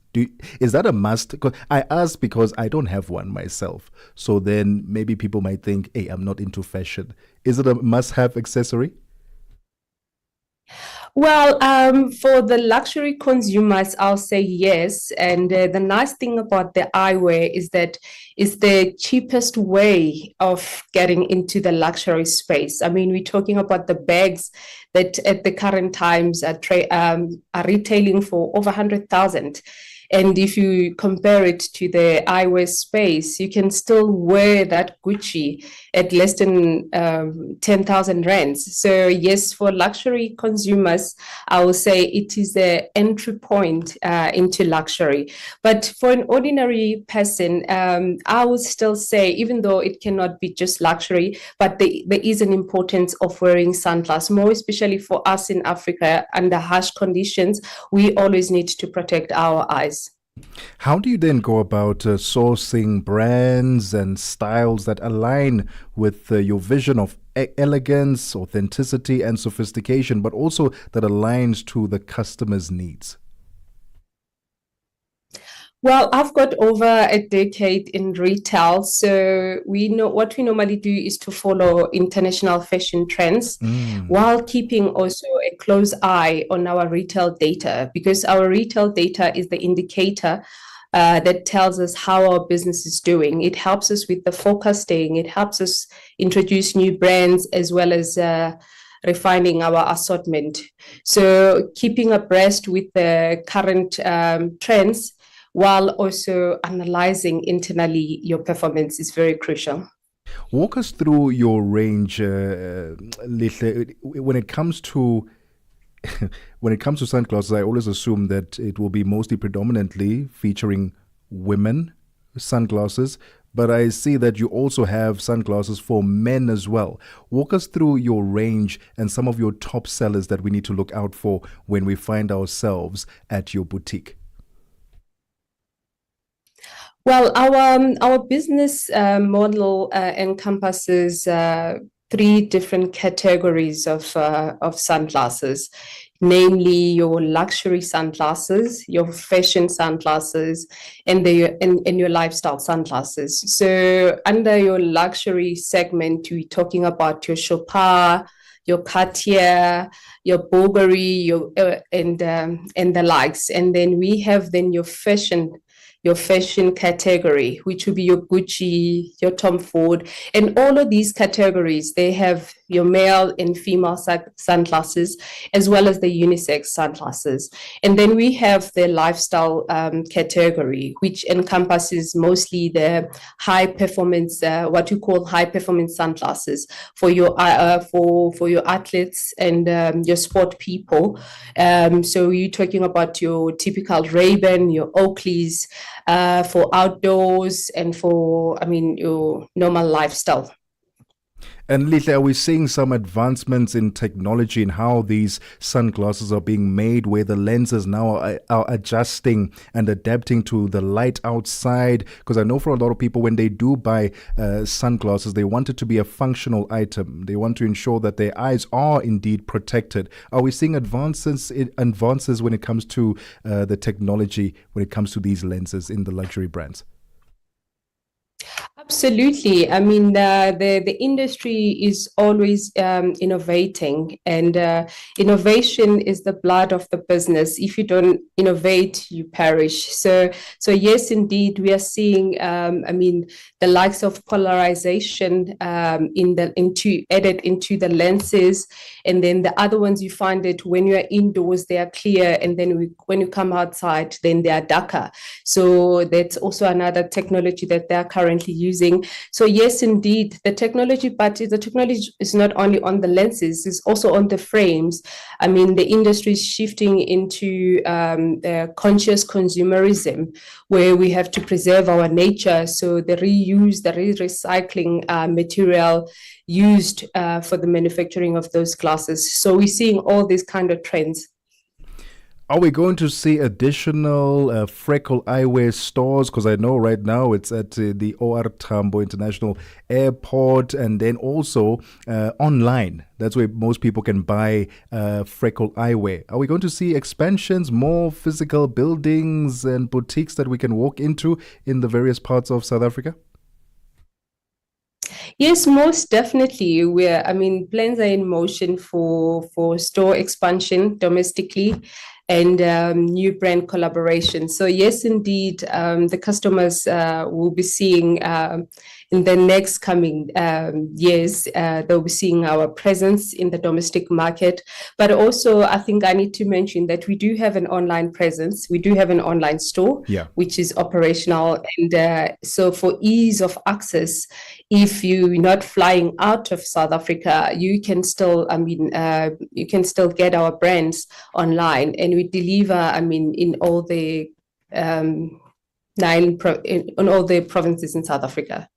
Is that a must? I ask because I don't have one myself. So then maybe people might think, hey, I'm not into fashion. Is it a must-have accessory? Well, for the luxury consumers, I'll say yes. And the nice thing about the eyewear is that it's the cheapest way of getting into the luxury space. We're talking about the bags that at the current times are retailing for over 100,000. And if you compare it to the eyewear space, you can still wear that Gucci at less than 10,000 rands. So yes, for luxury consumers, I will say it is the entry point into luxury. But for an ordinary person, I would still say, even though it cannot be just luxury, but there is an importance of wearing sunglasses, more especially for us in Africa under harsh conditions. We always need to protect our eyes. How do you then go about sourcing brands and styles that align with your vision of elegance, authenticity, and sophistication, but also that aligns to the customer's needs? Well, I've got over a decade in retail, so we know what we normally do is to follow international fashion trends while keeping also a close eye on our retail data, because our retail data is the indicator that tells us how our business is doing. It helps us with the forecasting. It helps us introduce new brands as well as refining our assortment. So keeping abreast with the current trends while also analyzing internally your performance is very crucial. Walk us through your range, Lihle. When it comes to sunglasses, I always assume that it will be mostly predominantly featuring women sunglasses, but I see that you also have sunglasses for men as well. Walk us through your range and some of your top sellers that we need to look out for when we find ourselves at your boutique. Well, our business model encompasses three different categories of sunglasses, namely your luxury sunglasses, your fashion sunglasses, and your lifestyle sunglasses. So under your luxury segment, we're talking about your Chopard, your Cartier, your Bulgari, and the likes. And then we have your fashion category, which will be your Gucci, your Tom Ford, and all of these categories, they have your male and female sunglasses, as well as the unisex sunglasses. And then we have the lifestyle category, which encompasses mostly the high performance, what you call high performance sunglasses for your athletes and your sport people. So you're talking about your typical Ray-Ban, your Oakleys, for outdoors and for, your normal lifestyle. And Lihle, are we seeing some advancements in technology in how these sunglasses are being made, where the lenses now are adjusting and adapting to the light outside? Because I know for a lot of people, when they do buy sunglasses, they want it to be a functional item. They want to ensure that their eyes are indeed protected. Are we seeing advances when it comes to the technology, when it comes to these lenses in the luxury brands? Absolutely. The industry is always innovating, and innovation is the blood of the business. If you don't innovate, you perish. So yes, indeed, we are seeing, the likes of polarization added into the lenses, and then the other ones you find it when you are indoors, they are clear, and then when you come outside, then they are darker. So that's also another technology that they are currently using. So yes, indeed, the technology is not only on the lenses, it's also on the frames. The industry is shifting into conscious consumerism, where we have to preserve our nature. So the recycling material used for the manufacturing of those glasses. So we're seeing all these kind of trends. Are we going to see additional Freckle Eyewear stores? Because I know right now it's at the OR Tambo International Airport, and then also online. That's where most people can buy Freckle Eyewear. Are we going to see expansions, more physical buildings and boutiques that we can walk into in the various parts of South Africa? Yes, most definitely. Plans are in motion for store expansion domestically and new brand collaboration. So yes, indeed, the customers will be seeing in the next coming years, they'll be seeing our presence in the domestic market. But also, I think I need to mention that we do have an online presence. We do have an online store, which is operational. And so for ease of access, if you're not flying out of South Africa, you can still, get our brands online, and we deliver, in all the in all the provinces in South Africa.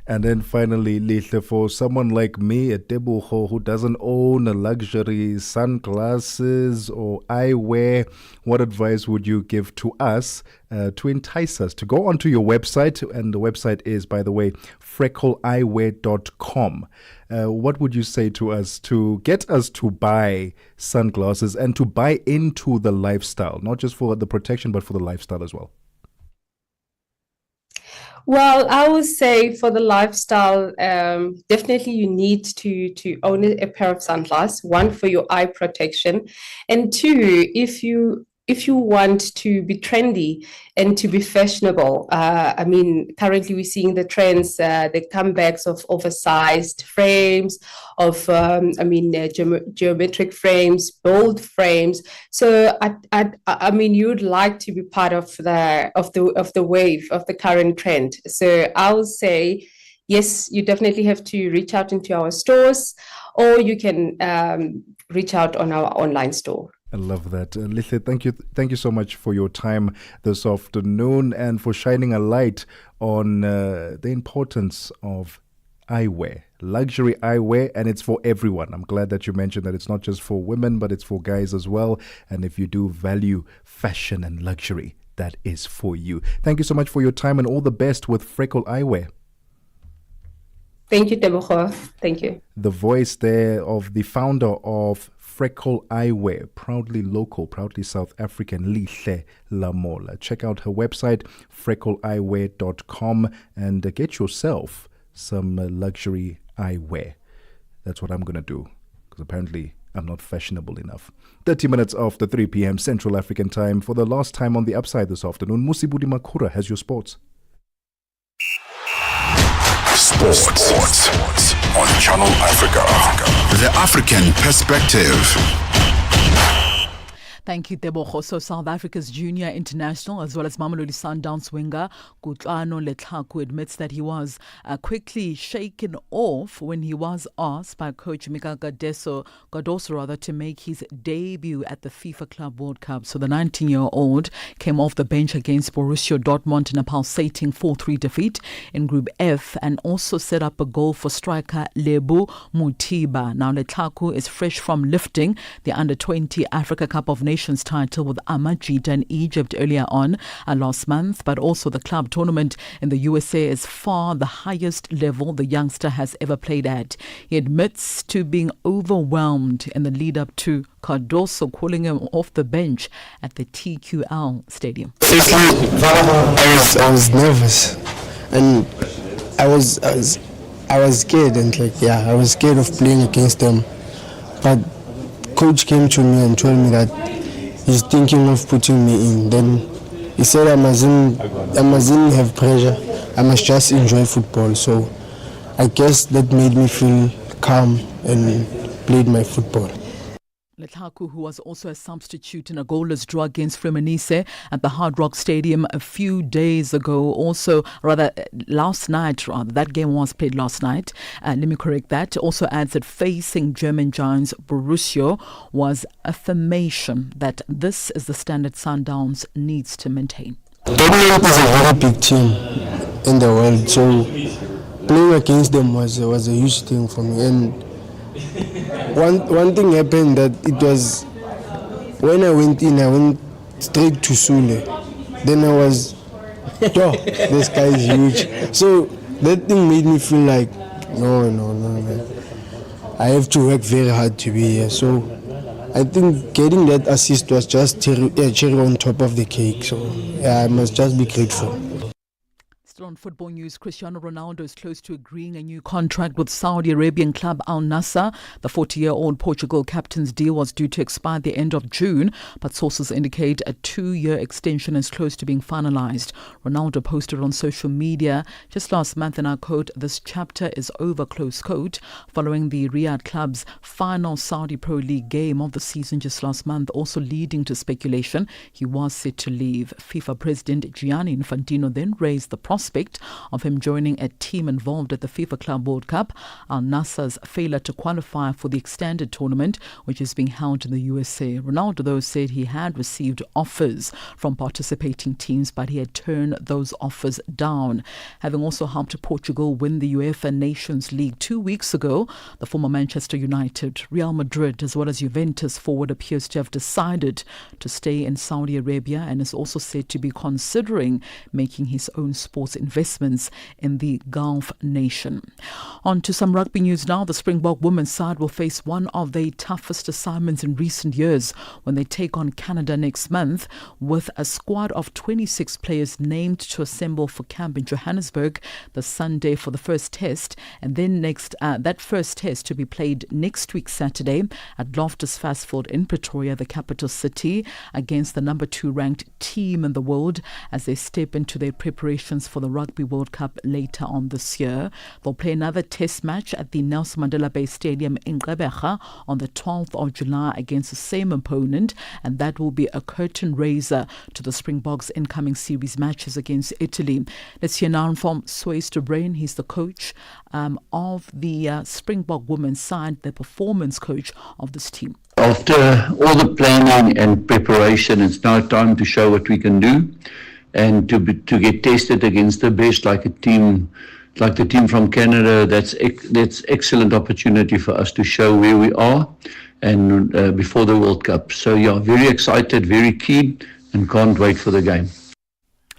And then finally, Lihle, for someone like me, a Tebogo, who doesn't own a luxury sunglasses or eyewear, what advice would you give to us to entice us to go onto your website? And the website is, by the way, freckleeyewear.com. What would you say to us to get us to buy sunglasses and to buy into the lifestyle, not just for the protection, but for the lifestyle as well? Well, I would say for the lifestyle, definitely you need to own a pair of sunglasses, one for your eye protection, and two, if you want to be trendy and to be fashionable. Currently we're seeing the trends, the comebacks of oversized frames, of geometric frames, bold frames. So you'd like to be part of the wave of the current trend. So I would say, yes, you definitely have to reach out into our stores, or you can reach out on our online store. I love that. Lihle, thank you so much for your time this afternoon and for shining a light on the importance of eyewear, luxury eyewear, and it's for everyone. I'm glad that you mentioned that it's not just for women, but it's for guys as well. And if you do value fashion and luxury, that is for you. Thank you so much for your time and all the best with Freckle Eyewear. Thank you, Tebogo. Thank you. The voice there of the founder of Freckle Eyewear, proudly local, proudly South African, Lihle Lamola. Check out her website, freckleeyewear.com, and get yourself some luxury eyewear. That's what I'm going to do, because apparently I'm not fashionable enough. 30 minutes after 3 p.m. Central African time. For the last time on the Upside this afternoon, Musibudi Makura has your sports. Sports on Channel Africa. The African perspective. Thank you, Tebogo. So South Africa's junior international as well as Mamelodi Sundowns winger Tebogo Lekhuleni admits that he was quickly shaken off when he was asked by coach Mika Cardoso to make his debut at the FIFA Club World Cup. So the 19-year-old came off the bench against Borussia Dortmund in a pulsating 4-3 defeat in Group F and also set up a goal for striker Lebu Mutiba. Now Lekhuleni is fresh from lifting the Under-20 Africa Cup of Nations title with Amajita in Egypt earlier on last month, but also the club tournament in the USA is far the highest level the youngster has ever played at. He admits to being overwhelmed in the lead up to Cardoso calling him off the bench at the TQL Stadium. I was nervous and I was scared and I was scared of playing against them, but coach came to me and told me that he's thinking of putting me in. Then he said I mustn't have pressure. I must just enjoy football. So I guess that made me feel calm and played my football. Lekhuleni, who was also a substitute in a goalless draw against Fluminense at the Hard Rock Stadium a few days ago, last night, that game was played last night. Let me correct that. Also adds that facing German giants Borussia was affirmation that this is the standard Sundowns needs to maintain. Dortmund is a very big team in the world, so playing against them was a huge thing for me. And one thing happened that it was when I went in, I went straight to Sule. Then I was, this guy is huge. So that thing made me feel like, no. I have to work very hard to be here. So I think getting that assist was just cherry on top of the cake. So I must just be grateful. Still on football news, Cristiano Ronaldo is close to agreeing a new contract with Saudi Arabian club Al Nassr. The 40-year-old Portugal captain's deal was due to expire at the end of June, but sources indicate a 2-year extension is close to being finalized. Ronaldo posted on social media just last month, and I quote, "This chapter is over," close quote, following the Riyadh club's final Saudi Pro League game of the season just last month, also leading to speculation he was set to leave. FIFA President Gianni Infantino then raised the prospect of him joining a team involved at the FIFA Club World Cup. Al Nassr's failure to qualify for the extended tournament, which is being held in the USA. Ronaldo, though, said he had received offers from participating teams, but he had turned those offers down. Having also helped Portugal win the UEFA Nations League 2 weeks ago, the former Manchester United, Real Madrid, as well as Juventus forward appears to have decided to stay in Saudi Arabia and is also said to be considering making his own sports investments in the Gulf nation. On to some rugby news now. The Springbok women's side will face one of their toughest assignments in recent years when they take on Canada next month, with a squad of 26 players named to assemble for camp in Johannesburg this Sunday for the first test, and then that first test to be played next week Saturday at Loftus Versfeld in Pretoria, the capital city, against the number 2 ranked team in the world as they step into their preparations for the Rugby World Cup later on this year. They'll play another test match at the Nelson Mandela Bay Stadium in Gqeberha on the 12th of July against the same opponent, and that will be a curtain raiser to the Springboks' incoming series matches against Italy. Let's hear now from Swayze de Brain. He's the coach of the Springbok women's side, the performance coach of this team. After all the planning and preparation, it's now time to show what we can do and to get tested against the best, like the team from Canada. That's excellent opportunity for us to show where we are and before the World Cup. So yeah, very excited, very keen, and can't wait for the game.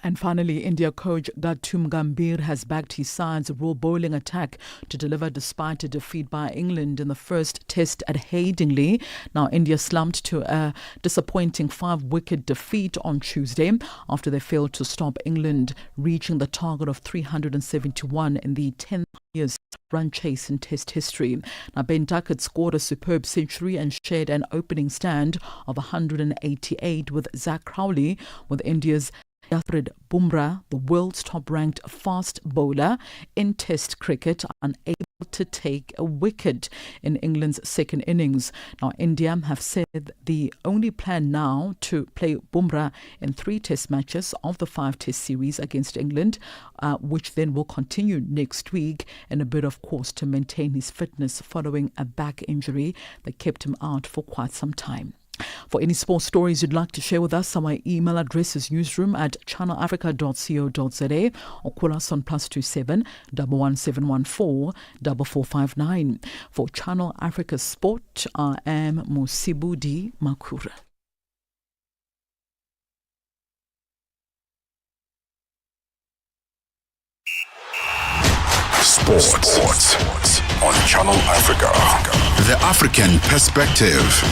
And finally, India coach Gautam Gambhir has backed his side's raw bowling attack to deliver despite a defeat by England in the first test at Headingley. Now, India slumped to a disappointing 5-wicket defeat on Tuesday after they failed to stop England reaching the target of 371 in the 10th highest run chase in test history. Now, Ben Duckett scored a superb century and shared an opening stand of 188 with Zach Crowley, with India's Yashasvi Bumrah, the world's top-ranked fast bowler in Test cricket, unable to take a wicket in England's second innings. Now, India have said the only plan now to play Bumrah in 3 Test matches of the 5 Test series against England, which then will continue next week in a bid, of course, to maintain his fitness following a back injury that kept him out for quite some time. For any sports stories you'd like to share with us, our email address is newsroom@channelafrica.co.za or call us on +27 11714 4459. For Channel Africa Sport, I am Musibudi Makura. Sports on Channel Africa. The African Perspective.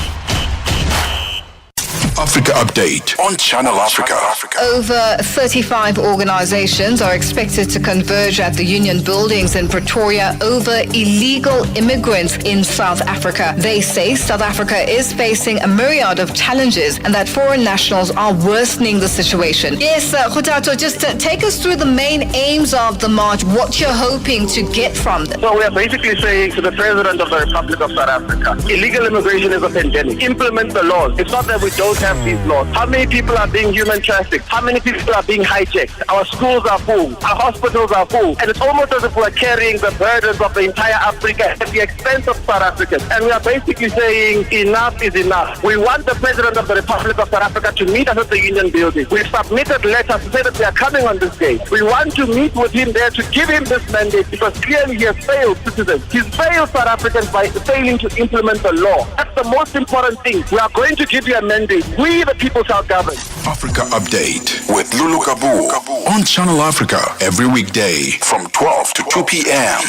Africa Update on Channel Africa. Over 35 organizations are expected to converge at the Union Buildings in Pretoria over illegal immigrants in South Africa. They say South Africa is facing a myriad of challenges and that foreign nationals are worsening the situation. Yes, Khutato, just take us through the main aims of the march, what you're hoping to get from them. So we are basically saying to the President of the Republic of South Africa, illegal immigration is a pandemic. Implement the laws. It's not that we don't have these laws. How many people are being human trafficked? How many people are being hijacked? Our schools are full. Our hospitals are full. And it's almost as if we're carrying the burdens of the entire Africa at the expense of South Africans. And we are basically saying enough is enough. We want the President of the Republic of South Africa to meet us at the Union Building. We've submitted letters to say that we are coming on this day. We want to meet with him there to give him this mandate because clearly he has failed citizens. He's failed South Africans by failing to implement the law. That's the most important thing. We are going to give you a mandate. We, the people, shall govern. Africa Update with Lulu Kabu on Channel Africa every weekday from 12 to 2 p.m.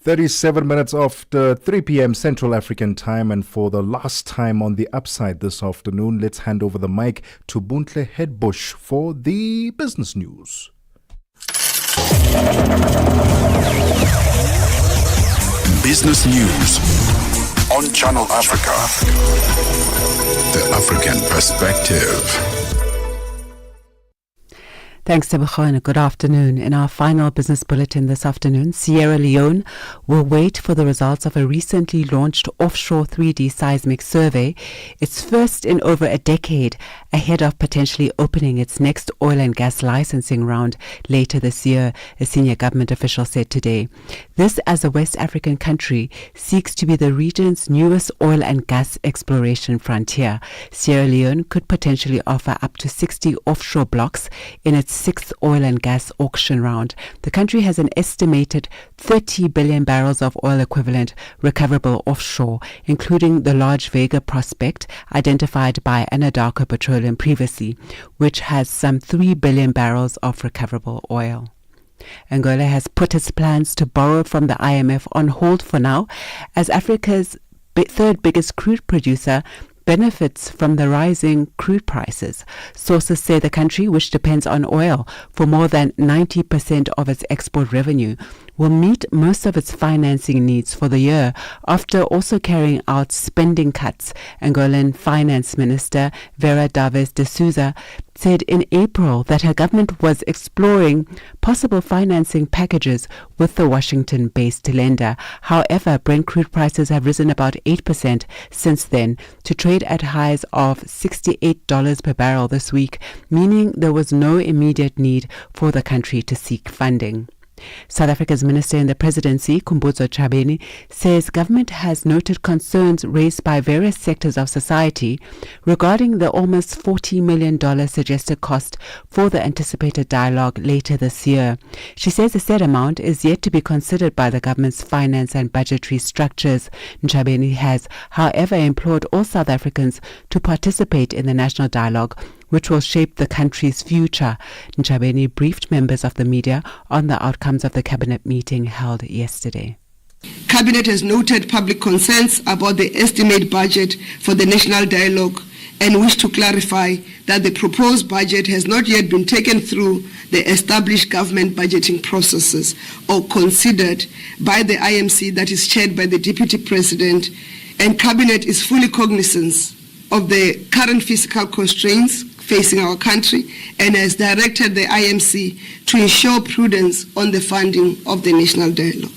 37 minutes after 3 p.m. Central African time, and for the last time on the Upside this afternoon, let's hand over the mic to Buntle Headbush for the business news. Business news on Channel Africa. The African Perspective. Thanks, Tebogo, and good afternoon. In our final business bulletin this afternoon, Sierra Leone will wait for the results of a recently launched offshore 3D seismic survey, its first in over a decade, ahead of potentially opening its next oil and gas licensing round later this year, a senior government official said today. This, as a West African country, seeks to be the region's newest oil and gas exploration frontier. Sierra Leone could potentially offer up to 60 offshore blocks in its 6th oil and gas auction round. The country has an estimated 30 billion barrels of oil equivalent recoverable offshore, including the large Vega prospect identified by Anadarko Petroleum previously, which has some 3 billion barrels of recoverable oil. Angola has put its plans to borrow from the IMF on hold for now, as Africa's third biggest crude producer benefits from the rising crude prices. Sources say the country, which depends on oil for more than 90% of its export revenue, will meet most of its financing needs for the year after also carrying out spending cuts. Angolan Finance Minister Vera Daves de Souza said in April that her government was exploring possible financing packages with the Washington-based lender. However, Brent crude prices have risen about 8% since then to trade at highs of $68 per barrel this week, meaning there was no immediate need for the country to seek funding. South Africa's Minister in the Presidency, Khumbudzo Ntshavheni, says government has noted concerns raised by various sectors of society regarding the almost $40 million suggested cost for the anticipated dialogue later this year. She says the said amount is yet to be considered by the government's finance and budgetary structures. Ntshavheni has, however, implored all South Africans to participate in the national dialogue, which will shape the country's future. Ntshavheni briefed members of the media on the outcomes of the cabinet meeting held yesterday. Cabinet has noted public concerns about the estimated budget for the national dialogue and wish to clarify that the proposed budget has not yet been taken through the established government budgeting processes or considered by the IMC that is chaired by the Deputy President, and Cabinet is fully cognizant of the current fiscal constraints facing our country and has directed the IMC to ensure prudence on the funding of the national dialogue.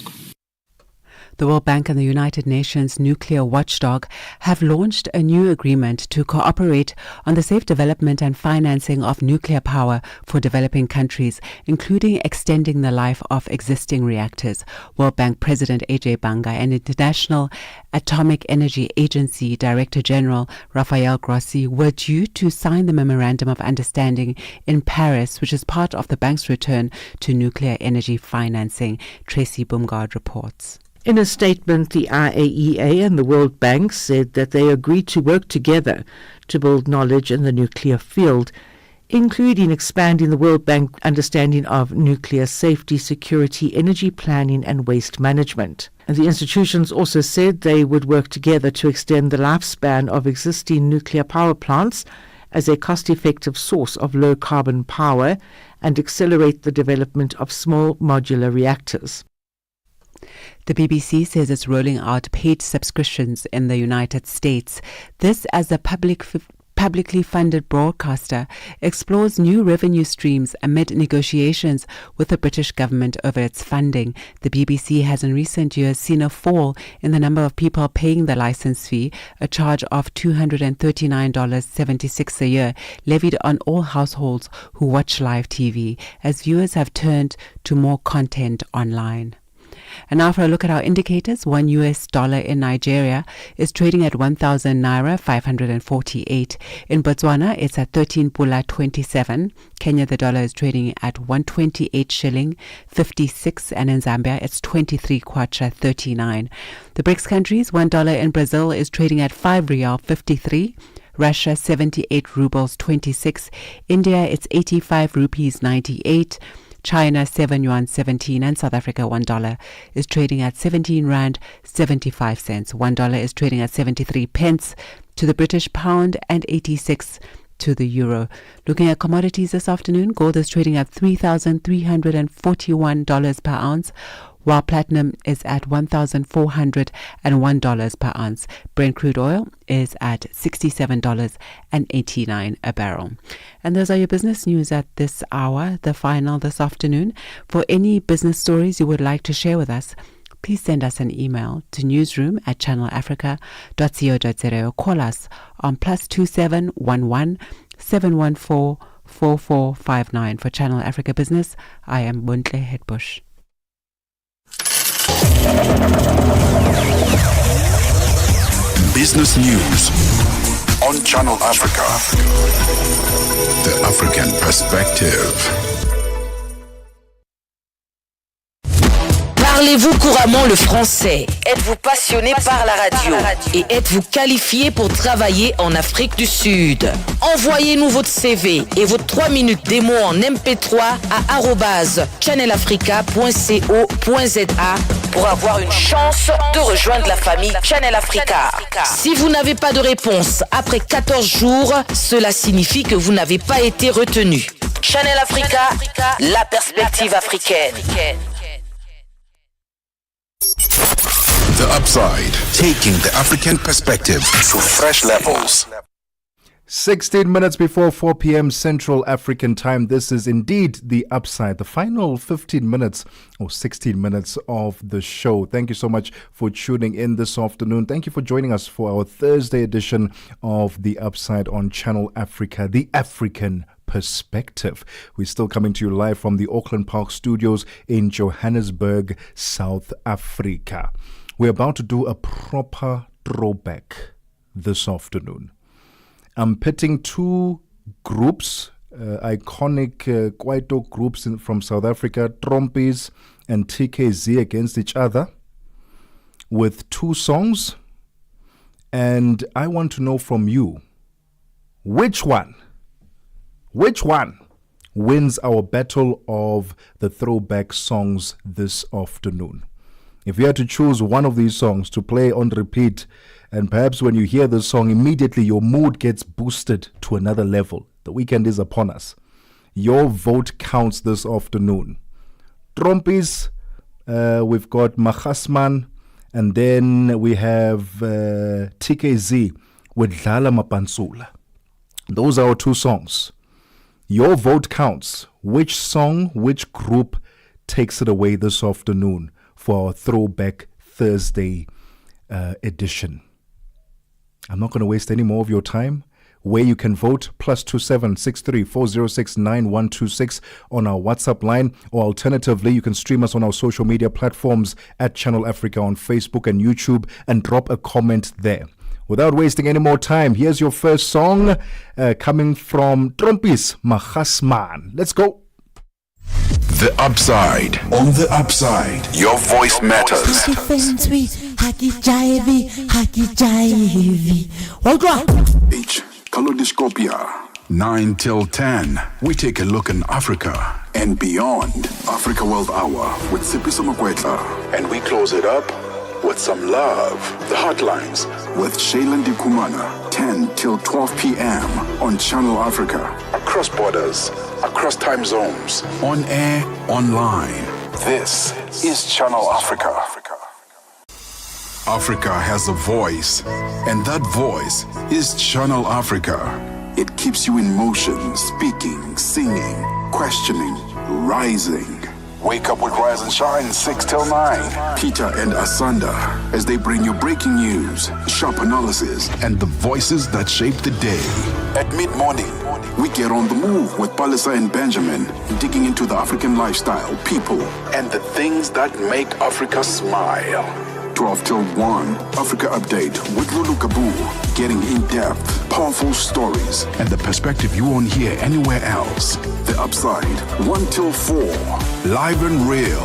The World Bank and the United Nations nuclear watchdog have launched a new agreement to cooperate on the safe development and financing of nuclear power for developing countries, including extending the life of existing reactors. World Bank President Ajay Banga and International Atomic Energy Agency Director General Rafael Grossi were due to sign the Memorandum of Understanding in Paris, which is part of the bank's return to nuclear energy financing. Tracy Bumgard reports. In a statement, the IAEA and the World Bank said that they agreed to work together to build knowledge in the nuclear field, including expanding the World Bank understanding of nuclear safety, security, energy planning and waste management. And the institutions also said they would work together to extend the lifespan of existing nuclear power plants as a cost-effective source of low-carbon power and accelerate the development of small modular reactors. The BBC says it's rolling out paid subscriptions in the United States. This as the publicly funded broadcaster explores new revenue streams amid negotiations with the British government over its funding. The BBC has in recent years seen a fall in the number of people paying the license fee, a charge of $239.76 a year, levied on all households who watch live TV, as viewers have turned to more content online. And now for a look at our indicators. $1 in Nigeria is trading at 1,000 naira 548. In Botswana, it's at 13 pula 27. Kenya, the dollar is trading at 128 shilling 56, and in Zambia, it's 23 kwacha 39. The BRICS countries, $1 in Brazil is trading at 5 rial 53. Russia, 78 rubles 26. India, it's 85 rupees 98. China, 7 yuan 17, and South Africa, $1 is trading at 17 rand 75 cents. $1 is trading at 73 pence to the British pound and 86 to the euro. Looking at commodities this afternoon, gold is trading at $3,341 per ounce, while platinum is at $1,401 per ounce. Brent crude oil is at $67.89 a barrel. And those are your business news at this hour, the final this afternoon. For any business stories you would like to share with us, please send us an email to newsroom@channelafrica.co.za or call us on +27 11 714 4459. For Channel Africa Business, I am Buntle Hedbush. Business News on Channel Africa. The African Perspective. Parlez-vous couramment le français? Êtes-vous passionné par la radio? Et êtes-vous qualifié pour travailler en Afrique du Sud? Envoyez-nous votre CV et vos 3 minutes démo en MP3 à @channelafrica.co.za pour avoir une chance de rejoindre la famille Channel Africa. Si vous n'avez pas de réponse après 14 jours, cela signifie que vous n'avez pas été retenu. Channel Africa, la perspective africaine. The Upside, taking the African perspective to fresh levels. 16 minutes before 4 p.m. Central African Time. This is indeed The Upside, the final 15 minutes or 16 minutes of the show. Thank you so much for tuning in this afternoon. Thank you for joining us for our Thursday edition of The Upside on Channel Africa, the African perspective. We're still coming to you live from the Auckland Park Studios in Johannesburg, South Africa. We're about to do a proper throwback this afternoon. I'm pitting two groups, iconic Kwaito groups from South Africa, Trompies and TKZ, against each other with two songs. And I want to know from you, which one wins our battle of the throwback songs this afternoon? If you had to choose one of these songs to play on repeat, and perhaps when you hear the song, immediately your mood gets boosted to another level. The weekend is upon us. Your vote counts this afternoon. Trompies, we've got Mahasman, and then we have TKZ with Dlala Mapansula. Those are our two songs. Your vote counts. Which song, which group takes it away this afternoon for our Throwback Thursday edition? I'm not going to waste any more of your time. Where you can vote, +27 63 406 9126 on our WhatsApp line, or alternatively, you can stream us on our social media platforms at Channel Africa on Facebook and YouTube, and drop a comment there. Without wasting any more time, here's your first song coming from Trompies, Mahasman. Let's go. The Upside. On The Upside, your voice matters. H. Kalodiscopia. 9 till 10. We take a look in Africa and beyond. Africa World Hour with Sipiso Makwetla. And we close it up with some love. The Hotlines with Shailen Dikumana. 10 till 12 p.m. on Channel Africa. Across borders, across time zones. On air, online. This is Channel Africa. Africa has a voice, and that voice is Channel Africa. It keeps you in motion, speaking, singing, questioning, rising. Wake up with Rise and Shine 6 till 9. Peter and Asanda as they bring you breaking news, sharp analysis, and the voices that shape the day. At mid-morning, we get on the move with Palisa and Benjamin, digging into the African lifestyle, people, and the things that make Africa smile. 12 till 1, Africa Update with Lulu Kabu, getting in-depth, powerful stories, and the perspective you won't hear anywhere else. The Upside, 1 till 4, live and real,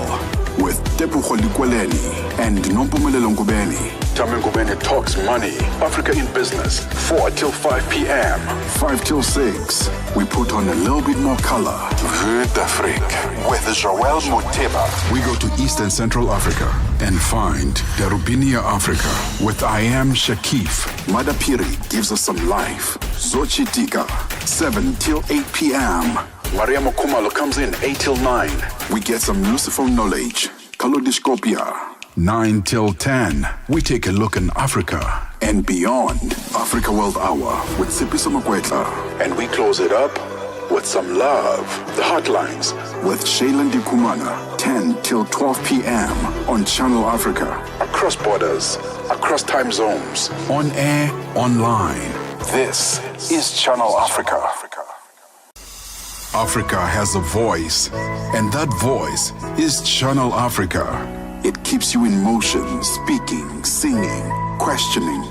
with Tebogo Lekhuleni and Nompumelelo Ngubeni. Tame Ngubeni talks money, Africa in business, 4 till 5 p.m. 5 till 6, we put on a little bit more color. Vue d'Afrique with Joel Moteba. We go to East and Central Africa and find Darubinia Africa with I Am Shakif. Madapiri gives us some life. Zochitika, 7 till 8 p.m. Maria Mokumalo comes in 8 till 9. We get some useful knowledge. Kalodiscopia. 9 till 10. We take a look in Africa and beyond. Africa World Hour with Sipiso Makwetla. And we close it up with some love. The Hotlines with Shailen Dikumana. 10 till 12 p.m. on Channel Africa. Across borders, across time zones. On air, online. This is Channel Africa. Africa has a voice, and that voice is Channel Africa. It keeps you in motion, speaking, singing, questioning,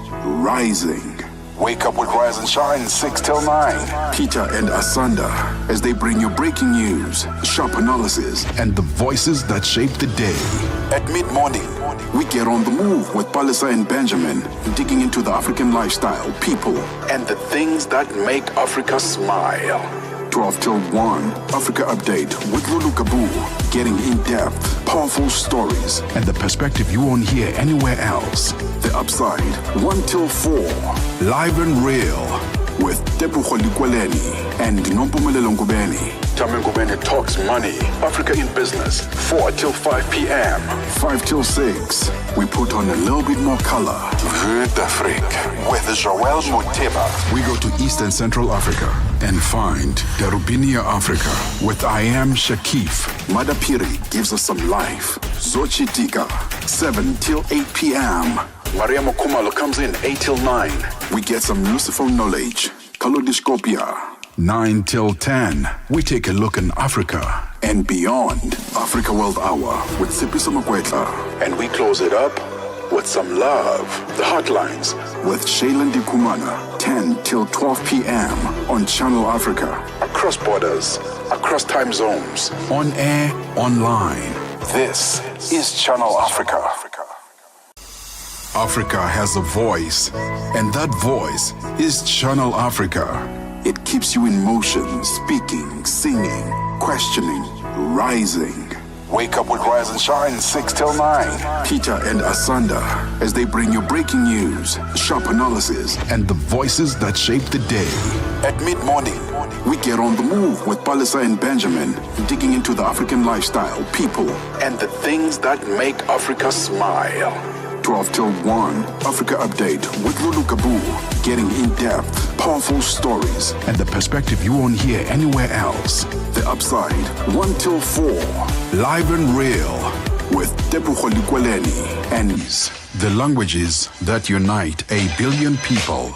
rising. Wake up with Rise and Shine 6 till 9. Peter and Asanda as they bring you breaking news, sharp analysis, and the voices that shape the day. At mid-morning, we get on the move with Palisa and Benjamin, digging into the African lifestyle, people, and the things that make Africa smile. 12 till 1, Africa Update with Lulu Kabu, getting in-depth, powerful stories, and the perspective you won't hear anywhere else. The Upside, 1 till 4, live and real, with Tebogo Lekhuleni and Nompumelelo Ngubeni. Tame Ngubeni talks money, Africa in business, 4 till 5 p.m. 5 till 6, we put on a little bit more color. Vue d'Afrique with Joel Moteba. We go to East and Central Africa and find Darubinia Africa with I Am Shakif. Madapiri gives us some life. Zochitika, 7 till 8 p.m. Maria Mokumalo comes in 8 till 9. We get some useful knowledge. Kalodiscopia. 9 till 10, we take a look in Africa and beyond. Africa World Hour with Sipiso Makwetla. And we close it up with some love. The Hotlines with Shailen Dikumana, 10 till 12 p.m. on Channel Africa. Across borders, across time zones, on air, online. This is Channel Africa. Africa has a voice, and that voice is Channel Africa. It keeps you in motion, speaking, singing, questioning, rising. Wake up with Rise and Shine 6 till 9. Peter and Asanda as they bring you breaking news, sharp analysis, and the voices that shape the day. At mid-morning, we get on the move with Palisa and Benjamin, digging into the African lifestyle, people, and the things that make Africa smile. 12 till 1, Africa Update with Lulu Kabu, getting in-depth, powerful stories, and the perspective you won't hear anywhere else. The Upside, 1 till 4, live and real with Tebogo Lekhuleni, and the languages that unite 1 billion people.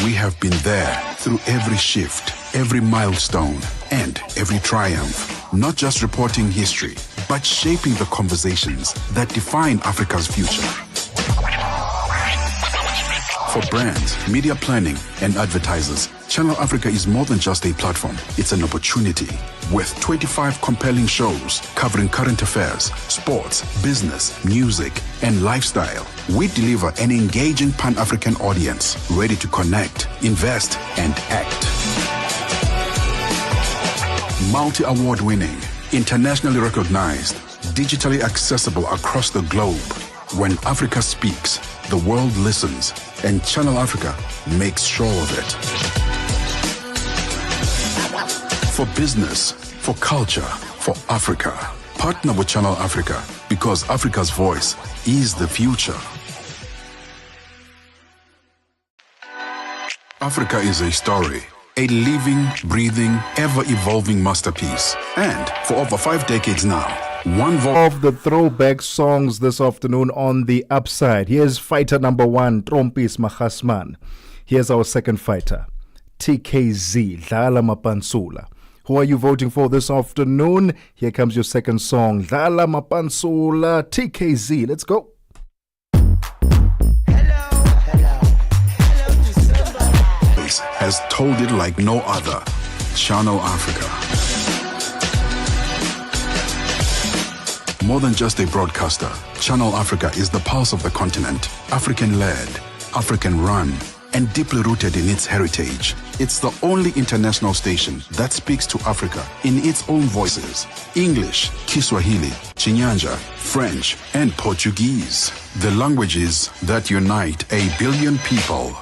We have been there through every shift, every milestone, and every triumph. Not just reporting history, but shaping the conversations that define Africa's future. For brands, media planning, and advertisers, Channel Africa is more than just a platform. It's an opportunity. With 25 compelling shows covering current affairs, sports, business, music, and lifestyle, we deliver an engaging Pan-African audience ready to connect, invest, and act. Multi-award winning, internationally recognized, digitally accessible across the globe. When Africa speaks, the world listens, and Channel Africa makes sure of it. For business, for culture, for Africa, partner with Channel Africa, because Africa's voice is the future. Africa is a story. A living, breathing, ever-evolving masterpiece. And for over 5 decades now, one voice of the throwback songs this afternoon on The Upside. Here's fighter number 1, Trompis Mahasman. Here's our second fighter, TKZ, Dlala Mapansula. Who are you voting for this afternoon? Here comes your second song, Dlala Mapansula, TKZ. Let's go. has told it like no other. Channel Africa. More than just a broadcaster, Channel Africa is the pulse of the continent, African-led, African-run, and deeply rooted in its heritage. It's the only international station that speaks to Africa in its own voices: English, Kiswahili, Chinyanja, French, and Portuguese. The languages that unite 1 billion people.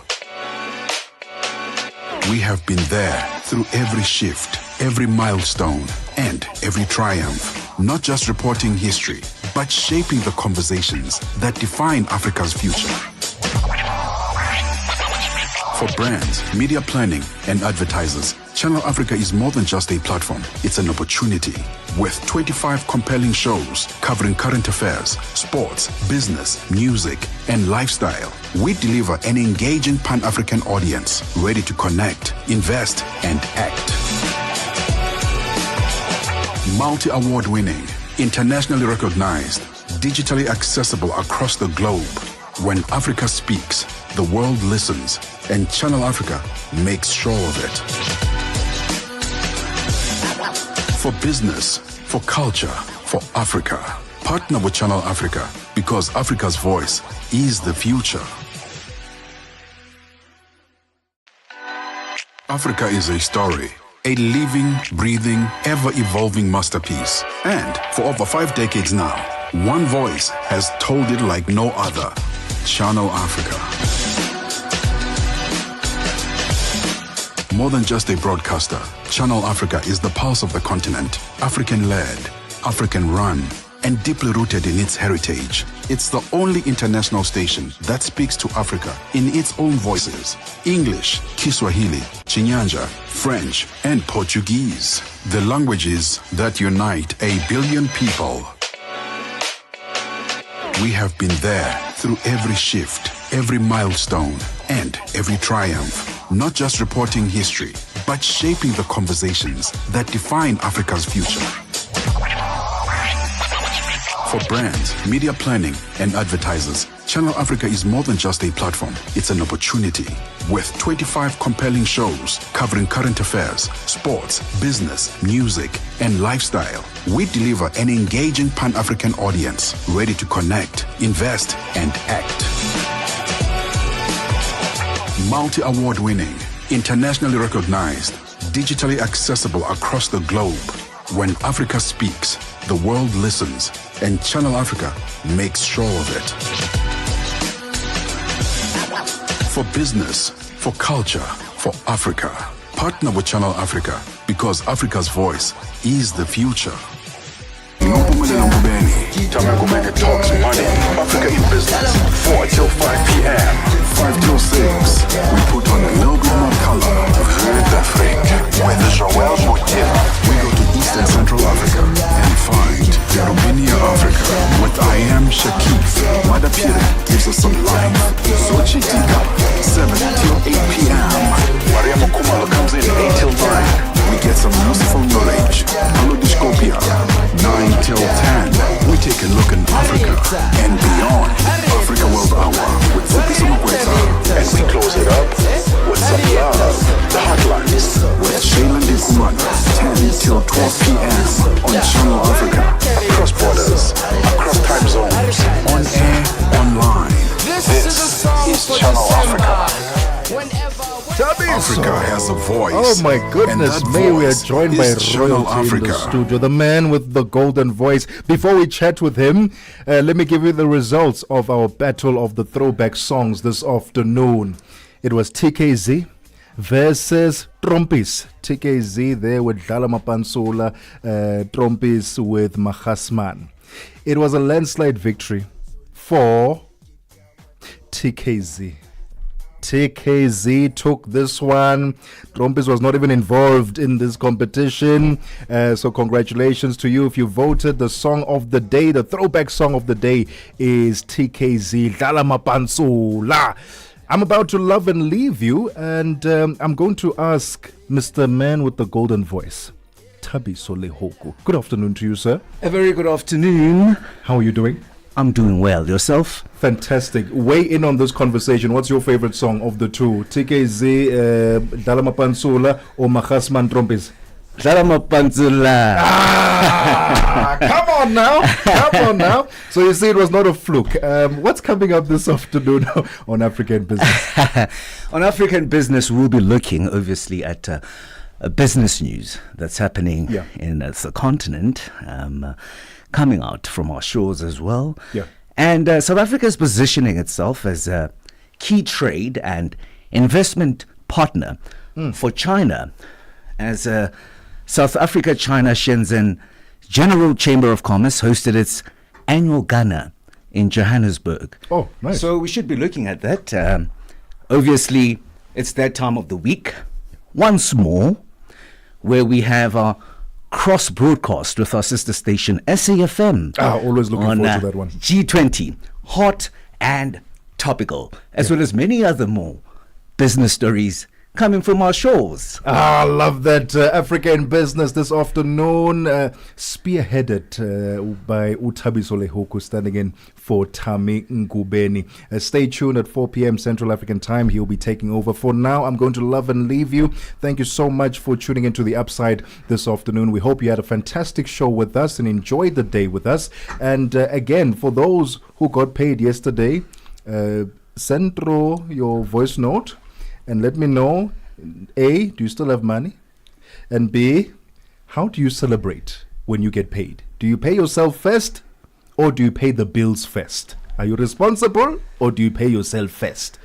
We have been there through every shift, every milestone, and every triumph. Not just reporting history, but shaping the conversations that define Africa's future. For brands, media planning, and advertisers, Channel Africa is more than just a platform. It's an opportunity. With 25 compelling shows covering current affairs, sports, business, music, and lifestyle, we deliver an engaging Pan-African audience ready to connect, invest, and act. Multi-award winning, internationally recognized, digitally accessible across the globe. When Africa speaks, the world listens, and Channel Africa makes sure of it. For business, for culture, for Africa, partner with Channel Africa, because Africa's voice is the future. Africa is a story, a living, breathing, ever-evolving masterpiece. And for over 5 decades now, one voice has told it like no other. Channel Africa. More than just a broadcaster, Channel Africa is the pulse of the continent, African-led, African-run, and deeply rooted in its heritage. It's the only international station that speaks to Africa in its own voices: English, Kiswahili, Chinyanja, French, and Portuguese. The languages that unite 1 billion people. We have been there through every shift, every milestone, and every triumph. Not just reporting history, but shaping the conversations that define Africa's future. For brands, media planning, and advertisers, Channel Africa is more than just a platform. It's an opportunity. With 25 compelling shows covering current affairs, sports, business, music, and lifestyle, we deliver an engaging Pan-African audience ready to connect, invest, and act. Multi-award winning, internationally recognized, digitally accessible across the globe. When Africa speaks, the world listens, and Channel Africa makes sure of it. For business, for culture, for Africa, partner with Channel Africa because Africa's voice is the future. Tebogo Lekhuleni talks money, Africa in business, 4 till 5 p.m., 5 till 6. We put on a little bit more color. Heard d'Afrique with Joel Motiva. We go to East and Central Africa and find Romania Africa with I Am Shakif. Madapire gives us some life. Sochi Tika, 7 till 8 p.m. Mariamo Kumalo comes in 8 till 9. We get some useful knowledge. Alodiscopia, 9 till 10. We take a look in Africa and beyond. Africa World Hour with Zipisa Mkweta. And we close it up with some love. The Hotlines with Shayla Ndikumana, 10 till 12 p.m. on Channel Africa. Across borders, across time zones, on air, online. This is Channel Africa. Africa has a voice. Oh my goodness me, we are joined by royalty in the studio, the man with the golden voice. Before we chat with him, let me give you the results of our battle of the throwback songs this afternoon. It was TKZ versus Trompis. TKZ there with Dlala Mapansula, Trompis with Mahasman. It was a landslide victory for TKZ. TKZ took this one. Trompis was not even involved in this competition. So congratulations to you if you voted. The song of the day, the throwback song of the day is TKZ, Dlala Mapansula. I'm about to love and leave you, and I'm going to ask Mr. Man with the golden voice, Thabiso Lekhuleni. Good afternoon to you, sir. A very good afternoon. How are you doing? I'm doing well. Yourself? Fantastic. Weigh in on this conversation. What's your favorite song of the two? TKZ, Dlala Mapansula, or Mahasman Trompis? Dlala Mapansula. Come on now. Come on now. So you see, it was not a fluke. What's coming up this afternoon on African Business? On African Business, we'll be looking, obviously, at business news that's happening in the continent. Coming out from our shores as well. Yeah. And South Africa is positioning itself as a key trade and investment partner for China. As South Africa-China Shenzhen General Chamber of Commerce hosted its annual Gala in Johannesburg. Oh, nice. So we should be looking at that. Obviously, it's that time of the week once more where we have our cross broadcast with our sister station SAFM. Always looking on, forward to that one. G20, hot and topical, as well as many other more business stories coming from our shores. I love that. African Business this afternoon, spearheaded by Thabiso Lekhuleni, standing in for Tami Ngubeni. Stay tuned at 4 p.m. Central African time. He'll be taking over. For now, I'm going to love and leave you. Thank you so much for tuning into The Upside this afternoon. We hope you had a fantastic show with us and enjoyed the day with us. And again, for those who got paid yesterday, send through your voice note and let me know, A, do you still have money? And B, how do you celebrate when you get paid? Do you pay yourself first or do you pay the bills first? Are you responsible or do you pay yourself first?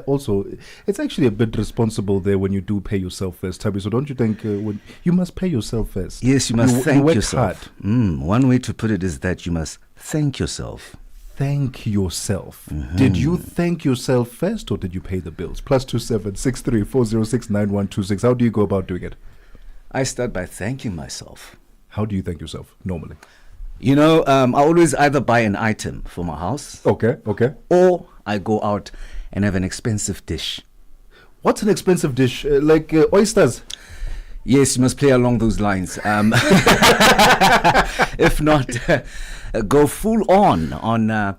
Also, it's actually a bit responsible there when you do pay yourself first, Tabi. So don't you think when you must pay yourself first? Yes, you must thank yourself. Hard. One way to put it is that you must thank yourself. Thank yourself. Did you thank yourself first or did you pay the bills? +27 63 406 9126. How do you go about doing it? I start by thanking myself. How do you thank yourself normally? You know, I always either buy an item for my house. Okay. Or I go out and have an expensive dish. What's an expensive dish? Like oysters? Yes, you must play along those lines. If not, go full on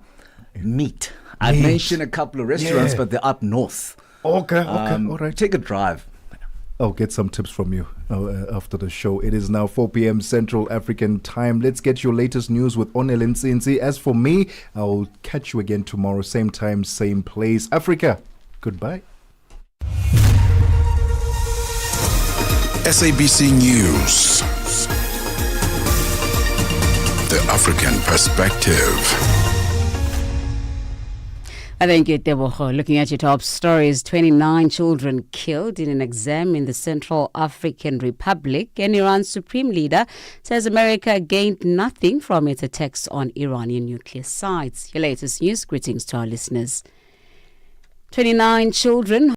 meat. I've mentioned a couple of restaurants, but they're up north. Okay, all right. Take a drive. I'll get some tips from you after the show. It is now 4 p.m. Central African time. Let's get your latest news with Onel Nsinzi. As for me, I'll catch you again tomorrow, same time, same place. Africa, goodbye. SABC News. The African Perspective. Thank you, Tebogo. Looking at your top stories, 29 children killed in an exam in the Central African Republic. And Iran's supreme leader says America gained nothing from its attacks on Iranian nuclear sites. Your latest news. Greetings to our listeners. 29 children